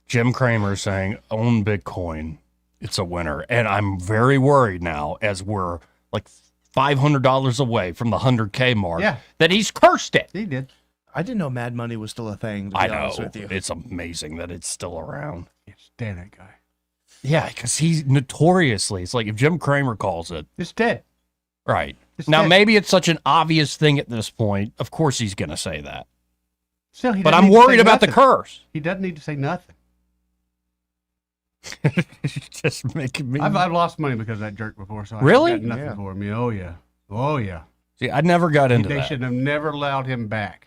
Speaker 11: Jim Cramer saying, own Bitcoin. It's a winner. And I'm very worried now, as we're like $500 away from the 100K mark, that he's cursed it.
Speaker 12: He did.
Speaker 13: I didn't know Mad Money was still a thing, to be
Speaker 11: I
Speaker 13: honest
Speaker 11: know.
Speaker 13: with you.
Speaker 11: It's amazing that it's still around.
Speaker 12: It's dead, that guy.
Speaker 11: Yeah, because he's notoriously, it's like if Jim Cramer calls it.
Speaker 12: It's dead.
Speaker 11: Right.
Speaker 12: It's
Speaker 11: Now,
Speaker 12: dead.
Speaker 11: maybe it's such an obvious thing at this point. Of course he's going to say that.
Speaker 12: Still, he
Speaker 11: But
Speaker 12: doesn't
Speaker 11: I'm
Speaker 12: need to
Speaker 11: worried
Speaker 12: say
Speaker 11: about the
Speaker 12: nothing.
Speaker 11: curse.
Speaker 12: He doesn't need to say nothing.
Speaker 11: Just making me...
Speaker 12: I've lost money because of that jerk before, so
Speaker 11: Really?
Speaker 12: I've got nothing for me. Oh, yeah. Oh, yeah.
Speaker 11: See, I never got into
Speaker 12: They
Speaker 11: that.
Speaker 12: should have never allowed him back,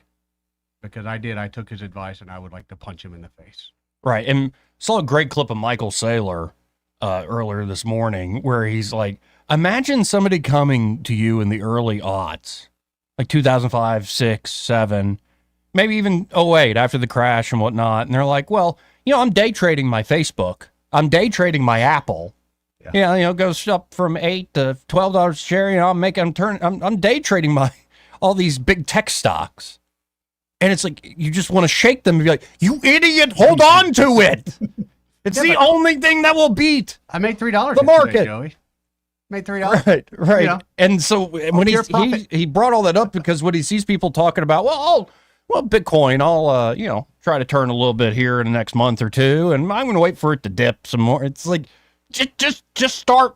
Speaker 12: because I did. I took his advice, and I would like to punch him in the face.
Speaker 11: Right. And saw a great clip of Michael Saylor earlier this morning where he's like, imagine somebody coming to you in the early aughts, like 2005, 6, 7, maybe even 08 after the crash and whatnot. And they're like, well, I'm day trading my Facebook. I'm day trading my Apple. Yeah. It goes up from $8 to $12 a share. I'm day trading all these big tech stocks. And it's like, you just want to shake them and be like, you idiot, hold on to it. It's the only thing that will beat.
Speaker 12: I made $3
Speaker 11: the market.
Speaker 12: Joey. Made $3.
Speaker 11: Right.
Speaker 12: You know,
Speaker 11: and so when he brought all that up, because when he sees people talking about, well, Bitcoin, I'll, try to turn a little bit here in the next month or two, and I'm going to wait for it to dip some more. It's like, just start,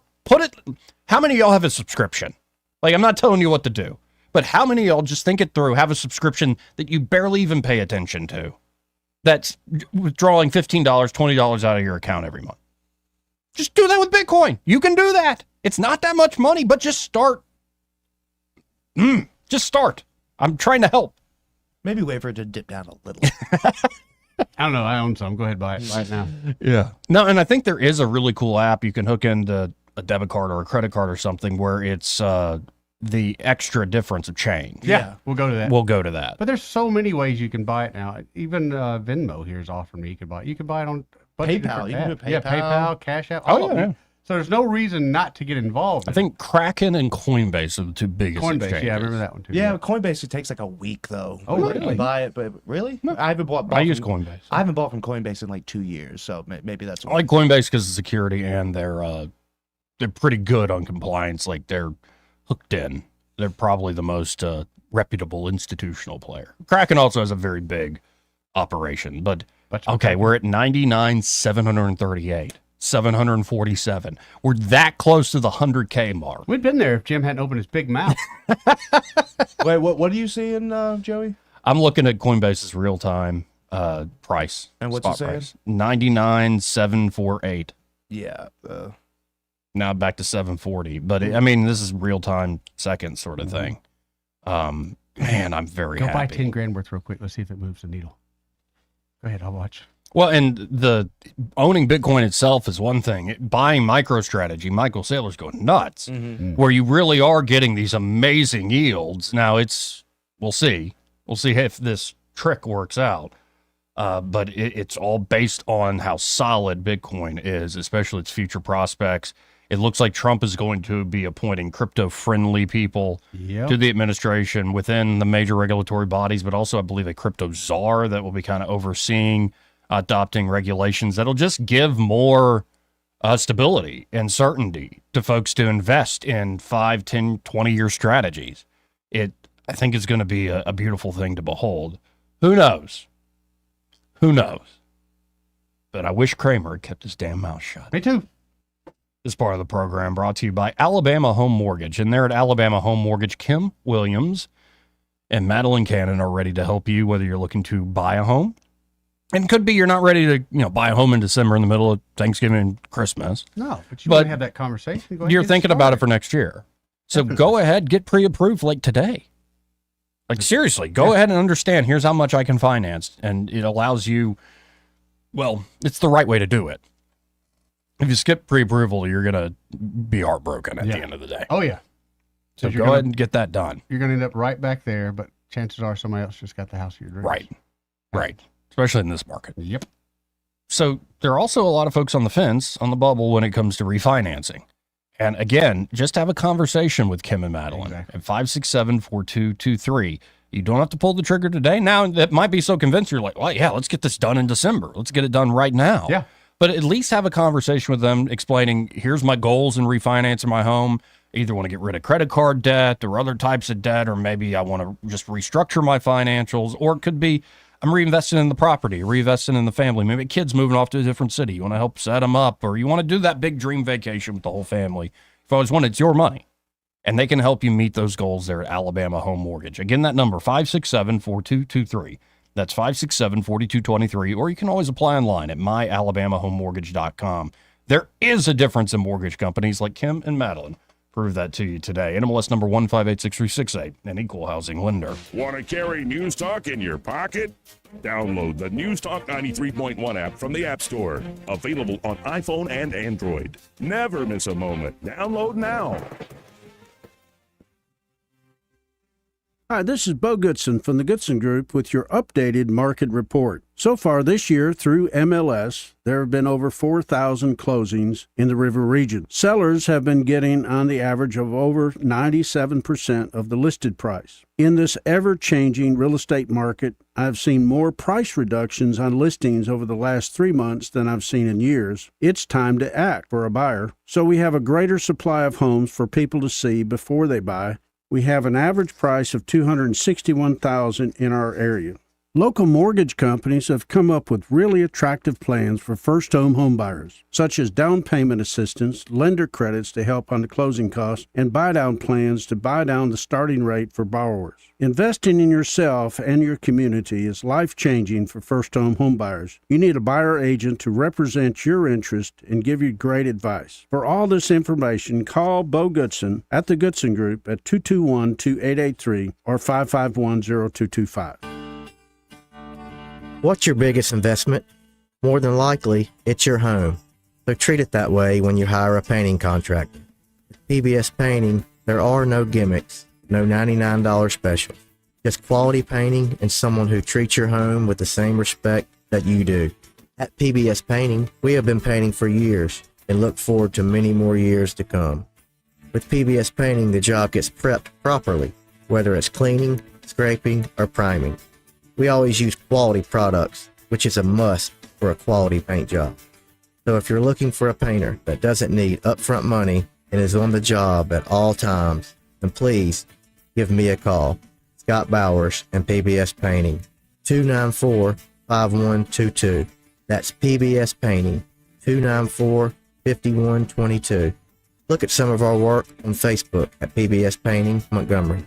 Speaker 11: how many of y'all have a subscription? Like, I'm not telling you what to do, but how many of y'all just think it through, have a subscription that you barely even pay attention to, that's withdrawing $15, $20 out of your account every month? Just do that with Bitcoin. You can do that. It's not that much money, but just start. Just start. I'm trying to help.
Speaker 13: Maybe wait for it to dip down a little.
Speaker 12: I don't know. I own some. Go ahead, buy it now.
Speaker 11: Yeah. No, and I think there is a really cool app you can hook into a debit card or a credit card or something where it's the extra difference of change.
Speaker 12: Yeah, we'll go to that.
Speaker 11: We'll go to that.
Speaker 12: But there's so many ways you can buy it now. Even Venmo here is offering me you can buy it. You can buy it on
Speaker 13: PayPal. You can do
Speaker 12: apps. Yeah, PayPal, Cash App.
Speaker 11: Oh, yeah.
Speaker 12: So there's no reason not to get involved.
Speaker 11: I think Kraken and Coinbase are the two biggest exchanges.
Speaker 12: Yeah, I remember that one too.
Speaker 13: Yeah, Coinbase, it takes like a week though.
Speaker 12: Oh,
Speaker 13: You
Speaker 12: really?
Speaker 13: can buy it, but really? I haven't bought.
Speaker 11: I use Coinbase.
Speaker 13: I haven't bought from Coinbase in like 2 years, so maybe that's.
Speaker 11: I like Coinbase because of security, and they're pretty good on compliance. Like, they're hooked in. They're probably the most reputable institutional player. Kraken also has a very big operation, but okay, we're at 99,738. 747. We're that close to the 100K mark.
Speaker 12: We'd been there if Jim hadn't opened his big mouth.
Speaker 13: Wait, what are you seeing, Joey?
Speaker 11: I'm looking at Coinbase's real-time price.
Speaker 13: And what's it
Speaker 11: spot
Speaker 13: saying?
Speaker 11: price. 99,748.
Speaker 13: Yeah.
Speaker 11: Now back to 740. But I mean, this is real-time second sort of thing. Man, I'm very
Speaker 12: Go
Speaker 11: happy.
Speaker 12: buy 10 grand worth real quick. Let's see if it moves the needle. Go ahead, I'll watch.
Speaker 11: Well, and the owning Bitcoin itself is one thing. Buying MicroStrategy, Michael Saylor's going nuts, where you really are getting these amazing yields. Now we'll see if this trick works out. but it's all based on how solid Bitcoin is, especially its future prospects. It looks like Trump is going to be appointing crypto-friendly people to the administration within the major regulatory bodies, but also, I believe, a crypto czar that will be kind of overseeing adopting regulations that'll just give more stability and certainty to folks to invest in 5, 10, 20-year strategies. I think it's going to be a beautiful thing to behold. Who knows? Who knows? But I wish Kramer had kept his damn mouth shut.
Speaker 12: Me too.
Speaker 11: This part of the program brought to you by Alabama Home Mortgage. And there at Alabama Home Mortgage, Kim Williams and Madeline Cannon are ready to help you, whether you're looking to buy a home. And it could be you're not ready to buy a home in December in the middle of Thanksgiving and Christmas.
Speaker 12: No, but you want to have that conversation. Go ahead
Speaker 11: you're
Speaker 12: and
Speaker 11: thinking about it for next year. So go ahead, get pre-approved like today. Like seriously, go ahead and understand, here's how much I can finance. And it allows you, well, it's the right way to do it. If you skip pre-approval, you're going to be heartbroken at the end of the day.
Speaker 12: Oh, yeah.
Speaker 11: So go ahead and get that done.
Speaker 12: You're going to end up right back there, but chances are somebody else just got the house of your dreams.
Speaker 11: Right. Especially in this market.
Speaker 12: Yep.
Speaker 11: So there are also a lot of folks on the fence, on the bubble, when it comes to refinancing. And again, just have a conversation with Kim and Madeline at 567-4223. You don't have to pull the trigger today. Now, that might be so convinced you're like, well, yeah, let's get this done in December. Let's get it done right now.
Speaker 12: Yeah.
Speaker 11: But at least have a conversation with them explaining, here's my goals in refinancing my home. I either want to get rid of credit card debt or other types of debt, or maybe I want to just restructure my financials, or it could be I'm reinvesting in the property, reinvesting in the family. Maybe kids moving off to a different city. You want to help set them up, or you want to do that big dream vacation with the whole family. If I always wanted, it's your money. And they can help you meet those goals there at Alabama Home Mortgage. Again, that number, 567-4223. That's 567-4223. Or you can always apply online at myalabamahomemortgage.com. There is a difference in mortgage companies like Kim and Madeline. Prove that to you today. NMLS number 1586368, an equal housing lender.
Speaker 14: Want to carry News Talk in your pocket? Download the News Talk 93.1 app from the App Store. Available on iPhone and Android. Never miss a moment. Download now.
Speaker 9: Hi, this is Bo Goodson from the Goodson Group with your updated market report. So far this year through MLS, there have been over 4,000 closings in the river region. Sellers have been getting on the average of over 97% of the listed price. In this ever-changing real estate market, I've seen more price reductions on listings over the last 3 months than I've seen in years. It's time to act for a buyer. So we have a greater supply of homes for people to see before they buy. We have an average price of $261,000 in our area. Local mortgage companies have come up with really attractive plans for first-home homebuyers, such as down payment assistance, lender credits to help on the closing costs, and buy-down plans to buy down the starting rate for borrowers. Investing in yourself and your community is life-changing for first-home homebuyers. You need a buyer agent to represent your interest and give you great advice. For all this information, call Bo Goodson at the Goodson Group at 221-2883 or 551-0225.
Speaker 10: What's your biggest investment? More than likely, it's your home. So treat it that way when you hire a painting contractor. With PBS Painting, there are no gimmicks, no $99 specials. Just quality painting and someone who treats your home with the same respect that you do. At PBS Painting, we have been painting for years and look forward to many more years to come. With PBS Painting, the job gets prepped properly, whether it's cleaning, scraping, or priming. We always use quality products, which is a must for a quality paint job. So if you're looking for a painter that doesn't need upfront money and is on the job at all times, then please give me a call. Scott Bowers and PBS Painting, 294-5122. That's PBS Painting, 294-5122. Look at some of our work on Facebook at PBS Painting Montgomery.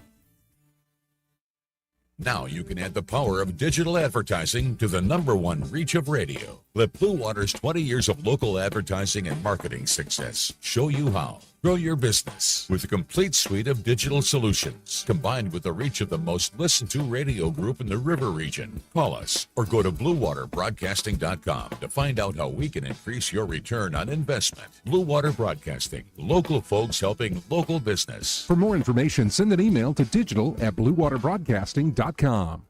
Speaker 23: Now you can add the power of digital advertising to the #1 reach of radio. Let Blue Water's 20 years of local advertising and marketing success show you how. Grow your business with a complete suite of digital solutions, combined with the reach of the most listened to radio group in the river region. Call us or go to BlueWaterBroadcasting.com to find out how we can increase your return on investment. Blue Water Broadcasting, local folks helping local business.
Speaker 5: For more information, send an email to digital@bluewaterbroadcasting.com.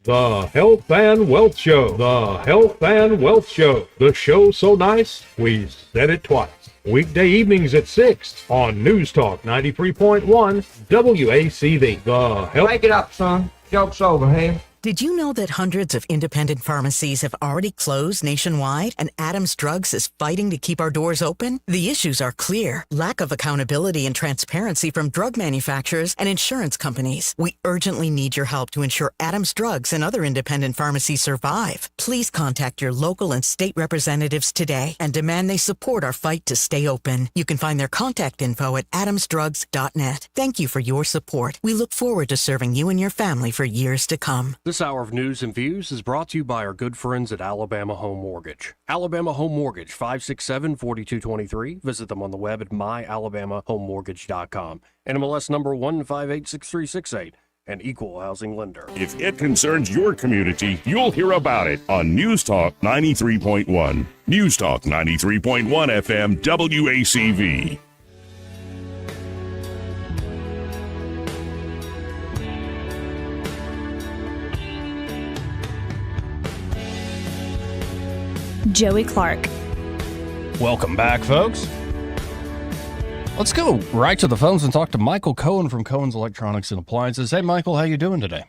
Speaker 24: The Health and Wealth Show. The Health and Wealth Show. The show's so nice, we said it twice. Weekday evenings at 6 on News Talk 93.1 WACV. The Health.
Speaker 15: Wake it up, son. Joke's over, hey?
Speaker 16: Did you know that hundreds of independent pharmacies have already closed nationwide and Adams Drugs is fighting to keep our doors open? The issues are clear. Lack of accountability and transparency from drug manufacturers and insurance companies. We urgently need your help to ensure Adams Drugs and other independent pharmacies survive. Please contact your local and state representatives today and demand they support our fight to stay open. You can find their contact info at adamsdrugs.net. Thank you for your support. We look forward to serving you and your family for years to come.
Speaker 8: This hour of News and Views is brought to you by our good friends at Alabama Home Mortgage. Alabama Home Mortgage, 567-4223. Visit them on the web at myalabamahomemortgage.com. NMLS number 1586368. An equal housing lender.
Speaker 14: If it concerns your community, you'll hear about it on News Talk 93.1. News Talk 93.1 FM WACV.
Speaker 26: Joey Clark.
Speaker 11: Welcome back, folks. Let's go right to the phones and talk to Michael Cohen from Cohen's Electronics and Appliances. Hey, Michael, how you doing today?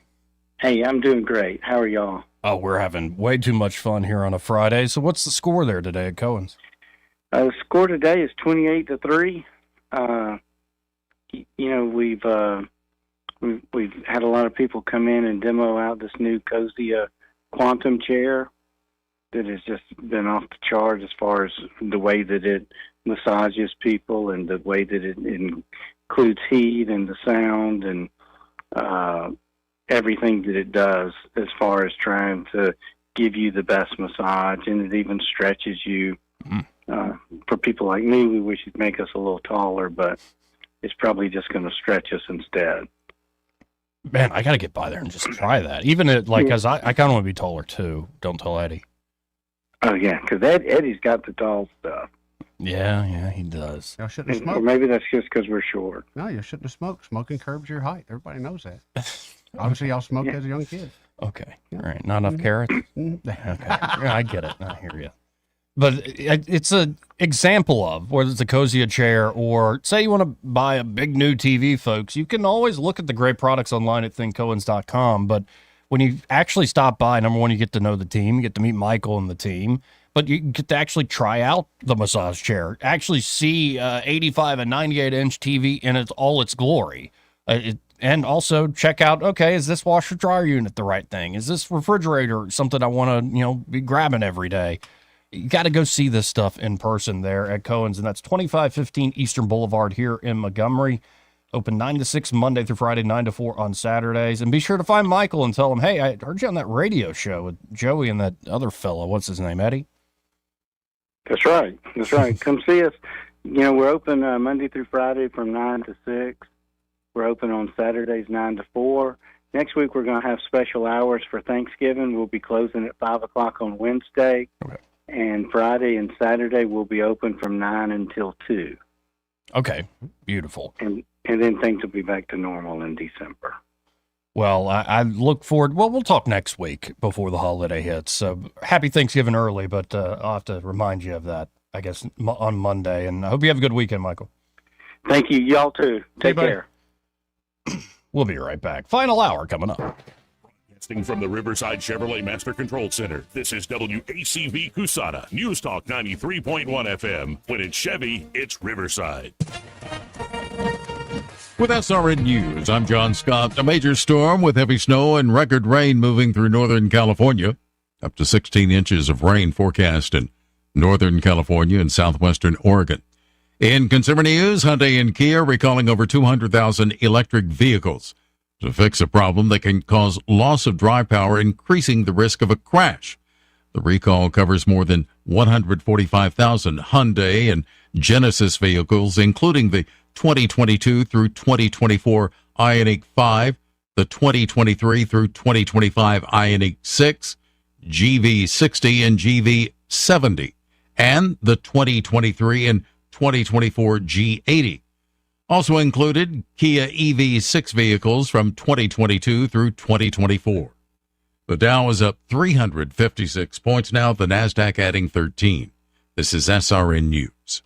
Speaker 17: Hey, I'm doing great. How are y'all?
Speaker 11: Oh, we're having way too much fun here on a Friday. So what's the score there today at Cohen's?
Speaker 17: The score today is 28-3. We've had a lot of people come in and demo out this new cozy quantum chair that has just been off the chart as far as the way that it massages people and the way that it includes heat and the sound and everything that it does as far as trying to give you the best massage, and it even stretches you. For people like me, we wish it'd make us a little taller, but it's probably just going to stretch us instead.
Speaker 11: Man, I got to get by there and just try that. Even because I kind of want to be taller too. Don't tell Eddie.
Speaker 17: Oh, yeah, because Eddie's got the tall stuff.
Speaker 11: Yeah, he does.
Speaker 12: Y'all shouldn't have smoked.
Speaker 17: Or maybe that's just because we're short.
Speaker 12: No, you shouldn't have smoked. Smoking curbs your height. Everybody knows that. Obviously, y'all smoked as a young kid.
Speaker 11: Okay. All right. Not enough carrots? Okay. Yeah, I get it. I hear you. But it's an example of whether it's a cozy chair or say you want to buy a big new TV, folks, you can always look at the great products online at thinkcohens.com. But when you actually stop by, number one, you get to know the team, you get to meet Michael and the team, but you get to actually try out the massage chair, actually see 85 and 98-inch TV in all its glory. And also check out, okay, is this washer dryer unit the right thing? Is this refrigerator something I want to, be grabbing every day? You got to go see this stuff in person there at Cohen's, and that's 2515 Eastern Boulevard here in Montgomery. Open 9 to 6 Monday through Friday, 9 to 4 on Saturdays. And be sure to find Michael and tell him, hey, I heard you on that radio show with Joey and that other fellow. What's his name, Eddie?
Speaker 17: That's right. Come see us. We're open Monday through Friday from 9 to 6. We're open on Saturdays 9 to 4. Next week, we're going to have special hours for Thanksgiving. We'll be closing at 5 o'clock on Wednesday. Okay. And Friday and Saturday, we'll be open from 9 until 2.
Speaker 11: Okay, beautiful.
Speaker 17: And then things will be back to normal in December.
Speaker 11: Well, I look forward. Well, we'll talk next week before the holiday hits. So happy Thanksgiving early, but I'll have to remind you of that, I guess, on Monday. And I hope you have a good weekend, Michael.
Speaker 17: Thank you. Y'all too. Take care.
Speaker 11: We'll be right back. Final hour coming up.
Speaker 14: From the Riverside Chevrolet Master Control Center, this is WACV Cusana, News Talk 93.1 FM. When it's Chevy, it's Riverside.
Speaker 18: With SRN News, I'm John Scott. A major storm with heavy snow and record rain moving through Northern California. Up to 16 inches of rain forecast in Northern California and southwestern Oregon. In consumer news, Hyundai and Kia recalling over 200,000 electric vehicles to fix a problem that can cause loss of drive power, increasing the risk of a crash. The recall covers more than 145,000 Hyundai and Genesis vehicles, including the 2022 through 2024 Ioniq 5, the 2023 through 2025 Ioniq 6, GV60 and GV70, and the 2023 and 2024 G80. Also included Kia EV6 vehicles from 2022 through 2024. The Dow is up 356 points now, the NASDAQ adding 13. This is SRN News.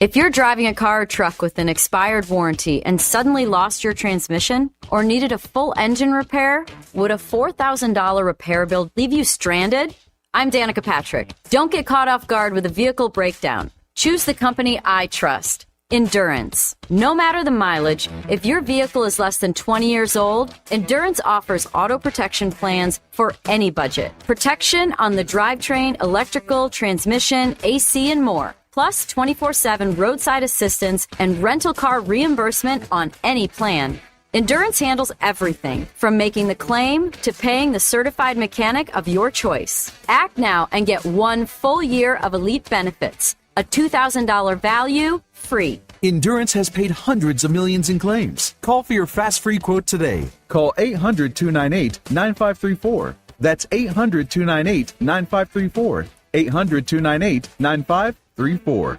Speaker 3: If you're driving a car or truck with an expired warranty and suddenly lost your transmission or needed a full engine repair, would a $4,000 repair bill leave you stranded? I'm Danica Patrick. Don't get caught off guard with a vehicle breakdown. Choose the company I trust. Endurance. No matter the mileage, if your vehicle is less than 20 years old, Endurance offers auto protection plans for any budget. Protection on the drivetrain, electrical, transmission, AC, and more. Plus 24/7 roadside assistance and rental car reimbursement on any plan. Endurance handles everything, from making the claim to paying the certified mechanic of your choice. Act now and get 1 full year of elite benefits. A $2,000 value, free.
Speaker 19: Endurance has paid hundreds of millions in claims. Call for your fast free quote today. Call 800-298-9534. That's 800-298-9534. 800-298-9534.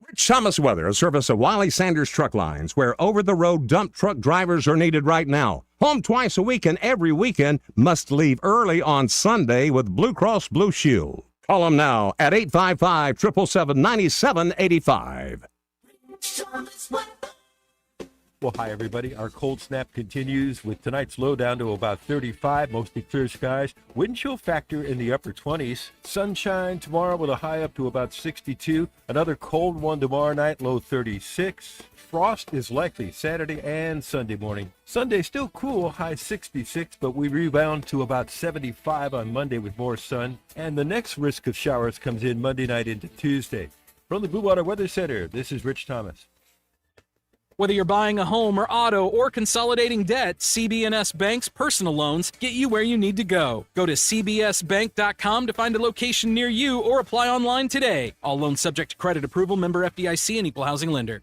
Speaker 20: Rich Thomas weather, a service of Wiley Sanders Truck Lines, where over-the-road dump truck drivers are needed right now. Home twice a week and every weekend, must leave early on Sunday with Blue Cross Blue Shield. Call them now at 855-777-9785.
Speaker 24: Well, hi, everybody. Our cold snap continues with tonight's low down to about 35, mostly clear skies. Wind chill factor in the upper 20s. Sunshine tomorrow with a high up to about 62. Another cold one tomorrow night, low 36. Frost is likely Saturday and Sunday morning. Sunday still cool, high 66, but we rebound to about 75 on Monday with more sun. And the next risk of showers comes in Monday night into Tuesday. From the Blue Water Weather Center, this is Rich Thomas.
Speaker 21: Whether you're buying a home or auto or consolidating debt, CB&S Bank's personal loans get you where you need to go. Go to cbsbank.com to find a location near you or apply online today. All loans subject to credit approval, member FDIC and equal housing lender.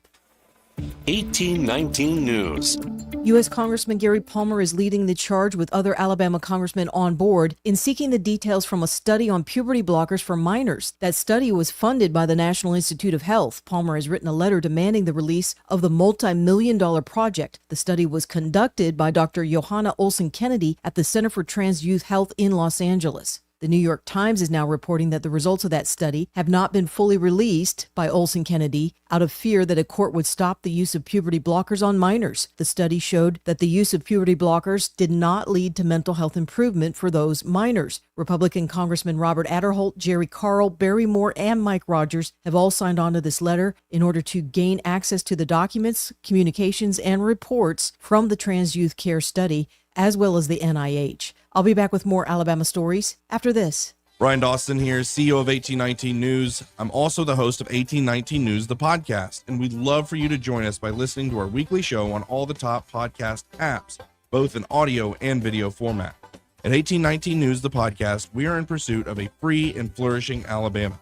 Speaker 22: 1819 News.
Speaker 25: U.S. Congressman Gary Palmer is leading the charge with other Alabama congressmen on board in seeking the details from a study on puberty blockers for minors. That study was funded by the National Institute of Health. Palmer has written a letter demanding the release of the multi-million-dollar project. The study was conducted by Dr. Johanna Olsen Kennedy at the Center for Trans Youth Health in Los Angeles. The New York Times is now reporting that the results of that study have not been fully released by Olsen Kennedy out of fear that a court would stop the use of puberty blockers on minors. The study showed that the use of puberty blockers did not lead to mental health improvement for those minors. Republican Congressman Robert Aderholt, Jerry Carl, Barry Moore, and Mike Rogers have all signed on to this letter in order to gain access to the documents, communications, and reports from the Trans Youth Care Study, as well as the NIH. I'll be back with more Alabama stories after this.
Speaker 27: Ryan Dawson here, CEO of 1819 News. I'm also the host of 1819 News, the podcast, and we'd love for you to join us by listening to our weekly show on all the top podcast apps, both in audio and video format. At 1819 News, the podcast, we are in pursuit of a free and flourishing Alabama.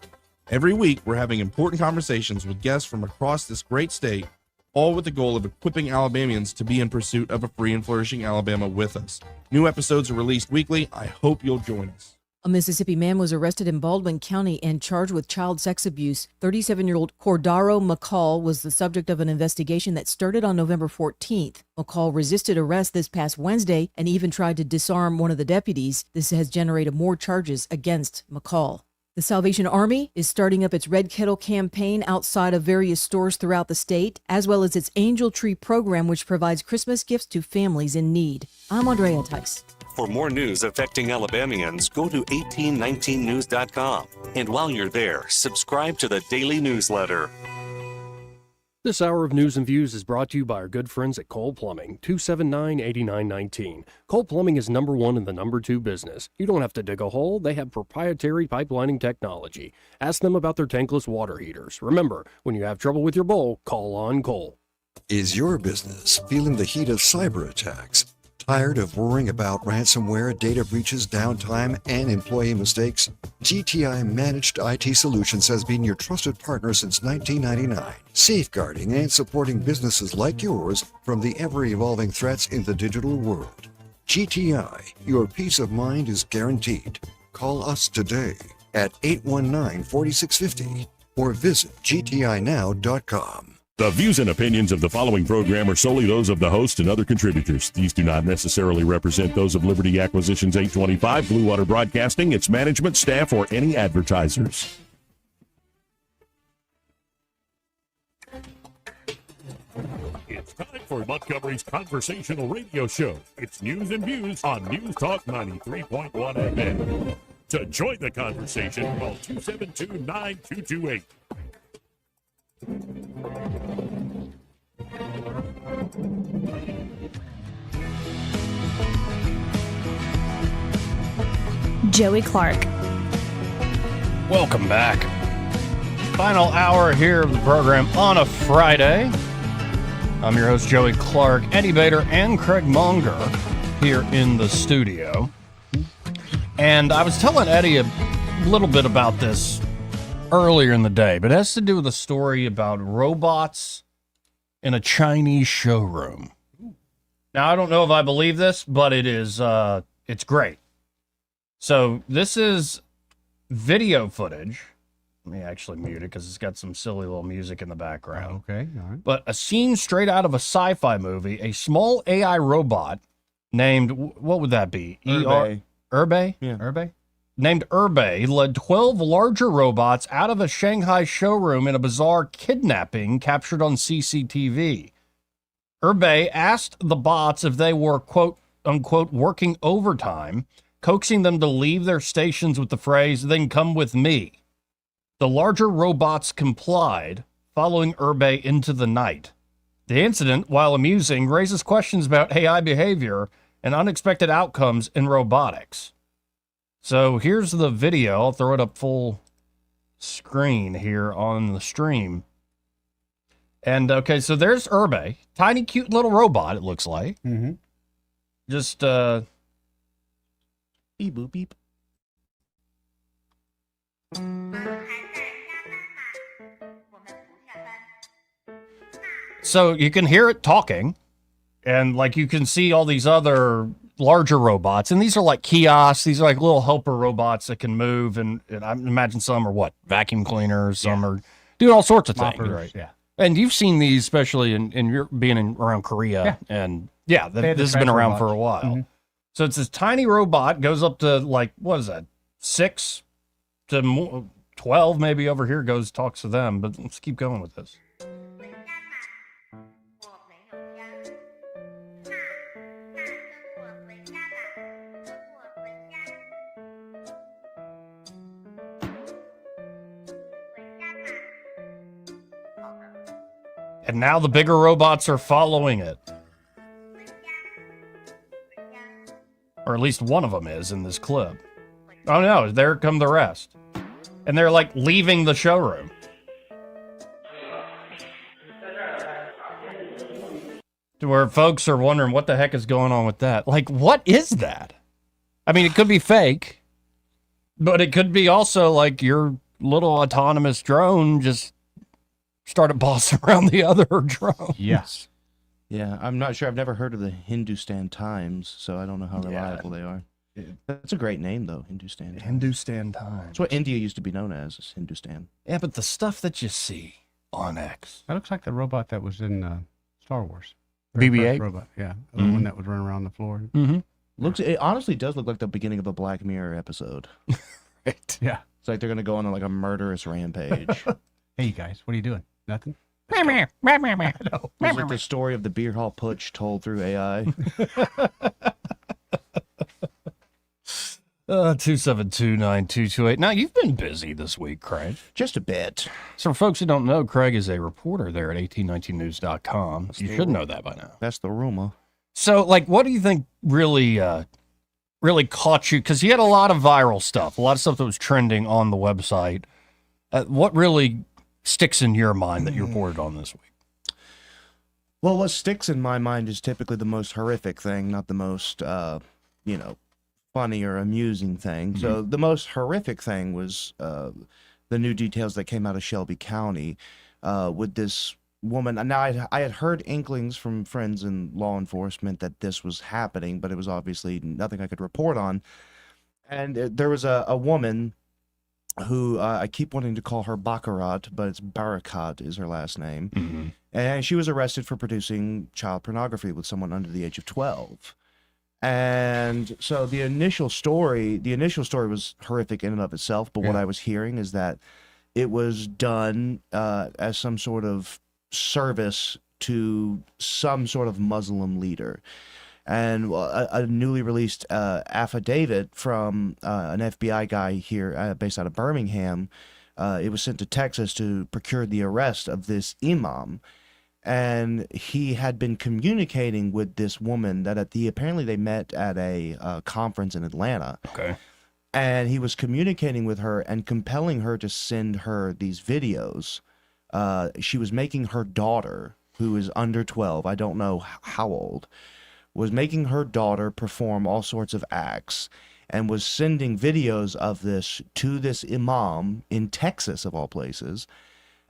Speaker 27: Every week, we're having important conversations with guests from across this great state, all with the goal of equipping Alabamians to be in pursuit of a free and flourishing Alabama with us. New episodes are released weekly. I hope you'll join us.
Speaker 25: A Mississippi man was arrested in Baldwin County and charged with child sex abuse. 37-year-old Cordaro McCall was the subject of an investigation that started on November 14th. McCall resisted arrest this past Wednesday and even tried to disarm one of the deputies. This has generated more charges against McCall. The Salvation Army is starting up its Red Kettle campaign outside of various stores throughout the state, as well as its Angel Tree program, which provides Christmas gifts to families in need. I'm Andrea Tice.
Speaker 22: For more news affecting Alabamians, go to 1819news.com. And while you're there, subscribe to the daily newsletter.
Speaker 8: This hour of News and Views is brought to you by our good friends at Cole Plumbing, 279-8919. Cole Plumbing is number one in the number two business. You don't have to dig a hole. They have proprietary pipelining technology. Ask them about their tankless water heaters. Remember, when you have trouble with your bowl, call on Cole.
Speaker 28: Is your business feeling the heat of cyber attacks? Tired of worrying about ransomware, data breaches, downtime, and employee mistakes? GTI Managed IT Solutions has been your trusted partner since 1999, safeguarding and supporting businesses like yours from the ever-evolving threats in the digital world. GTI, your peace of mind is guaranteed. Call us today at 819-4650 or visit gtinow.com.
Speaker 14: The views and opinions of the following program are solely those of the host and other contributors. These do not necessarily represent those of Liberty Acquisitions 825, Blue Water Broadcasting, its management, staff, or any advertisers. It's time for Montgomery's conversational radio show. It's news and views on News Talk 93.1 FM. To join the conversation, call 272-9228.
Speaker 26: Joey Clark.
Speaker 11: Welcome back. Final hour here of the program on a Friday. I'm your host, Joey Clark, Eddie Bader, and Craig Monger here in the studio. And I was telling Eddie a little bit about this earlier in the day, but it has to do with a story about robots in a Chinese showroom. Now, I don't know if I believe this, but it's great. So this is video footage. Let me actually mute it because it's got some silly little music in the background.
Speaker 12: Okay, all right.
Speaker 11: But a scene straight out of a sci-fi movie, a small AI robot named, what would that be?
Speaker 1: Urbe.
Speaker 11: Urbe?
Speaker 1: Yeah.
Speaker 11: Urbe? Named Urbe led 12 larger robots out of a Shanghai showroom in a bizarre kidnapping captured on CCTV. Urbe asked the bots if they were, quote unquote, working overtime, coaxing them to leave their stations with the phrase, "Then come with me." The larger robots complied, following Urbe into the night. The incident, while amusing, raises questions about AI behavior and unexpected outcomes in robotics. So here's the video. I'll throw it up full screen here on the stream. And okay, so there's Urbe, tiny, cute little robot, it looks like.
Speaker 12: Mm-hmm.
Speaker 11: Just,
Speaker 1: beep, boop, beep.
Speaker 11: So you can hear it talking, and like you can see all these other larger robots, and these are like kiosks. These are like little helper robots that can move, and I imagine some are what, vacuum cleaners, some are doing all sorts of things.
Speaker 12: Moppers,
Speaker 11: Right?
Speaker 12: yeah.
Speaker 11: And you've seen these, especially in your being around Korea, and this has been around for a while.
Speaker 12: Mm-hmm.
Speaker 11: So it's this tiny robot, goes up to like, what is that, 6 to 12 maybe over here, talks to them, but let's keep going with this. And now the bigger robots are following it. Or at least one of them is in this clip. Oh no, there come the rest. And they're like leaving the showroom. To where folks are wondering what the heck is going on with that. Like, what is that? I mean, it could be fake, but it could be also like your little autonomous drone just started bossing around the other drones.
Speaker 12: Yes.
Speaker 1: Yeah, I'm not sure. I've never heard of the Hindustan Times, so I don't know how reliable they are. That's a great name, though, Hindustan Times.
Speaker 11: Hindustan Times.
Speaker 1: That's what India used to be known as, is Hindustan.
Speaker 11: Yeah, but the stuff that you see on X.
Speaker 12: That looks like the robot that was in Star Wars. Very
Speaker 11: BB-8?
Speaker 12: first robot, yeah. The one that would run around the floor.
Speaker 11: Mm-hmm.
Speaker 1: It honestly does look like the beginning of a Black Mirror episode.
Speaker 11: Right.
Speaker 12: Yeah.
Speaker 1: It's like they're going to go on like a murderous rampage.
Speaker 12: Hey, you guys, what are you doing? Nothing?
Speaker 1: It was like the story of the beer hall putsch told through AI.
Speaker 11: 2729228. Now, you've been busy this week, Craig.
Speaker 1: Just a bit.
Speaker 11: So, for folks who don't know, Craig is a reporter there at 1819news.com. You should know that by now.
Speaker 1: That's the rumor.
Speaker 11: So, like, what do you think really caught you? Because you had a lot of viral stuff, a lot of stuff that was trending on the website. What really sticks in your mind that you reported on this week?
Speaker 1: Well, what sticks in my mind is typically the most horrific thing, not the most, funny or amusing thing. Mm-hmm. So the most horrific thing was the new details that came out of Shelby County with this woman. Now, I had heard inklings from friends in law enforcement that this was happening, but it was obviously nothing I could report on. And there was a woman who I keep wanting to call her Baccarat, but it's Barakat is her last name. And she was arrested for producing child pornography with someone under the age of 12. And so the initial story was horrific in and of itself, but what I was hearing is that it was done as some sort of service to some sort of Muslim leader. And a newly released affidavit from an FBI guy here based out of Birmingham, it was sent to Texas to procure the arrest of this imam. And he had been communicating with this woman that apparently they met at a conference in Atlanta.
Speaker 11: Okay.
Speaker 1: And he was communicating with her and compelling her to send her these videos. She was making her daughter, who is under 12, I don't know how old, was making her daughter perform all sorts of acts and was sending videos of this to this imam in Texas, of all places,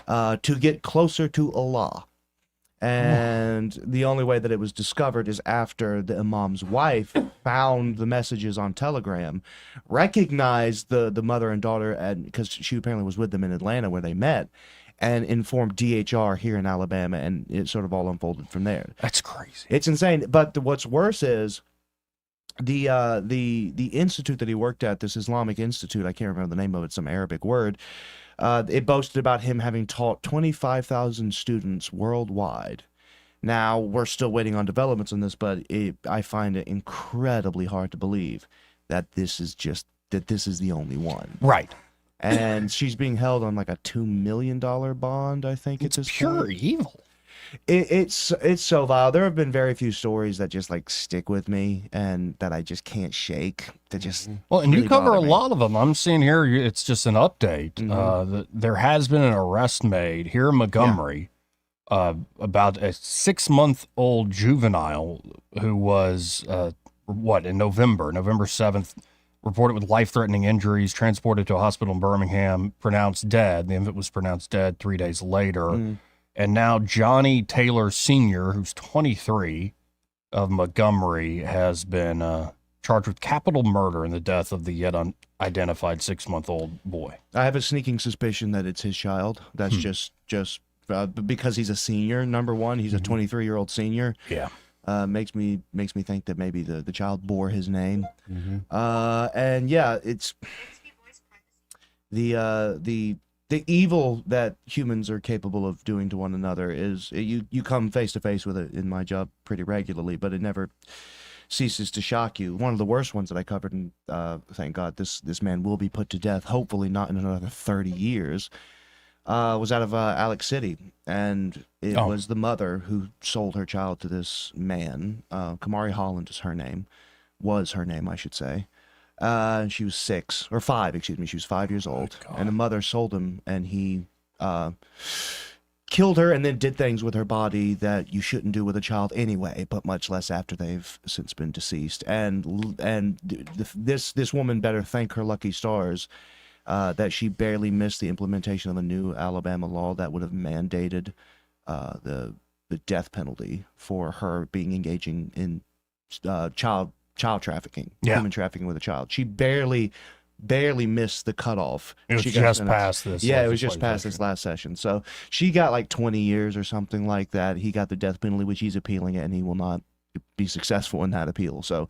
Speaker 1: to get closer to Allah. And the only way that it was discovered is after the imam's wife found the messages on Telegram, recognized the mother and daughter, and because she apparently was with them in Atlanta where they met, and informed DHR here in Alabama, and it sort of all unfolded from there.
Speaker 11: That's crazy.
Speaker 1: It's insane. But what's worse is the institute that he worked at, this Islamic Institute, I can't remember the name of it, some Arabic word. It boasted about him having taught 25,000 students worldwide. Now, we're still waiting on developments on this, but I find it incredibly hard to believe that this is the only one.
Speaker 11: Right.
Speaker 1: And she's being held on like a $2 million bond, I think. It's
Speaker 11: pure evil.
Speaker 1: It's so vile. There have been very few stories that just like stick with me and that I just can't shake. That just
Speaker 11: Well, and
Speaker 1: really
Speaker 11: you cover
Speaker 1: bother
Speaker 11: a
Speaker 1: me.
Speaker 11: lot of them. I'm seeing here, it's just an update. There has been an arrest made here in Montgomery about a 6-month-old juvenile who was, in November 7th, reported with life-threatening injuries, transported to a hospital in Birmingham, pronounced dead. The infant was pronounced dead 3 days later. And now Johnny Taylor Sr., who's 23, of Montgomery, has been charged with capital murder in the death of the yet unidentified 6-month-old boy.
Speaker 1: I have a sneaking suspicion that it's his child. That's just because he's a senior. Number one, he's a 23-year-old senior.
Speaker 11: Yeah.
Speaker 1: Makes me think that maybe the child bore his name. And yeah, it's the evil that humans are capable of doing to one another is you come face to face with it in my job pretty regularly, but it never ceases to shock you. One of the worst ones that I covered, and thank God this man will be put to death, hopefully not in another 30 years, was out of Alex City, and it was the mother who sold her child to this man. Kamari Holland is her name, I should say. She was 6 or 5, excuse me. She was 5 years old, and the mother sold him, and he killed her and then did things with her body that you shouldn't do with a child anyway, but much less after they've since been deceased. And this woman better thank her lucky stars that she barely missed the implementation of a new Alabama law that would have mandated the death penalty for her engaging in child trafficking, human trafficking with a child. She barely missed the cutoff.
Speaker 11: It was
Speaker 1: she
Speaker 11: just past this.
Speaker 1: Yeah, it was just past this last session. So she got like 20 years or something like that. He got the death penalty, which he's appealing it, and he will not be successful in that appeal. So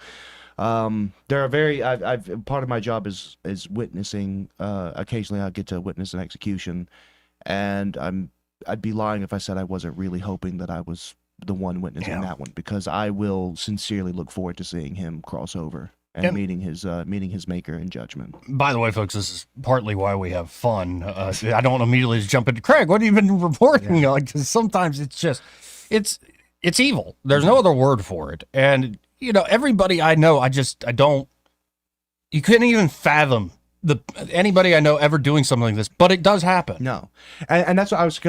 Speaker 1: there are I've part of my job is witnessing. Occasionally, I get to witness an execution, and I'd be lying if I said I wasn't really hoping that I was the one witnessing that one, because I will sincerely look forward to seeing him cross over and meeting his maker in judgment.
Speaker 11: By the way, folks, this is partly why we have fun. I don't immediately just jump into Craig. What have you been reporting? Because sometimes it's just it's evil. There's no other word for it. And everybody I know, I don't. You couldn't even fathom anybody I know ever doing something like this, but it does happen.
Speaker 1: No, and that's what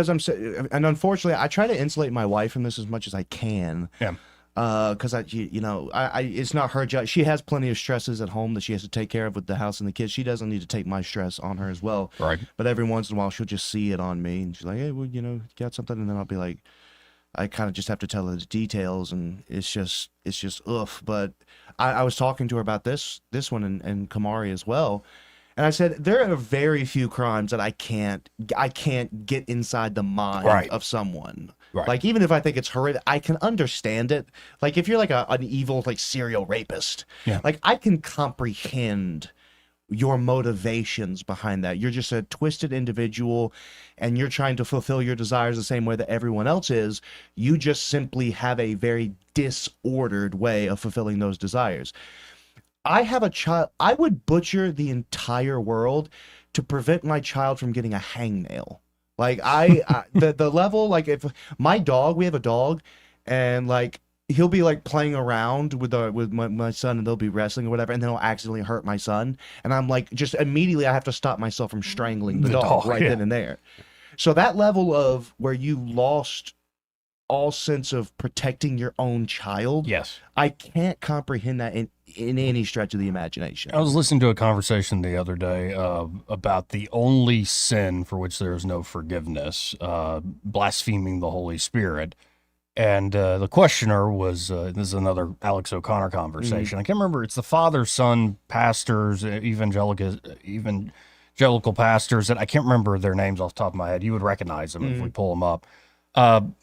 Speaker 1: and unfortunately, I try to insulate my wife from this as much as I can.
Speaker 11: Yeah.
Speaker 1: Because it's not her job. She has plenty of stresses at home that she has to take care of with the house and the kids. She doesn't need to take my stress on her as well.
Speaker 11: Right.
Speaker 1: But every once in a while, she'll just see it on me, and she's like, "Hey, well, got something?" And then I'll be like, I kind of just have to tell her the details, and it's just oof. But I was talking to her about this one and Kamari as well. And I said, there are very few crimes that I can't get inside the mind of someone.
Speaker 11: Right.
Speaker 1: Like, even if I think it's horrific, I can understand it. Like, if you're like an evil, like, serial rapist, like, I can comprehend your motivations behind that. You're just a twisted individual and you're trying to fulfill your desires the same way that everyone else is. You just simply have a very disordered way of fulfilling those desires. I have a child. I would butcher the entire world to prevent my child from getting a hangnail. Like, the level, like, if my dog, we have a dog, and like, he'll be like playing around with my son, and they'll be wrestling or whatever, and then he'll accidentally hurt my son, and I'm like, just immediately I have to stop myself from strangling the dog right then and there. So that level of where you lost all sense of protecting your own child, I can't comprehend that in any stretch of the imagination.
Speaker 11: I was listening to a conversation the other day about the only sin for which there is no forgiveness, blaspheming the Holy Spirit. And the questioner was, this is another Alex O'Connor conversation. I can't remember. It's the father, son, pastors, evangelical pastors that I can't remember their names off the top of my head. You would recognize them if we pull them up.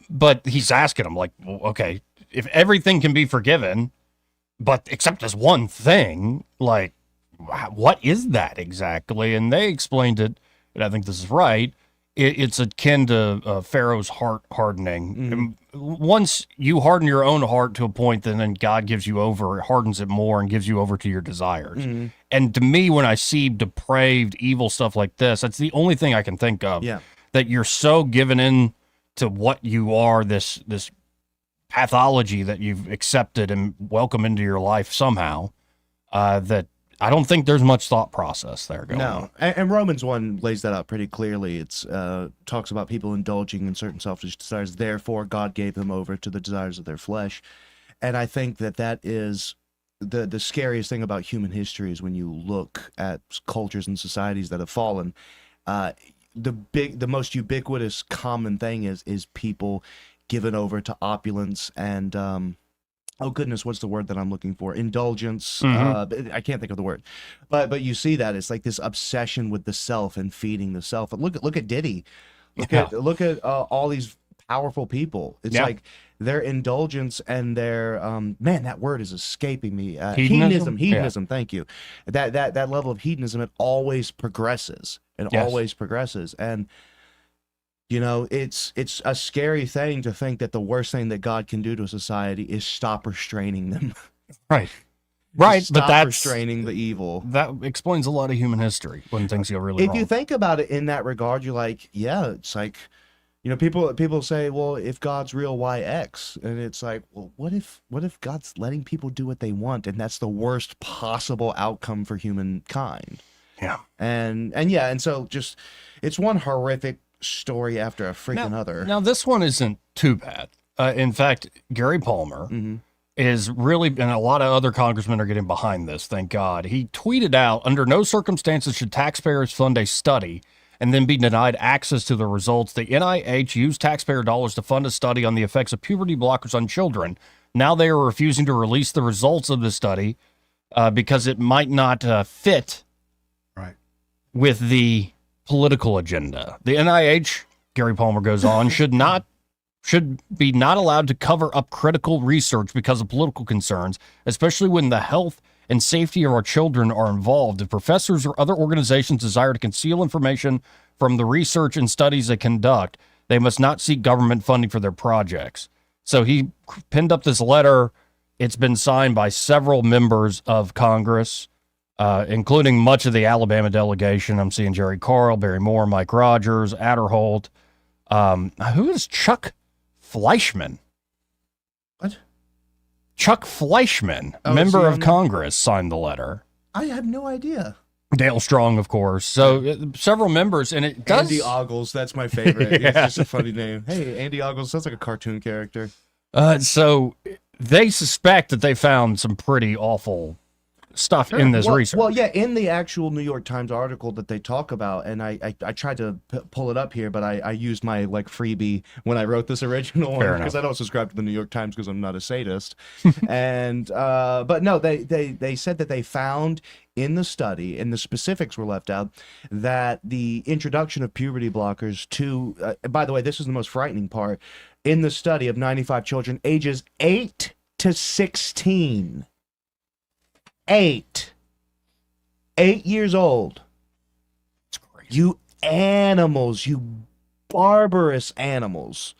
Speaker 11: But he's asking them, like, well, okay, if everything can be forgiven, but except this one thing, like, what is that exactly? And they explained it, and I think this is right. It's akin to Pharaoh's heart hardening. Once you harden your own heart to a point, then God gives you over, hardens it more, and gives you over to your desires. And to me, when I see depraved, evil stuff like this, that's the only thing I can think of. That you're so given in to what you are, this pathology that you've accepted and welcomed into your life somehow, that I don't think there's much thought process there going on.
Speaker 1: And Romans 1 lays that out pretty clearly. It's talks about people indulging in certain selfish desires. Therefore, God gave them over to the desires of their flesh. And I think that is the scariest thing about human history is when you look at cultures and societies that have fallen. The most ubiquitous common thing is people given over to opulence and oh goodness, what's the word that I'm looking for? Indulgence. I can't think of the word, but you see that it's like this obsession with the self and feeding the self. Look at Diddy. Look at all these powerful people. It's like their indulgence and their man, that word is escaping me. Hedonism. Thank you. That level of hedonism, it always progresses. Always progresses. And you know, it's a scary thing to think that the worst thing that God can do to a society is stop restraining them.
Speaker 11: Right.
Speaker 1: But that's restraining the evil.
Speaker 11: That explains a lot of human history when things go really wrong.
Speaker 1: If you think about it in that regard, you're like, yeah, it's like, you know, people say, well, if God's real, why X? And it's like, well, what if God's letting people do what they want, and that's the worst possible outcome for humankind? And so just it's one horrific story after a freaking other.
Speaker 11: Now this one isn't too bad. In fact, Gary Palmer is really, and a lot of other congressmen are getting behind this, thank God. He tweeted out, under no circumstances should taxpayers fund a study and then be denied access to the results. The NIH used taxpayer dollars to fund a study on the effects of puberty blockers on children. Now they are refusing to release the results of the study because it might not fit with the political agenda. The NIH, Gary Palmer goes on, should be not allowed to cover up critical research because of political concerns, especially when the health and safety of our children are involved. If professors or other organizations desire to conceal information from the research and studies they conduct, they must not seek government funding for their projects. So he pinned up this letter. It's been signed by several members of Congress, including much of the Alabama delegation. I'm seeing Jerry Carl, Barry Moore, Mike Rogers, Adderholt. Who is Chuck Fleischman?
Speaker 1: What?
Speaker 11: Chuck Fleischman, member of Congress, signed the letter.
Speaker 1: I have no idea.
Speaker 11: Dale Strong, of course. So several members, and it does.
Speaker 1: Andy Ogles, that's my favorite. It's just a funny name. Hey, Andy Ogles sounds like a cartoon character.
Speaker 11: So they suspect that they found some pretty awful stuff in this research.
Speaker 1: Well, yeah, in the actual New York Times article that they talk about, and I tried to pull it up here, but I used my freebie when I wrote this original one because I don't subscribe to the New York Times because I'm not a sadist. And but no, they said that they found in the study, and the specifics were left out, that the introduction of puberty blockers to, by the way, this is the most frightening part, in the study of 95 children ages 8 to 16. 8 years old.
Speaker 11: It's crazy.
Speaker 1: You animals, you barbarous animals,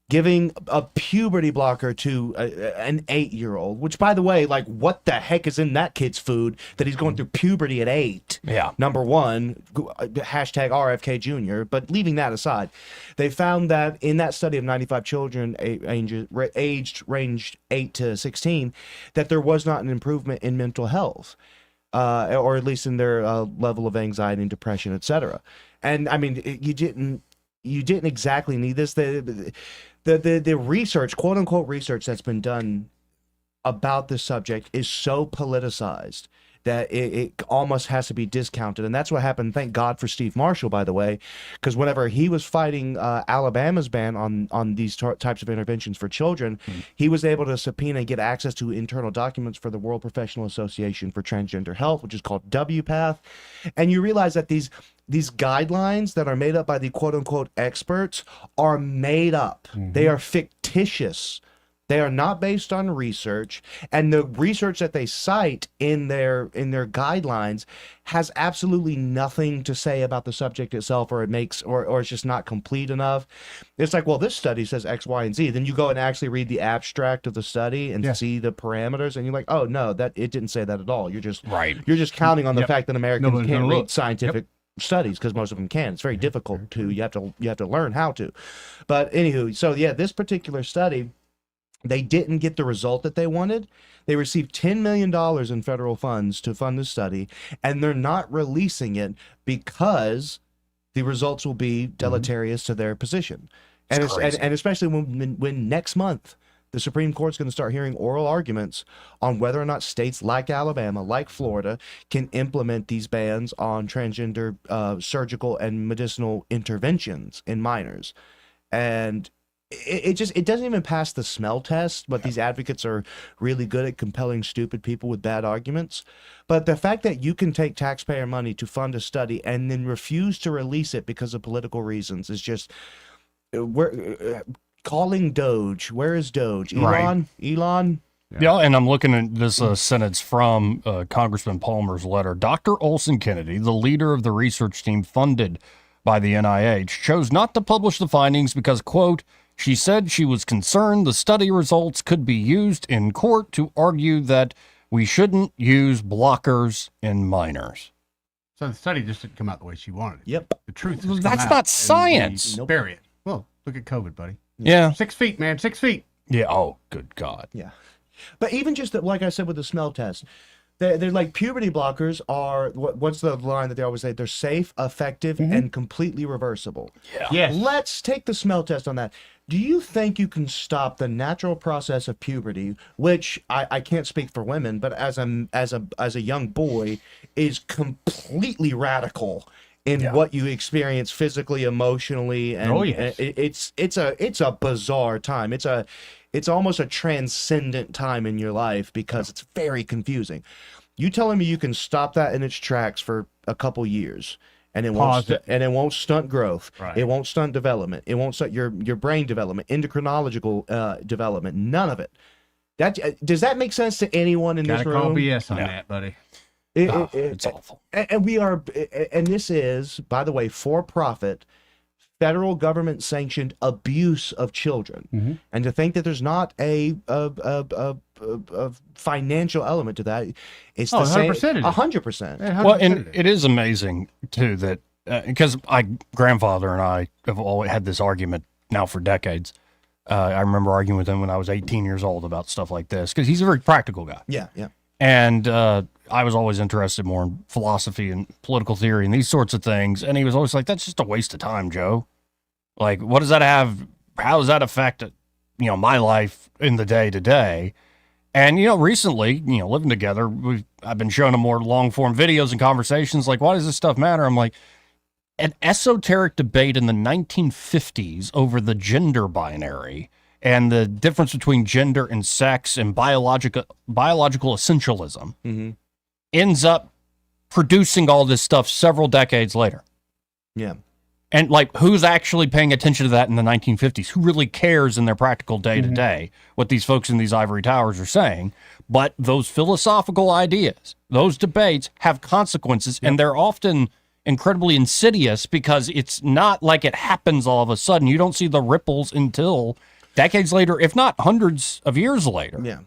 Speaker 1: giving a puberty blocker to an 8-year-old, which, by the way, like, what the heck is in that kid's food that he's going through puberty at 8?
Speaker 11: Yeah.
Speaker 1: Number one, hashtag RFK Jr., but leaving that aside, they found that in that study of 95 children aged ranged 8 to 16, that there was not an improvement in mental health, or at least in their level of anxiety and depression, etc. And I mean, you didn't exactly need this. The research, quote unquote research, that's been done about this subject is so politicized that it almost has to be discounted. And that's what happened. Thank God for Steve Marshall, by the way, because whenever he was fighting Alabama's ban on these types of interventions for children, he was able to subpoena and get access to internal documents for the World Professional Association for Transgender Health, which is called WPATH. And you realize that these guidelines that are made up by the quote-unquote experts are made up. They are fictitious. They are not based on research, and the research that they cite in their guidelines has absolutely nothing to say about the subject itself, or it's just not complete enough. It's like, well, this study says X, Y, and Z. Then you go and actually read the abstract of the study and see the parameters, and you're like, oh no, that it didn't say that at all. You're just counting on the fact that Americans can't read scientific studies, because most of them can. It's very difficult to. You have to learn how to. But anywho, so yeah, this particular study, they didn't get the result that they wanted. They received $10 million in federal funds to fund the study, and they're not releasing it because the results will be deleterious to their position. And especially when next month the Supreme Court's going to start hearing oral arguments on whether or not states like Alabama, like Florida, can implement these bans on transgender surgical and medicinal interventions in minors. And it doesn't even pass the smell test, but these advocates are really good at compelling stupid people with bad arguments. But the fact that you can take taxpayer money to fund a study and then refuse to release it because of political reasons is just, we're calling Doge. Where is Doge? Elon?
Speaker 11: Yeah, and I'm looking at this sentence from Congressman Palmer's letter. Dr. Olson Kennedy, the leader of the research team funded by the NIH, chose not to publish the findings because, quote, she said she was concerned the study results could be used in court to argue that we shouldn't use blockers in minors.
Speaker 12: So the study just didn't come out the way she wanted it.
Speaker 1: Yep.
Speaker 12: The truth
Speaker 11: Well, that's not science.
Speaker 12: Bury it. Well, look at COVID, buddy.
Speaker 11: Yeah.
Speaker 12: 6 feet, man. 6 feet.
Speaker 11: Yeah. Oh, good God.
Speaker 1: Yeah. But even just like I said with the smell test, they're like, puberty blockers are, what's the line that they always say? They're safe, effective, and completely reversible.
Speaker 11: Yeah.
Speaker 12: Yes.
Speaker 1: Let's take the smell test on that. Do you think you can stop the natural process of puberty, which I can't speak for women, but as a young boy is completely radical in what you experience physically, emotionally, and it's a bizarre time. It's almost a transcendent time in your life because it's very confusing. You telling me you can stop that in its tracks for a couple years, and it won't stunt growth.
Speaker 12: Right.
Speaker 1: It won't stunt development. It won't stunt your brain development, endocrinological development. None of it. Does that make sense to anyone in this room?
Speaker 12: Gotta call BS on that, buddy.
Speaker 11: It's awful.
Speaker 1: And we are, and this is, by the way, for-profit, federal government sanctioned abuse of children. And to think that there's not a financial element to that, it's the same. 100%.
Speaker 11: Well, and it is amazing too that because my grandfather and I have always had this argument now for decades. I remember arguing with him when I was 18 years old about stuff like this because he's a very practical guy.
Speaker 1: Yeah.
Speaker 11: And I was always interested more in philosophy and political theory and these sorts of things. And he was always like, that's just a waste of time, Joe. Like, what does that have? How does that affect, my life in the day to day? And, recently, living together, I've been showing them more long-form videos and conversations like, why does this stuff matter? I'm like, an esoteric debate in the 1950s over the gender binary and the difference between gender and sex and biological essentialism ends up producing all this stuff several decades later.
Speaker 1: Yeah.
Speaker 11: And who's actually paying attention to that in the 1950s? Who really cares in their practical day-to-day what these folks in these ivory towers are saying? But those philosophical ideas, those debates have consequences, and they're often incredibly insidious because it's not like it happens all of a sudden. You don't see the ripples until decades later, if not hundreds of years later.
Speaker 1: Yeah.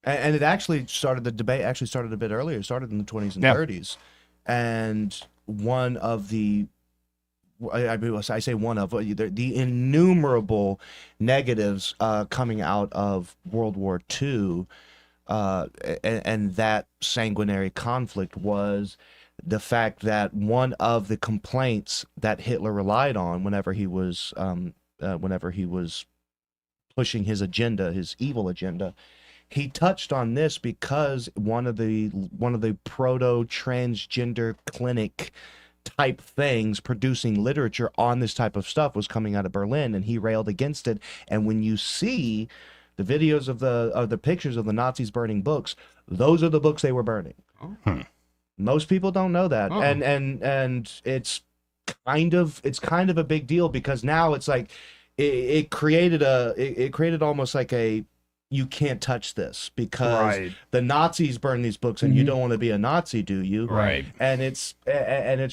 Speaker 1: And it actually started, the debate actually started a bit earlier. It started in the 20s and 30s. And one of the, I say one of, the innumerable negatives coming out of World War II and that sanguinary conflict was the fact that one of the complaints that Hitler relied on whenever he was pushing his agenda, his evil agenda, he touched on this because one of the proto transgender clinic type things producing literature on this type of stuff was coming out of Berlin, and he railed against it. And when you see the videos of the pictures of the Nazis burning books, those are the books they were burning. Most people don't know that. And it's kind of a big deal because now it's like it created almost like a, you can't touch this because the Nazis burn these books and you don't want to be a Nazi, do you?
Speaker 11: Right.
Speaker 1: And it's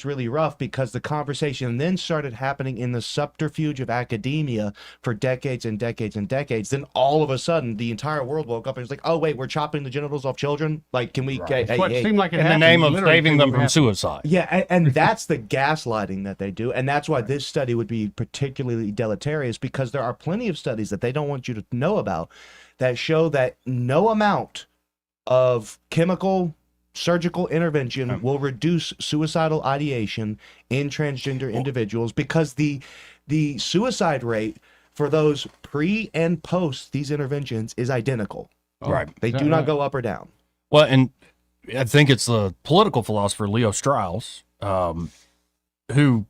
Speaker 1: really rough because the conversation then started happening in the subterfuge of academia for decades and decades and decades. Then all of a sudden the entire world woke up and was like, oh wait, we're chopping the genitals off children? Like, can we
Speaker 12: It seemed like it
Speaker 11: in the
Speaker 12: happened.
Speaker 11: name of
Speaker 12: Literally
Speaker 11: saving them
Speaker 12: things
Speaker 11: from
Speaker 12: happened.
Speaker 11: suicide?
Speaker 1: Yeah, and that's the gaslighting that they do. And that's why this study would be particularly deleterious, because there are plenty of studies that they don't want you to know about that show that no amount of chemical surgical intervention will reduce suicidal ideation in transgender individuals, because the suicide rate for those pre and post these interventions is identical.
Speaker 11: Right.
Speaker 1: They do not go up or down.
Speaker 11: Well, and I think it's the political philosopher Leo Strauss who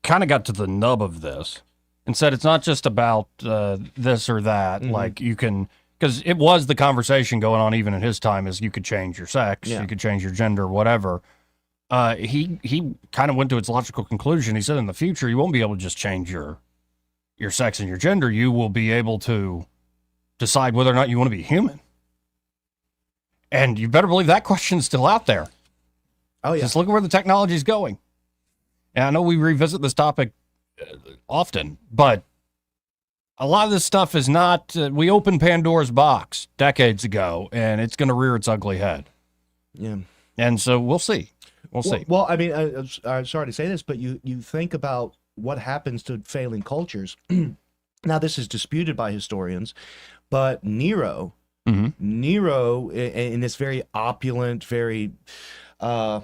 Speaker 11: kind of got to the nub of this and said it's not just about this or that. Like, you can, because it was the conversation going on even in his time, is you could change your sex, you could change your gender, whatever. He kind of went to its logical conclusion. He said in the future, you won't be able to just change your sex and your gender. You will be able to decide whether or not you want to be human. And you better believe that question's still out there.
Speaker 1: Oh, yeah.
Speaker 11: Just look at where the technology is going. And I know we revisit this topic often, but a lot of this stuff is not, we opened Pandora's box decades ago, and it's going to rear its ugly head.
Speaker 1: Yeah.
Speaker 11: And so we'll see. We'll see.
Speaker 1: Well, I mean, I'm sorry to say this, but you think about what happens to failing cultures. Now, this is disputed by historians, but Nero, in this very opulent, I'm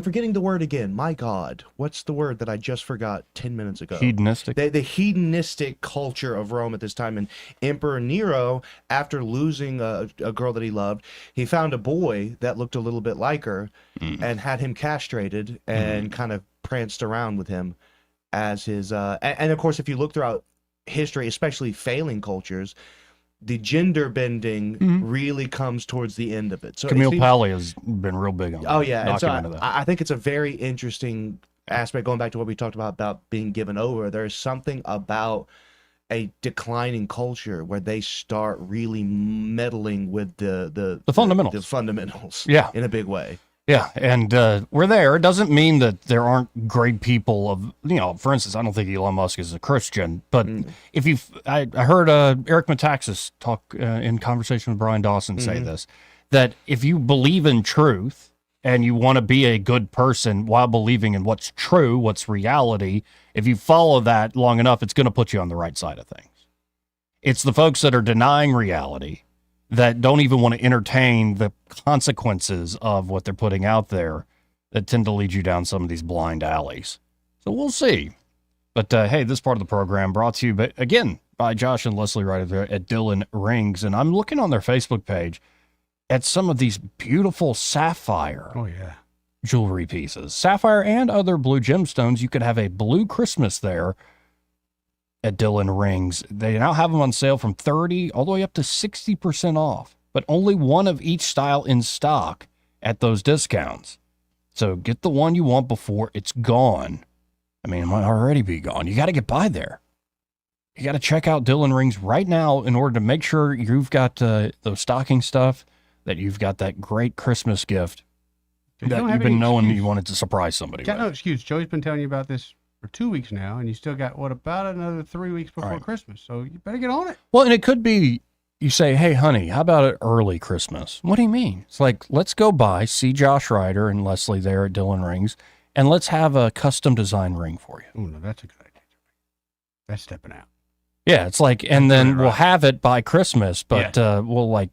Speaker 1: forgetting the word again. My God, what's the word that I just forgot 10 minutes ago?
Speaker 11: Hedonistic.
Speaker 1: The hedonistic culture of Rome at this time. And Emperor Nero, after losing a girl that he loved, he found a boy that looked a little bit like her and had him castrated and kind of pranced around with him as his. And of course, if you look throughout history, especially failing cultures, the gender bending really comes towards the end of it. So
Speaker 11: Camille Pally has been real big on that.
Speaker 1: Oh, yeah. And so
Speaker 11: that.
Speaker 1: I think it's a very interesting aspect, going back to what we talked about being given over. There's something about a declining culture where they start really meddling with the
Speaker 11: fundamentals.
Speaker 1: The fundamentals.
Speaker 11: Yeah.
Speaker 1: In a big way.
Speaker 11: Yeah, and we're there. It doesn't mean that there aren't great people of, for instance, I don't think Elon Musk is a Christian, but if I heard Eric Metaxas talk in conversation with Brian Dawson say this, that if you believe in truth and you want to be a good person while believing in what's true, what's reality, if you follow that long enough, it's going to put you on the right side of things. It's the folks that are denying reality, that don't even want to entertain the consequences of what they're putting out there, that tend to lead you down some of these blind alleys. So we'll see. But hey, this part of the program brought to you, again, by by Josh and Leslie right there at Dylan Rings, and I'm looking on their Facebook page at some of these beautiful sapphire jewelry pieces. Sapphire and other blue gemstones. You could have a blue Christmas there at Dylan Rings. They now have them on sale from 30 all the way up to 60% off, but only one of each style in stock at those discounts. So get the one you want before it's gone. I mean, it might already be gone. You got to get by there. You got to check out Dylan Rings right now in order to make sure you've got those stocking stuff, that you've got that great Christmas gift that you've been knowing you wanted to surprise somebody
Speaker 12: Got
Speaker 11: with.
Speaker 12: no excuse. Joey's been telling you about this for 2 weeks now, and you still got, about another 3 weeks before Christmas. So you better get on it.
Speaker 11: Well, and it could be you say, hey, honey, how about an early Christmas? What do you mean? It's like, let's go by, see Josh Ryder and Leslie there at Dylan Rings, and let's have a custom design ring for you.
Speaker 12: Oh, no, that's a good idea. That's stepping out.
Speaker 11: Yeah, it's like, and then we'll have it by Christmas, but we'll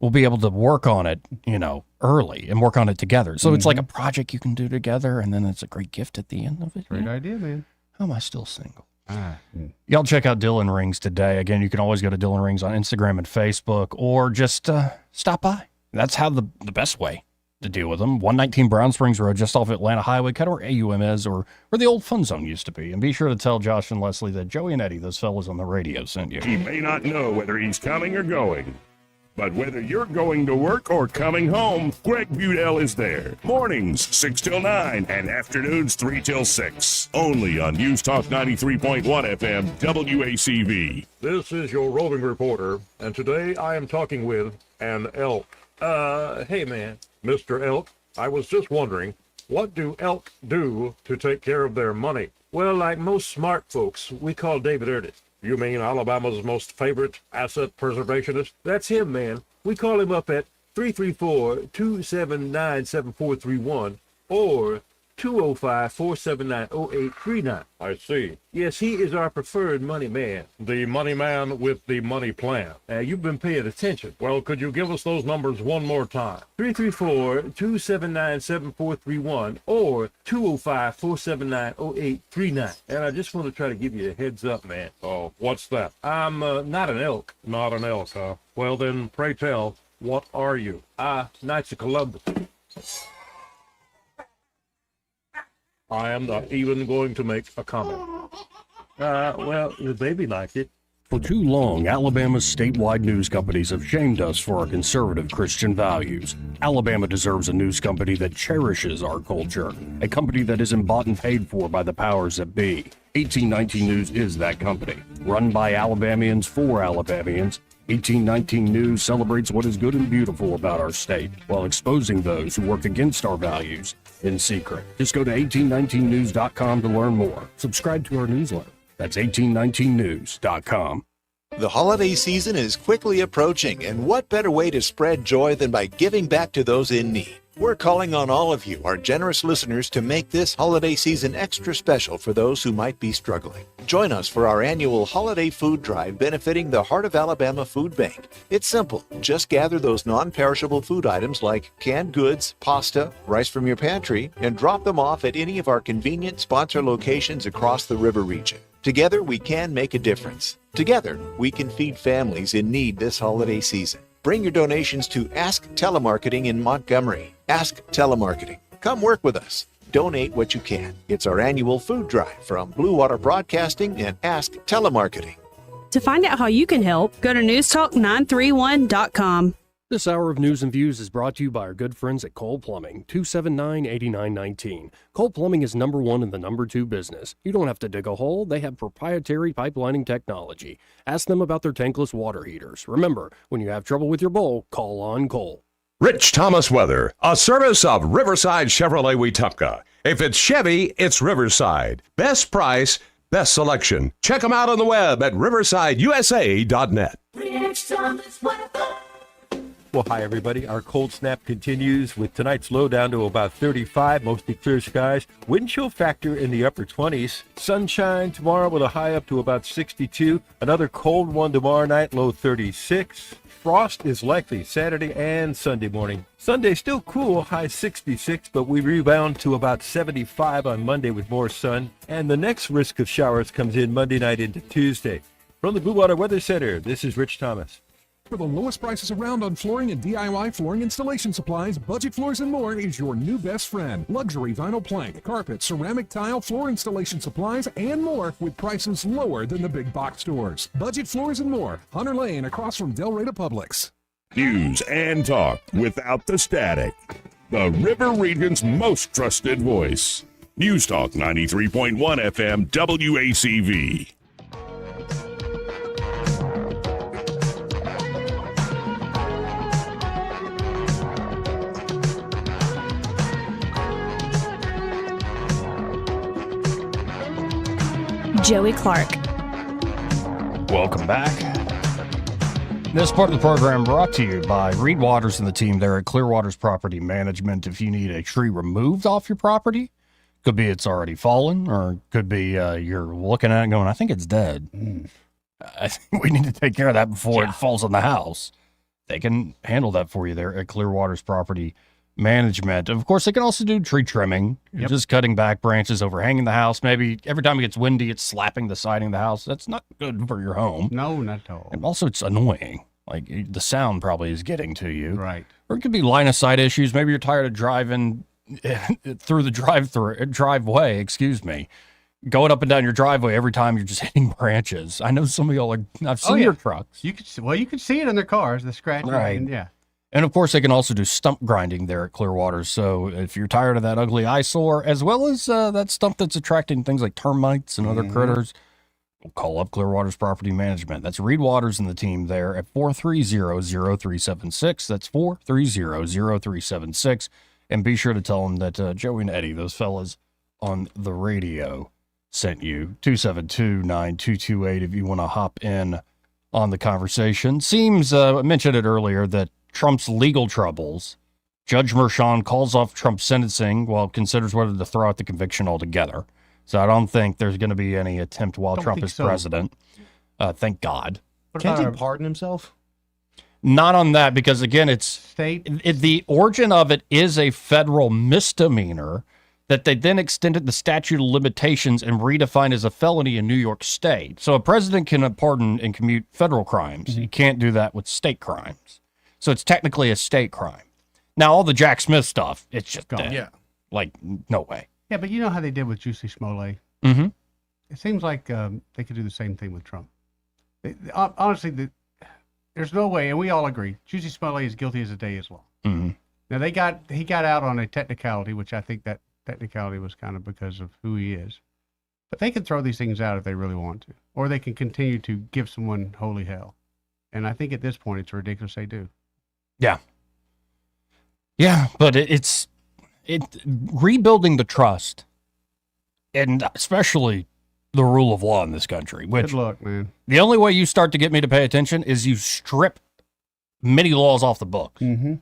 Speaker 11: be able to work on it, early and work on it together. So it's like a project you can do together, and then it's a great gift at the end of it.
Speaker 12: Great idea, man.
Speaker 11: How am I still single? Y'all check out Dylan Rings today. Again, you can always go to Dylan Rings on Instagram and Facebook, or just stop by. That's how the best way to deal with them. 119 Brown Springs Road, just off Atlanta Highway, kind of where AUM is, or where the old Fun Zone used to be. And be sure to tell Josh and Leslie that Joey and Eddie, those fellas on the radio, sent you.
Speaker 14: He may not know whether he's coming or going, but whether you're going to work or coming home, Greg Budell is there. Mornings, 6 till 9, and afternoons, 3 till 6. Only on News Talk 93.1 FM, WACV.
Speaker 24: This is your roving reporter, and today I am talking with an elk. Hey man, Mr. Elk, I was just wondering, what do elk do to take care of their money? Well, like most smart folks, we call David Ernest. You mean Alabama's most favorite asset preservationist? That's him, man. We call him up at 334-279-7431 or 205-479-0839. I see. Yes, he is our preferred money man. The money man with the money plan. You've been paying attention. Well, could you give us those numbers one more time? 334-279-7431 or 205-479-0839. And I just want to try to give you a heads up, man. Oh, what's that? I'm not an elk. Not an elk, huh? Well, then, pray tell, what are you? Knights of Columbus. I am not even going to make a comment. Well, the baby liked it.
Speaker 8: For too long, Alabama's statewide news companies have shamed us for our conservative Christian values. Alabama deserves a news company that cherishes our culture, a company that isn't bought and paid for by the powers that be. 1819 News is that company. Run by Alabamians for Alabamians, 1819 News celebrates what is good and beautiful about our state, while exposing those who work against our values in secret. Just go to 1819news.com to learn more. Subscribe to our newsletter. That's 1819news.com.
Speaker 2: The holiday season is quickly approaching, and what better way to spread joy than by giving back to those in need? We're calling on all of you, our generous listeners, to make this holiday season extra special for those who might be struggling. Join us for our annual holiday food drive benefiting the Heart of Alabama Food Bank. It's simple. Just gather those non-perishable food items like canned goods, pasta, rice from your pantry, and drop them off at any of our convenient sponsor locations across the river region. Together, we can make a difference. Together, we can feed families in need this holiday season. Bring your donations to Ask Telemarketing in Montgomery. Ask Telemarketing. Come work with us. Donate what you can. It's our annual food drive from Blue Water Broadcasting and Ask Telemarketing.
Speaker 4: To find out how you can help, go to newstalk931.com.
Speaker 8: This hour of News and Views is brought to you by our good friends at Cole Plumbing, 279-8919. Cole Plumbing is number one in the number two business. You don't have to dig a hole. They have proprietary pipelining technology. Ask them about their tankless water heaters. Remember, when you have trouble with your bowl, call on Cole.
Speaker 20: Rich Thomas Weather, a service of Riverside Chevrolet Wetumpka. If it's Chevy, it's Riverside. Best price, best selection. Check them out on the web at riversideusa.net.
Speaker 6: Rich Thomas Weather.
Speaker 24: Well, hi, everybody. Our cold snap continues with tonight's low down to about 35, mostly clear skies. Wind chill factor in the upper 20s. Sunshine tomorrow with a high up to about 62. Another cold one tomorrow night, low 36. Frost is likely Saturday and Sunday morning. Sunday still cool, high 66, but we rebound to about 75 on Monday with more sun. And the next risk of showers comes in Monday night into Tuesday. From the Blue Water Weather Center, this is Rich Thomas.
Speaker 5: For the lowest prices around on flooring and DIY flooring installation supplies, Budget Floors and More is your new best friend. Luxury vinyl plank, carpet, ceramic tile, floor installation supplies, and more with prices lower than the big box stores. Budget Floors and More, Hunter Lane across from Del Rey Publix.
Speaker 14: News and talk without the static. The River Region's most trusted voice. News Talk 93.1 FM WACV.
Speaker 26: Joey Clark.
Speaker 11: Welcome back. This part of the program brought to you by Reed Waters and the team there at Clearwater's Property Management. If you need a tree removed off your property, could be it's already fallen, or could be you're looking at it going, I think it's dead. I think we need to take care of that before it falls on the house. They can handle that for you there at Clearwater's Property Management. Of course, they can also do tree trimming, just cutting back branches overhanging the house. Maybe every time it gets windy, it's slapping the siding of the house. That's not good for your home.
Speaker 12: No, not at all.
Speaker 11: And also, it's annoying. Like, the sound probably is getting to you.
Speaker 12: Right.
Speaker 11: Or it could be line of sight issues. Maybe you're tired of driving through the driveway, going up and down your driveway every time you're just hitting branches. I know some of y'all are, I've seen your trucks.
Speaker 12: You could see it in their cars, the scratching.
Speaker 11: Right.
Speaker 12: And,
Speaker 11: And of course, they can also do stump grinding there at Clearwater. So if you're tired of that ugly eyesore, as well as that stump that's attracting things like termites and other critters, call up Clearwater's Property Management. That's Reed Waters and the team there at 430-0376. That's 430-0376. And be sure to tell them that Joey and Eddie, those fellas on the radio, sent you. 272-9228 if you want to hop in on the conversation. Seems, I mentioned it earlier, that Trump's legal troubles, Judge Merchan calls off Trump's sentencing while considers whether to throw out the conviction altogether. So I don't think there's going to be any attempt while Trump is president. Thank God.
Speaker 1: Can't he pardon himself?
Speaker 11: Not on that, because again, the origin of it is a federal misdemeanor that they then extended the statute of limitations and redefined as a felony in New York State. So a president can pardon and commute federal crimes. You can't do that with state crimes. So it's technically a state crime. Now, all the Jack Smith stuff, it's just dead.
Speaker 1: Yeah.
Speaker 11: Like, no way.
Speaker 12: Yeah, but you know how they did with Jussie Smollett?
Speaker 11: Mm-hmm.
Speaker 12: It seems like they could do the same thing with Trump. Honestly, there's no way, and we all agree, Jussie Smollett is guilty as the day is long.
Speaker 11: Mm-hmm.
Speaker 12: Now, he got out on a technicality, which I think that technicality was kind of because of who he is. But they can throw these things out if they really want to, or they can continue to give someone holy hell. And I think at this point, it's ridiculous they do.
Speaker 11: Yeah. Yeah, but it's rebuilding the trust, and especially the rule of law in this country. Which,
Speaker 12: good luck, man.
Speaker 11: The only way you start to get me to pay attention is you strip many laws off the books.
Speaker 12: Mm-hmm.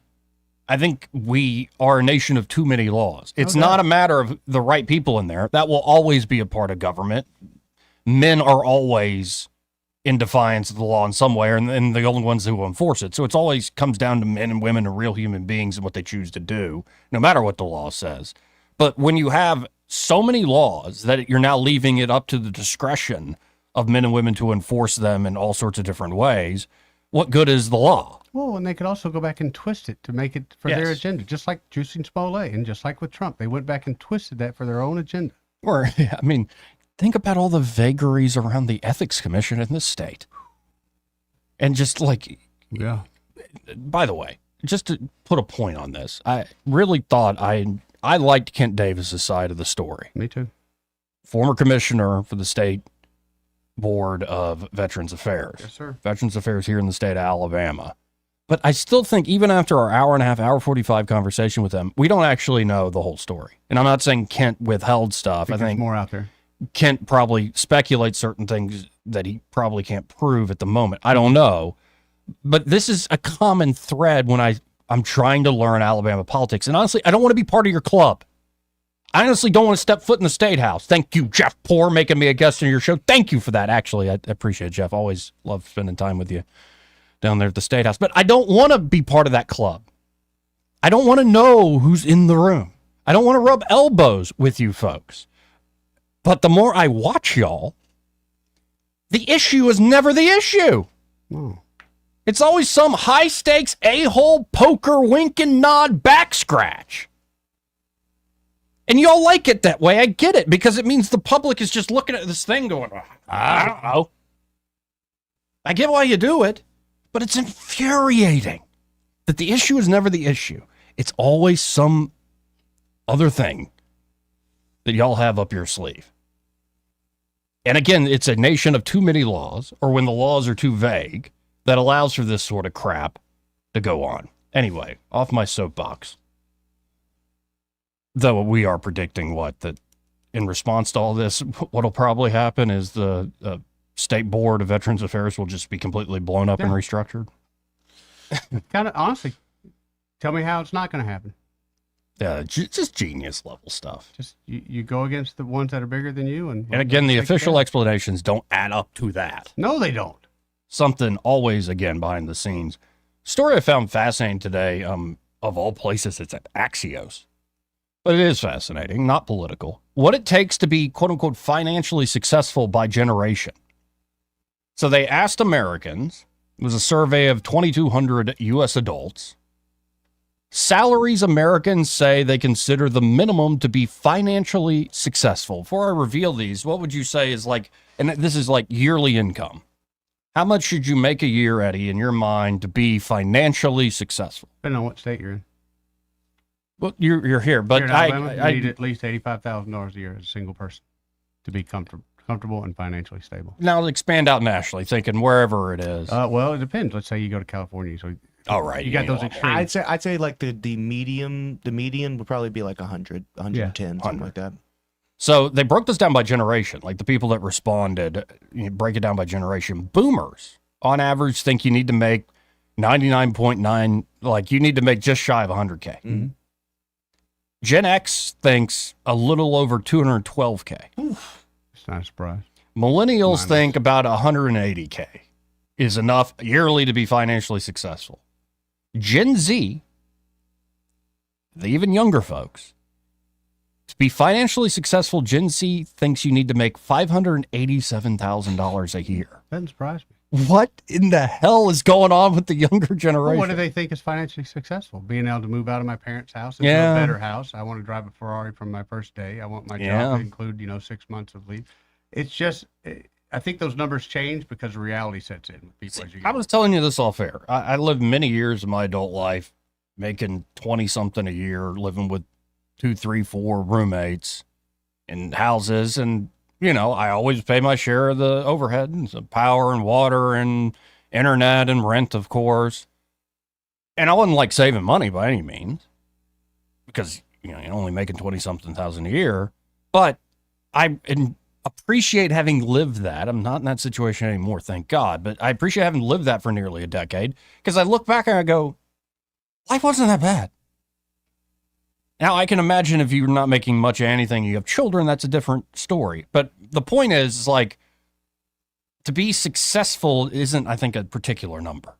Speaker 11: I think we are a nation of too many laws. It's not a matter of the right people in there. That will always be a part of government. Men are always in defiance of the law in some way, and the only ones who will enforce it. So it's always comes down to men and women and real human beings and what they choose to do, no matter what the law says. But when you have so many laws that you're now leaving it up to the discretion of men and women to enforce them in all sorts of different ways, what good is the law?
Speaker 12: Well, and they could also go back and twist it to make it for their agenda, just like Jussie Smollett and just like with Trump. They went back and twisted that for their own agenda.
Speaker 11: Or, I mean, think about all the vagaries around the Ethics Commission in this state. And just like, by the way, just to put a point on this, I really thought I liked Kent Davis's side of the story.
Speaker 12: Me too.
Speaker 11: Former commissioner for the state board of Veterans Affairs.
Speaker 12: Yes, sir.
Speaker 11: Veterans Affairs here in the state of Alabama. But I still think even after our hour and a half, hour 45 conversation with them, we don't actually know the whole story. And I'm not saying Kent withheld stuff. I think
Speaker 12: there's more out there.
Speaker 11: Kent probably speculates certain things that he probably can't prove at the moment. I don't know. But this is a common thread when I'm trying to learn Alabama politics. And honestly, I don't want to be part of your club. I honestly don't want to step foot in the State House. Thank you, Jeff Poor, making me a guest on your show. Thank you for that, actually. I appreciate it, Jeff. Always love spending time with you down there at the State House. But I don't want to be part of that club. I don't want to know who's in the room. I don't want to rub elbows with you folks. But the more I watch y'all, The issue is never the issue.
Speaker 12: No.
Speaker 11: It's always some high-stakes, a-hole, poker, wink and nod back scratch. And y'all like it that way. I get it, because it means the public is just looking at this thing going, I don't know. I get why you do it, but it's infuriating that the issue is never the issue. It's always some other thing that y'all have up your sleeve. And again, it's a nation of too many laws, or when the laws are too vague, that allows for this sort of crap to go on. Anyway, off my soapbox. Though we are predicting that in response to all this, what'll probably happen is the State Board of Veterans Affairs will just be completely blown up and restructured.
Speaker 12: Kind of, honestly, tell me how it's not going to happen.
Speaker 11: Yeah, just genius level stuff.
Speaker 12: Just you go against the ones that are bigger than you. And
Speaker 11: again, the official explanations don't add up to that.
Speaker 12: No, they don't.
Speaker 11: Something always, again, behind the scenes. Story I found fascinating today, of all places, it's at Axios. But it is fascinating, not political. What it takes to be, quote unquote, financially successful by generation. So they asked Americans, it was a survey of 2,200 U.S. adults, salaries Americans say they consider the minimum to be financially successful. Before I reveal these, what would you say is like, and this is like yearly income. How much should you make a year, Eddie, in your mind to be financially successful?
Speaker 12: Depending on what state you're in.
Speaker 11: Well, you're here, but
Speaker 12: Here in Alabama, you need at least $85,000 a year as a single person to be comfortable and financially stable.
Speaker 11: Now expand out nationally, thinking wherever it is.
Speaker 12: Well, it depends. Let's say you go to California, so
Speaker 11: right,
Speaker 12: you got those extremes.
Speaker 1: I'd say like the median would probably be like 100, 110, something like that.
Speaker 11: So they broke this down by generation, like the people that responded, break it down by generation. Boomers, on average, think you need to make 99.9, like you need to make just shy of 100K.
Speaker 1: Mm-hmm.
Speaker 11: Gen X thinks a little over 212K.
Speaker 12: It's not a surprise.
Speaker 11: Millennials think about 180K is enough yearly to be financially successful. Gen Z, the even younger folks, to be financially successful, Gen Z thinks you need to make $587,000 a year.
Speaker 12: Doesn't surprise me.
Speaker 11: What in the hell is going on with the younger generation?
Speaker 12: Well, what do they think is financially successible? Being able to move out of my parents' house into a better house. I want to drive a Ferrari from my first day. I want my job to include, 6 months of leave. It's just, I think those numbers change because reality sets in with people.
Speaker 11: I was telling you this off air. I lived many years of my adult life making 20-something a year, living with 2, 3, 4 roommates in houses, and I always pay my share of the overhead, so power and water and internet and rent, of course. And I wasn't like saving money by any means, because you're only making 20-something thousand a year. But I appreciate having lived that. I'm not in that situation anymore, thank God. But I appreciate having lived that for nearly a decade, because I look back and I go, life wasn't that bad. Now, I can imagine if you're not making much of anything, you have children, that's a different story. But the point is like, to be successful isn't, I think, a particular number.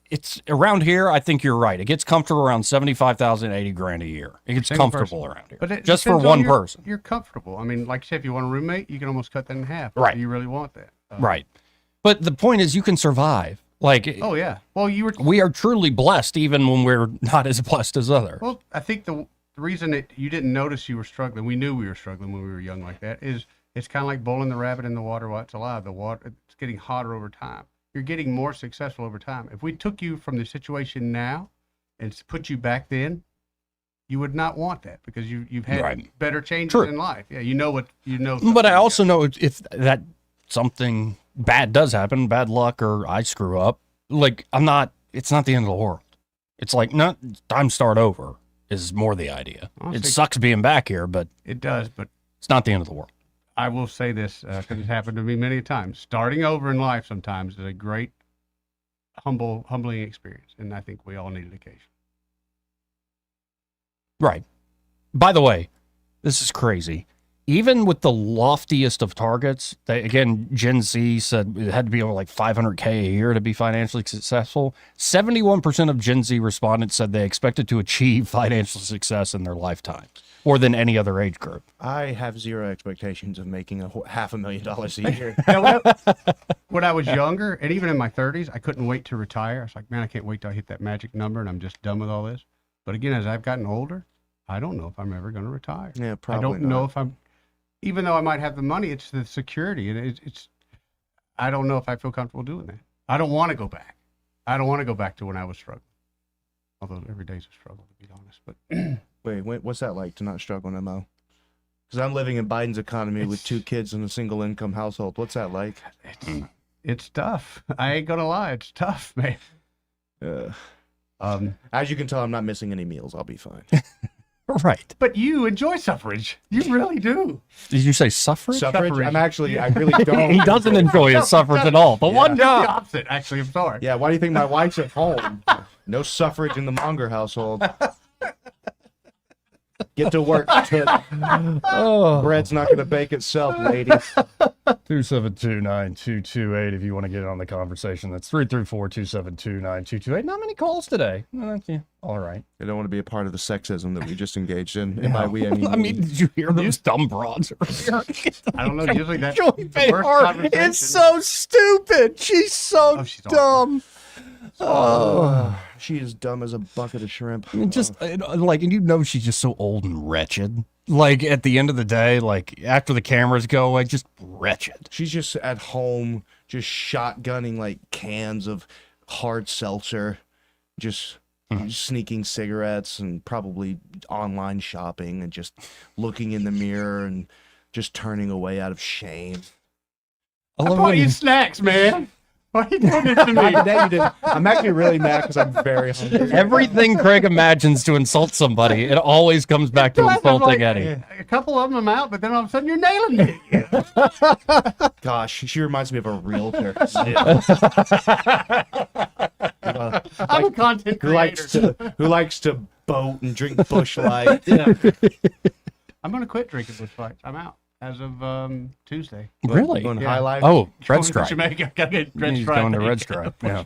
Speaker 11: It's around here, I think you're right. It gets comfortable around 75,000, 80 grand a year. It gets comfortable around here.
Speaker 12: But
Speaker 11: just for one person.
Speaker 12: You're comfortable. I mean, like you said, if you want a roommate, you can almost cut that in half.
Speaker 11: Right.
Speaker 12: Do you really want that?
Speaker 11: Right. But the point is, you can survive. Like,
Speaker 12: oh yeah. Well,
Speaker 11: we are truly blessed, even when we're not as blessed as others.
Speaker 12: Well, I think the reason that you didn't notice you were struggling, we knew we were struggling when we were young like that, is it's kind of like boiling the rabbit in the water while it's alive. The water, it's getting hotter over time. You're getting more successful over time. If we took you from the situation now and put you back then, you would not want that, because you've had better changes in life. Yeah, you know what you know.
Speaker 11: But I also know if that something bad does happen, bad luck, or I screw up, like it's not the end of the world. It's like, no, time to start over is more the idea. Honestly, it sucks being back here, but
Speaker 12: it does, but
Speaker 11: it's not the end of the world.
Speaker 12: I will say this, because it's happened to me many times. Starting over in life sometimes is a great, humbling experience, and I think we all need it occasionally.
Speaker 11: Right. By the way, this is crazy. even with the loftiest of targets, again, Gen Z said it had to be over like 500K a year to be financially successful. 71% of Gen Z respondents said they expected to achieve financial success in their lifetime, more than any other age group.
Speaker 1: I have zero expectations of making $500,000 a year.
Speaker 12: When I was younger, and even in my 30s, I couldn't wait to retire. I was like, man, I can't wait till I hit that magic number and I'm just done with all this. But again, as I've gotten older, I don't know if I'm ever going to retire.
Speaker 1: Yeah, probably
Speaker 12: I don't know if I'm, even though I might have the money, it's the security. And I don't know if I feel comfortable doing that. I don't want to go back. I don't want to go back to when I was struggling. Although every day's a struggle, to be honest. But
Speaker 1: Wait, what's that like to not struggle no more? Because I'm living in Biden's economy with 2 kids in a single income household. What's that like?
Speaker 12: It's tough. I ain't gonna lie, it's tough, man.
Speaker 1: As you can tell, I'm not missing any meals. I'll be fine.
Speaker 11: Right.
Speaker 12: But you enjoy suffrage. You really do.
Speaker 11: Did you say suffrage?
Speaker 1: Suffrage? I really don't.
Speaker 11: He doesn't enjoy his suffrage at all. The one job.
Speaker 12: The opposite, actually. I'm sorry.
Speaker 1: Yeah, why do you think my wife's at home? No suffrage in the Monger household. Get to work. Bread's not going to bake itself, ladies.
Speaker 11: 272-9228 if you want to get on the conversation. That's 334-272-9228. Not many calls today. Yeah, all right.
Speaker 1: I don't want to be a part of the sexism that we just engaged in. By we, I mean...
Speaker 11: I mean, did you hear those dumb broads earlier?
Speaker 12: I don't know. Usually that's
Speaker 11: Joy
Speaker 12: the worst
Speaker 11: Behar
Speaker 12: conversation.
Speaker 11: is so stupid. She's so dumb.
Speaker 1: Oh, she is dumb as a bucket of shrimp.
Speaker 11: I mean, just like, and you know, she's just so old and wretched. Like at the end of the day, like after the cameras go away, just wretched.
Speaker 1: She's just at home, just shotgunning like cans of hard seltzer, just sneaking cigarettes and probably online shopping and just looking in the mirror and just turning away out of shame.
Speaker 12: I bought you snacks, man. Why are you doing this to me?
Speaker 1: You did. I'm actually really mad because I'm very hungry.
Speaker 11: Everything Craig imagines to insult somebody, it always comes back to insulting Eddie.
Speaker 12: A couple of them I'm out, but then all of a sudden you're nailing me.
Speaker 1: Gosh, she reminds me of a realtor.
Speaker 12: I'm a content creator.
Speaker 1: Who likes to boat and drink Busch Light.
Speaker 12: I'm going to quit drinking Busch Lights. I'm out as of Tuesday.
Speaker 11: Really?
Speaker 1: Going to High Life?
Speaker 11: Oh, Red
Speaker 12: Going
Speaker 11: Stripe.
Speaker 12: to Jamaica. Gotta get Red
Speaker 11: He's
Speaker 12: Stripe.
Speaker 11: going to Red Stripe. Yeah.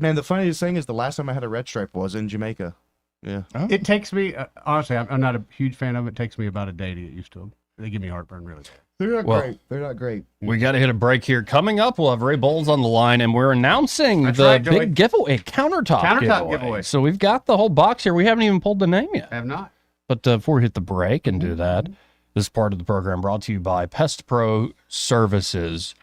Speaker 1: Man, the funniest thing is the last time I had a Red Stripe was in Jamaica. Yeah.
Speaker 11: Oh.
Speaker 12: It takes me, honestly, I'm not a huge fan of it. It takes me about a day to get used to them. They give me heartburn really bad.
Speaker 1: They're not
Speaker 11: Well,
Speaker 1: great. They're not great.
Speaker 11: We got to hit a break here. Coming up, we'll have Ray Bowles on the line, and we're announcing
Speaker 12: That's
Speaker 11: the
Speaker 12: right, Joey.
Speaker 11: big giveaway, countertop giveaway. So we've got the whole box here. We haven't even pulled the name yet.
Speaker 12: I have not.
Speaker 11: But before we hit the break and do that, this part of the program brought to you by Pest Pro Services.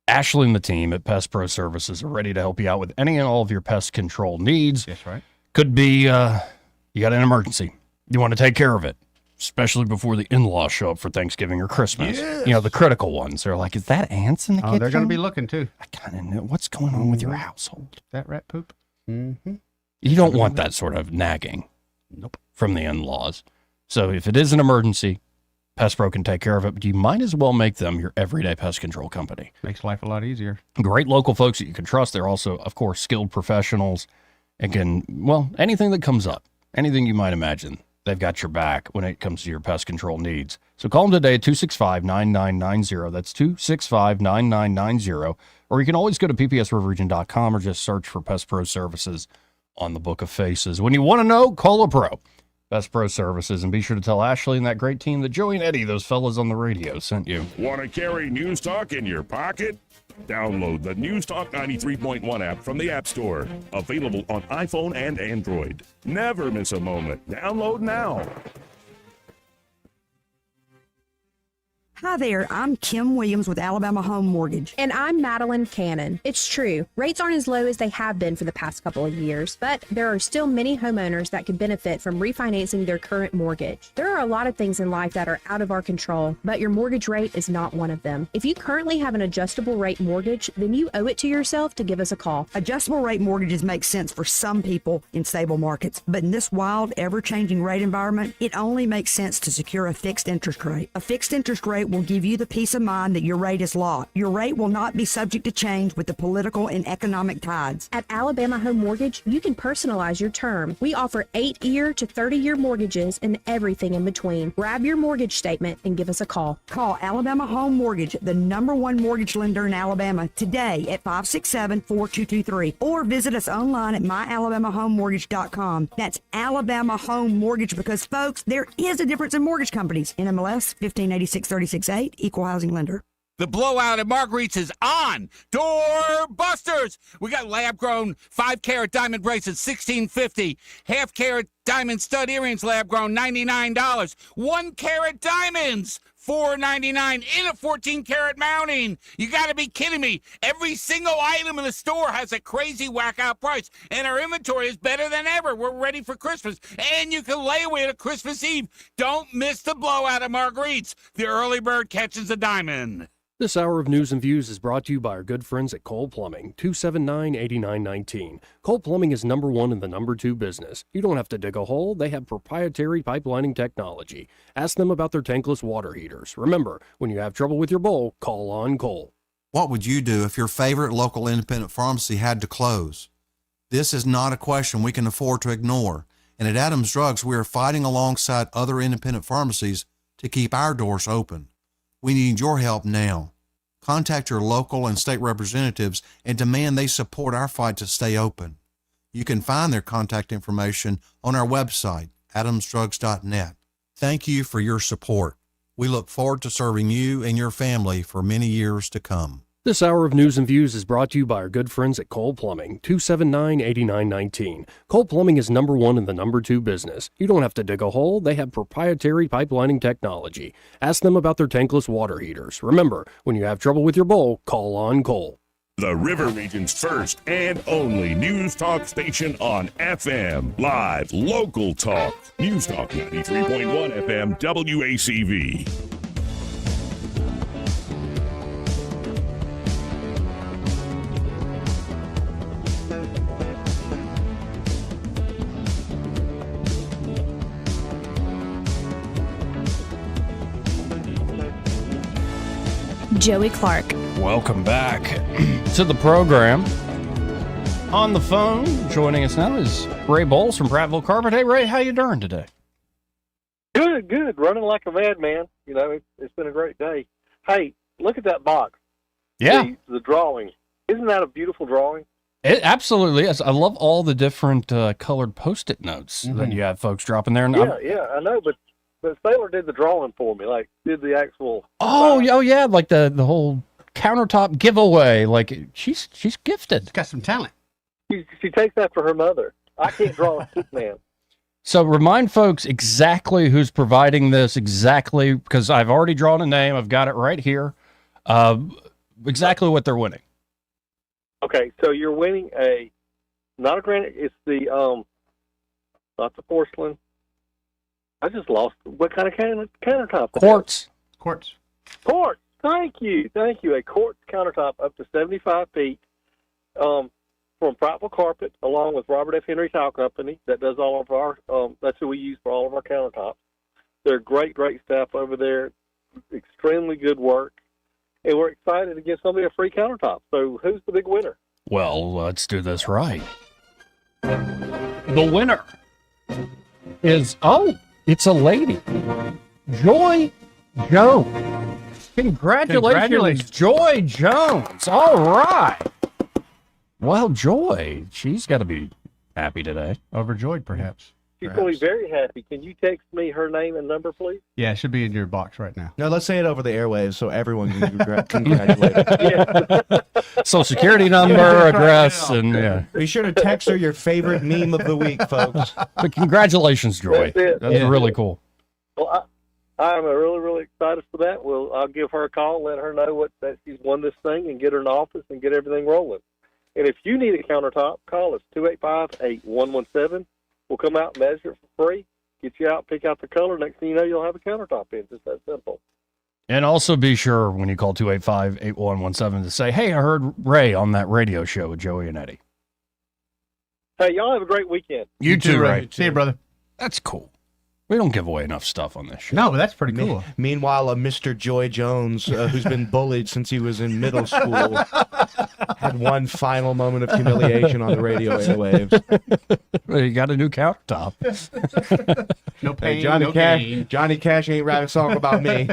Speaker 11: Ashley and the team at Pest Pro Services are ready to help you out with any and all of your pest control needs.
Speaker 12: That's right.
Speaker 11: Could be you got an emergency. You want to take care of it, especially before the in-laws show up for Thanksgiving or Christmas.
Speaker 12: Yes.
Speaker 11: You know, the critical ones. They're like, is that ants in the kitchen?
Speaker 12: They're going to be looking too.
Speaker 11: I kind of know. What's going on with your household?
Speaker 12: That rat poop? Mm-hmm.
Speaker 11: You don't want that sort of nagging from the in-laws. So if it is an emergency, Pest Pro can take care of it, but you might as well make them your everyday pest control company.
Speaker 12: Makes life a lot easier.
Speaker 11: Great local folks that you can trust. They're also, of course, skilled professionals and can, well, anything that comes up, anything you might imagine, they've got your back when it comes to your pest control needs. So call them today at 265-9990. That's 265-9990. Or you can always go to ppsriverregion.com or just search for Pest Pro Services on the Book of Faces. When you want to know, call a pro. Pest Pro Services, and be sure to tell Ashley and that great team that Joey and Eddie, those fellas on the radio, sent you.
Speaker 14: Want to carry News Talk in your pocket? Download the News Talk 93.1 app from the App Store. Available on iPhone and Android. Never miss a moment. Download now.
Speaker 7: Hi there, I'm Kim Williams with Alabama Home Mortgage.
Speaker 9: And I'm Madeline Cannon. It's true, rates aren't as low as they have been for the past couple of years, but there are still many homeowners that could benefit from refinancing their current mortgage. There are a lot of things in life that are out of our control, but your mortgage rate is not one of them. If you currently have an adjustable rate mortgage, then you owe it to yourself to give us a call.
Speaker 7: Adjustable rate mortgages make sense for some people in stable markets, but in this wild, ever-changing rate environment, it only makes sense to secure a fixed interest rate. A fixed interest rate that will give you the peace of mind that your rate is locked. Your rate will not be subject to change with the political and economic tides.
Speaker 9: At Alabama Home Mortgage, you can personalize your term. We offer 8-year to 30-year mortgages and everything in between. Grab your mortgage statement and give us a call.
Speaker 7: Call Alabama Home Mortgage, the #1 mortgage lender in Alabama, today at 567-4223, or visit us online at myalabamahomemortgage.com. That's Alabama Home Mortgage, because, folks, there is a difference in mortgage companies. NMLS 1586-36-8, Equal Housing Lender.
Speaker 3: The blowout at Marguerite's is on. Door busters. We got lab-grown 5-carat diamond bracelets, $16.50. Half-carat diamond stud earrings, lab-grown, $99. 1-carat diamonds, $4.99 in a 14-carat mounting. You got to be kidding me. Every single item in the store has a crazy whack-out price, and our inventory is better than ever. We're ready for Christmas, and you can lay away to Christmas Eve. Don't miss the blowout at Marguerite's. The early bird catches the diamond.
Speaker 8: This hour of News and Views is brought to you by our good friends at Cole Plumbing, 279-8919. Cole Plumbing is #1 in the #2 business. You don't have to dig a hole. They have proprietary pipelining technology. Ask them about their tankless water heaters. Remember, when you have trouble with your bowl, call on Cole.
Speaker 10: What would you do if your favorite local independent pharmacy had to close? This is not a question we can afford to ignore. And at Adams Drugs, we are fighting alongside other independent pharmacies to keep our doors open. We need your help now. Contact your local and state representatives and demand they support our fight to stay open. You can find their contact information on our website, adamsdrugs.net. Thank you for your support. We look forward to serving you and your family for many years to come.
Speaker 8: This hour of News and Views is brought to you by our good friends at Cole Plumbing, 279-8919. Cole Plumbing is #1 in the #2 business. You don't have to dig a hole. They have proprietary pipelining technology. Ask them about their tankless water heaters. Remember, when you have trouble with your bowl, call on Cole.
Speaker 14: The River Region's first and only news talk station on FM. Live, local talk. News Talk 93.1 FM WACV.
Speaker 26: Joey Clark.
Speaker 11: Welcome back to the program. On the phone, joining us now is Ray Bowles from Prattville Carpet. Hey, Ray, how you doing today?
Speaker 13: Good. Running like a madman. You know, it's been a great day. Hey, look at that box.
Speaker 11: Yeah.
Speaker 13: The drawing. Isn't that a beautiful drawing?
Speaker 11: It absolutely is. I love all the different colored Post-it notes that you have folks dropping there. And
Speaker 13: Yeah, I know, but Sailor did the drawing for me, like did the actual.
Speaker 11: Oh yeah, like the whole countertop giveaway. Like she's gifted.
Speaker 12: Got some talent.
Speaker 13: She takes after her mother. I can't draw a Superman.
Speaker 11: So remind folks exactly who's providing this, exactly, because I've already drawn a name. I've got it right here. Exactly what they're winning.
Speaker 13: Okay, so you're winning not a granite. It's the not the porcelain. I just lost. What kind of countertop?
Speaker 11: Quartz.
Speaker 13: Quartz. Thank you. A quartz countertop up to 75 feet from Prattville Carpet, along with Robert F. Henry Tile Company. That does all of our. That's who we use for all of our countertops. They're great staff over there. Extremely good work, and we're excited to give somebody a free countertop. So, who's the big winner?
Speaker 11: Well, let's do this right. The winner is it's a lady, Joy Jones. Congratulations, Joy Jones. All right. Well, Joy, she's got to be happy today.
Speaker 12: Overjoyed, perhaps.
Speaker 13: She's going to be very happy. Can you text me her name and number, please?
Speaker 12: Yeah, it should be in your box right now.
Speaker 1: No, let's say it over the airwaves so everyone can congratulate her.
Speaker 13: Yeah.
Speaker 11: Social security number, address, and yeah.
Speaker 1: Be sure to text her your favorite meme of the week, folks.
Speaker 11: But congratulations, Joy. That's really cool.
Speaker 13: Well, I'm really excited for that. I'll give her a call, let her know that she's won this thing, and get her in the office and get everything rolling. And if you need a countertop, call us 285-8117. We'll come out, measure it for free, get you out, pick out the color. Next thing you know, you'll have a countertop in. Just that simple.
Speaker 11: And also be sure when you call 285-8117 to say, hey, I heard Ray on that radio show with Joey and Eddie.
Speaker 13: Hey, y'all have a great weekend.
Speaker 11: You too, Ray.
Speaker 12: See you, brother.
Speaker 11: That's cool. We don't give away enough stuff on this show.
Speaker 12: No, but that's pretty cool.
Speaker 1: Meanwhile, a Mr. Joy Jones, who's been bullied since he was in middle school, had one final moment of humiliation on the radio airwaves.
Speaker 11: Well, you got a new countertop.
Speaker 12: No pain,
Speaker 1: Hey, Johnny
Speaker 12: no
Speaker 1: Cash.
Speaker 12: gain.
Speaker 1: Johnny Cash ain't writing a song about me.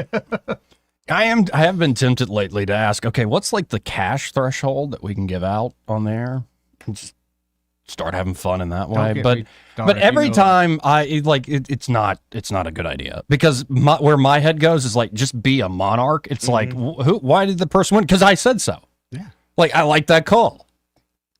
Speaker 11: I have been tempted lately to ask, okay, what's like the cash threshold that we can give out on there? And just start having fun in that way. But every time it's not a good idea, because where my head goes is like, just be a monarch. It's like, why did the person win? Because I said so.
Speaker 12: Yeah.
Speaker 11: Like, I like that call.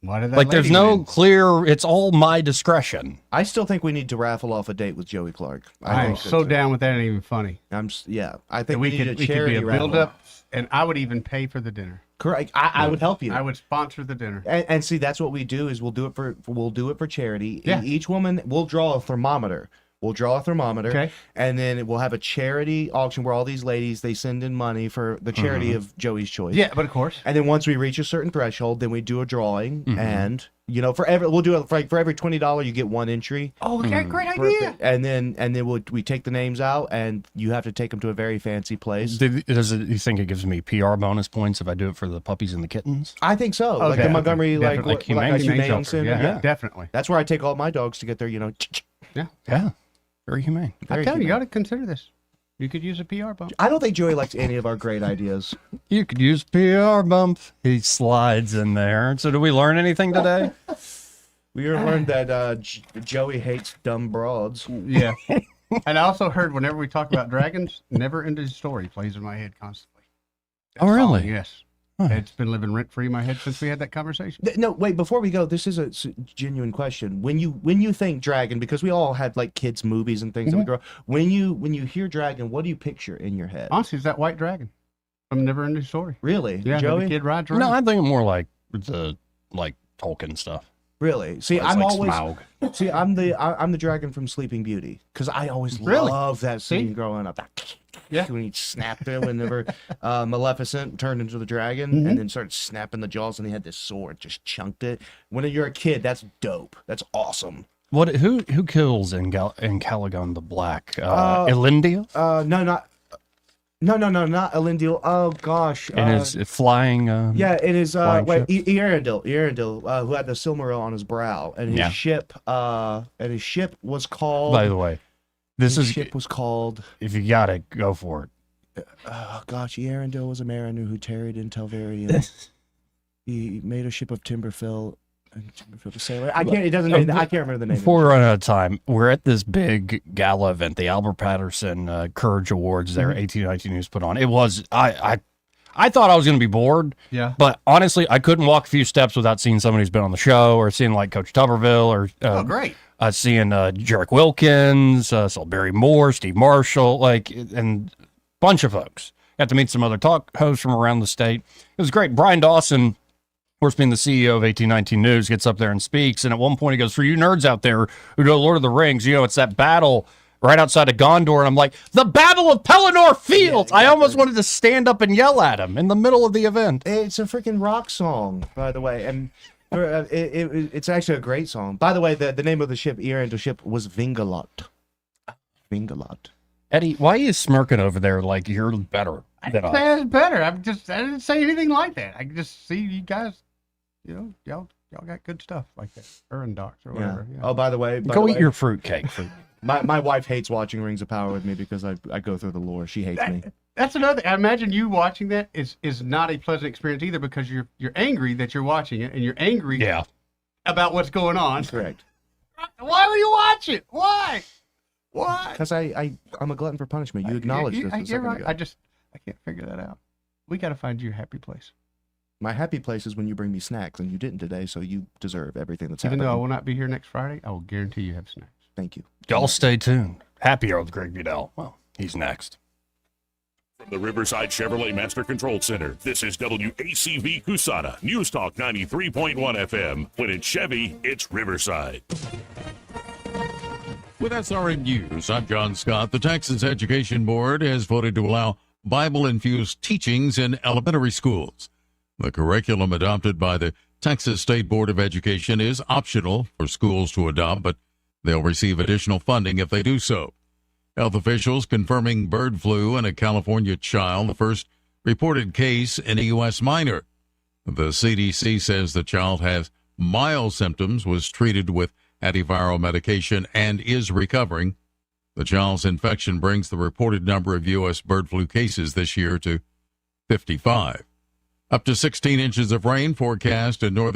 Speaker 12: Why did that
Speaker 11: Like, there's
Speaker 12: lady
Speaker 11: no
Speaker 12: win?
Speaker 11: clear, it's all my discretion.
Speaker 1: I still think we need to raffle off a date with Joey Clark.
Speaker 12: I'm so down with that. Ain't even funny.
Speaker 1: I think
Speaker 12: And
Speaker 1: we
Speaker 12: we
Speaker 1: need
Speaker 12: could
Speaker 1: a charity
Speaker 12: be a
Speaker 1: raffle.
Speaker 12: build up, and I would even pay for the dinner.
Speaker 1: Correct. I would help you.
Speaker 12: I would sponsor the dinner.
Speaker 1: And see, that's what we do is we'll do it for charity.
Speaker 12: Yeah.
Speaker 1: Each woman, we'll draw a thermometer.
Speaker 12: Okay.
Speaker 1: And then we'll have a charity auction where all these ladies, they send in money for the charity of Joey's choice.
Speaker 12: Yeah, but of course.
Speaker 1: And then once we reach a certain threshold, then we do a drawing,
Speaker 12: Mhm.
Speaker 1: and we'll do it for every $20 you get one entry.
Speaker 12: Oh, okay, great idea.
Speaker 1: And then we take the names out, and you have to take them to a very fancy place.
Speaker 11: You think it gives me PR bonus points if I do it for the puppies and the kittens?
Speaker 1: I think so.
Speaker 12: Oh,
Speaker 1: like the Montgomery,
Speaker 12: definitely.
Speaker 1: like
Speaker 11: Humane
Speaker 1: Humane
Speaker 12: Shelter.
Speaker 1: Center.
Speaker 12: Yeah, definitely.
Speaker 1: That's where I take all my dogs to get their,
Speaker 11: Yeah. Very humane.
Speaker 12: I'm telling you, you got to consider this. You could use a PR bump.
Speaker 1: I don't think Joey likes any of our great ideas.
Speaker 11: You could use PR bump. He slides in there. So did we learn anything today?
Speaker 1: We learned that Joey hates dumb broads.
Speaker 12: Yeah. And I also heard whenever we talk about dragons, Never Ending Story plays in my head constantly.
Speaker 11: Oh, really?
Speaker 12: Yes. It's been living rent free in my head since we had that conversation.
Speaker 1: No, wait. Before we go, this is a genuine question. When you think dragon, because we all had like kids movies and things that we grow. When you hear dragon, what do you picture in your head?
Speaker 12: Honestly, it's that white dragon from Never Ending Story.
Speaker 1: Really,
Speaker 12: Yeah,
Speaker 1: Joey?
Speaker 12: the kid rides around.
Speaker 11: No, I'm thinking more like the Tolkien stuff.
Speaker 1: Really? See,
Speaker 11: It's
Speaker 1: I'm
Speaker 11: like
Speaker 1: always
Speaker 11: Smaug.
Speaker 1: see. I'm the dragon from Sleeping Beauty because I always
Speaker 12: Really?
Speaker 1: loved that scene
Speaker 12: See?
Speaker 1: growing up.
Speaker 12: Yeah.
Speaker 1: When he snapped there, whenever Maleficent turned into the dragon and then started snapping the jaws, and he had this sword, just chunked it. When you're a kid, that's dope. That's awesome.
Speaker 11: What? Who kills in Calagon the Black? Elendil?
Speaker 1: No, not Elendil. Oh gosh.
Speaker 11: And his flying.
Speaker 1: Yeah, it is.
Speaker 11: flying ship?
Speaker 1: Eärendil, who had the Silmaril on his brow, and his ship. And his ship was called.
Speaker 11: By the way,
Speaker 1: his ship was called.
Speaker 11: If you got it, go for it.
Speaker 1: Oh gosh, Eärendil was a mariner who tarried in Telvarium. He made a ship of Timberfell. And Timberfell the sailor. I can't. It doesn't. I can't remember the name.
Speaker 11: Before we run out of time, we're at this big gala event, the Albert Patterson Courage Awards. There, 1819 News put on. It was. I thought I was going to be bored.
Speaker 12: Yeah.
Speaker 11: But honestly, I couldn't walk a few steps without seeing somebody who's been on the show, or seeing like Coach Tuberville, or
Speaker 12: Oh, great.
Speaker 11: seeing Jarek Wilkins, saw Barry Moore, Steve Marshall, and a bunch of folks. Got to meet some other talk hosts from around the state. It was great. Brian Dawson, of course, being the CEO of 1819 News, gets up there and speaks. And at one point he goes, for you nerds out there who know Lord of the Rings, it's that battle right outside of Gondor. And I'm like, the Battle of Pelennor Fields. Yeah, exactly. I almost wanted to stand up and yell at him in the middle of the event.
Speaker 1: It's a freaking rock song, by the way. And it's actually a great song. By the way, the name of the ship, Eärendil ship, was Vingalot. Vingalot.
Speaker 11: Eddie, why are you smirking over there like you're better than us?
Speaker 12: I didn't say better. I didn't say anything like that. I just see you guys, y'all got good stuff like that. Docs or whatever. Yeah.
Speaker 1: Oh, by the way.
Speaker 11: Go eat your fruitcake.
Speaker 1: My wife hates watching Rings of Power with me because I go through the lore. She hates me.
Speaker 12: That's another thing. I imagine you watching that is not a pleasant experience either, because you're angry that you're watching it, and you're angry about what's going on.
Speaker 1: Correct.
Speaker 12: Why will you watch it? Why? Why?
Speaker 1: Because I'm a glutton for punishment. You acknowledged this a second
Speaker 12: right.
Speaker 1: ago.
Speaker 12: I can't figure that out. We got to find you a happy place.
Speaker 1: My happy place is when you bring me snacks, and you didn't today, so you deserve everything that's
Speaker 12: Even
Speaker 1: happening.
Speaker 12: though I will not be here next Friday, I will guarantee you have snacks.
Speaker 1: Thank you.
Speaker 11: Y'all stay tuned. Happy Hour with Greg Budell. Well, he's next.
Speaker 14: From the Riverside Chevrolet Master Control Center, this is WACV Cusana, News Talk 93.1 FM. When it's Chevy, it's Riverside.
Speaker 15: With SRN News, I'm John Scott. The Texas Education Board has voted to allow Bible-infused teachings in elementary schools. The curriculum adopted by the Texas State Board of Education is optional for schools to adopt, but they'll receive additional funding if they do so. Health officials confirming bird flu in a California child, the first reported case in a U.S. minor. The CDC says the child has mild symptoms, was treated with antiviral medication, and is recovering. The child's infection brings the reported number of U.S. bird flu cases this year to 55. Up to 16 inches of rain forecast in northern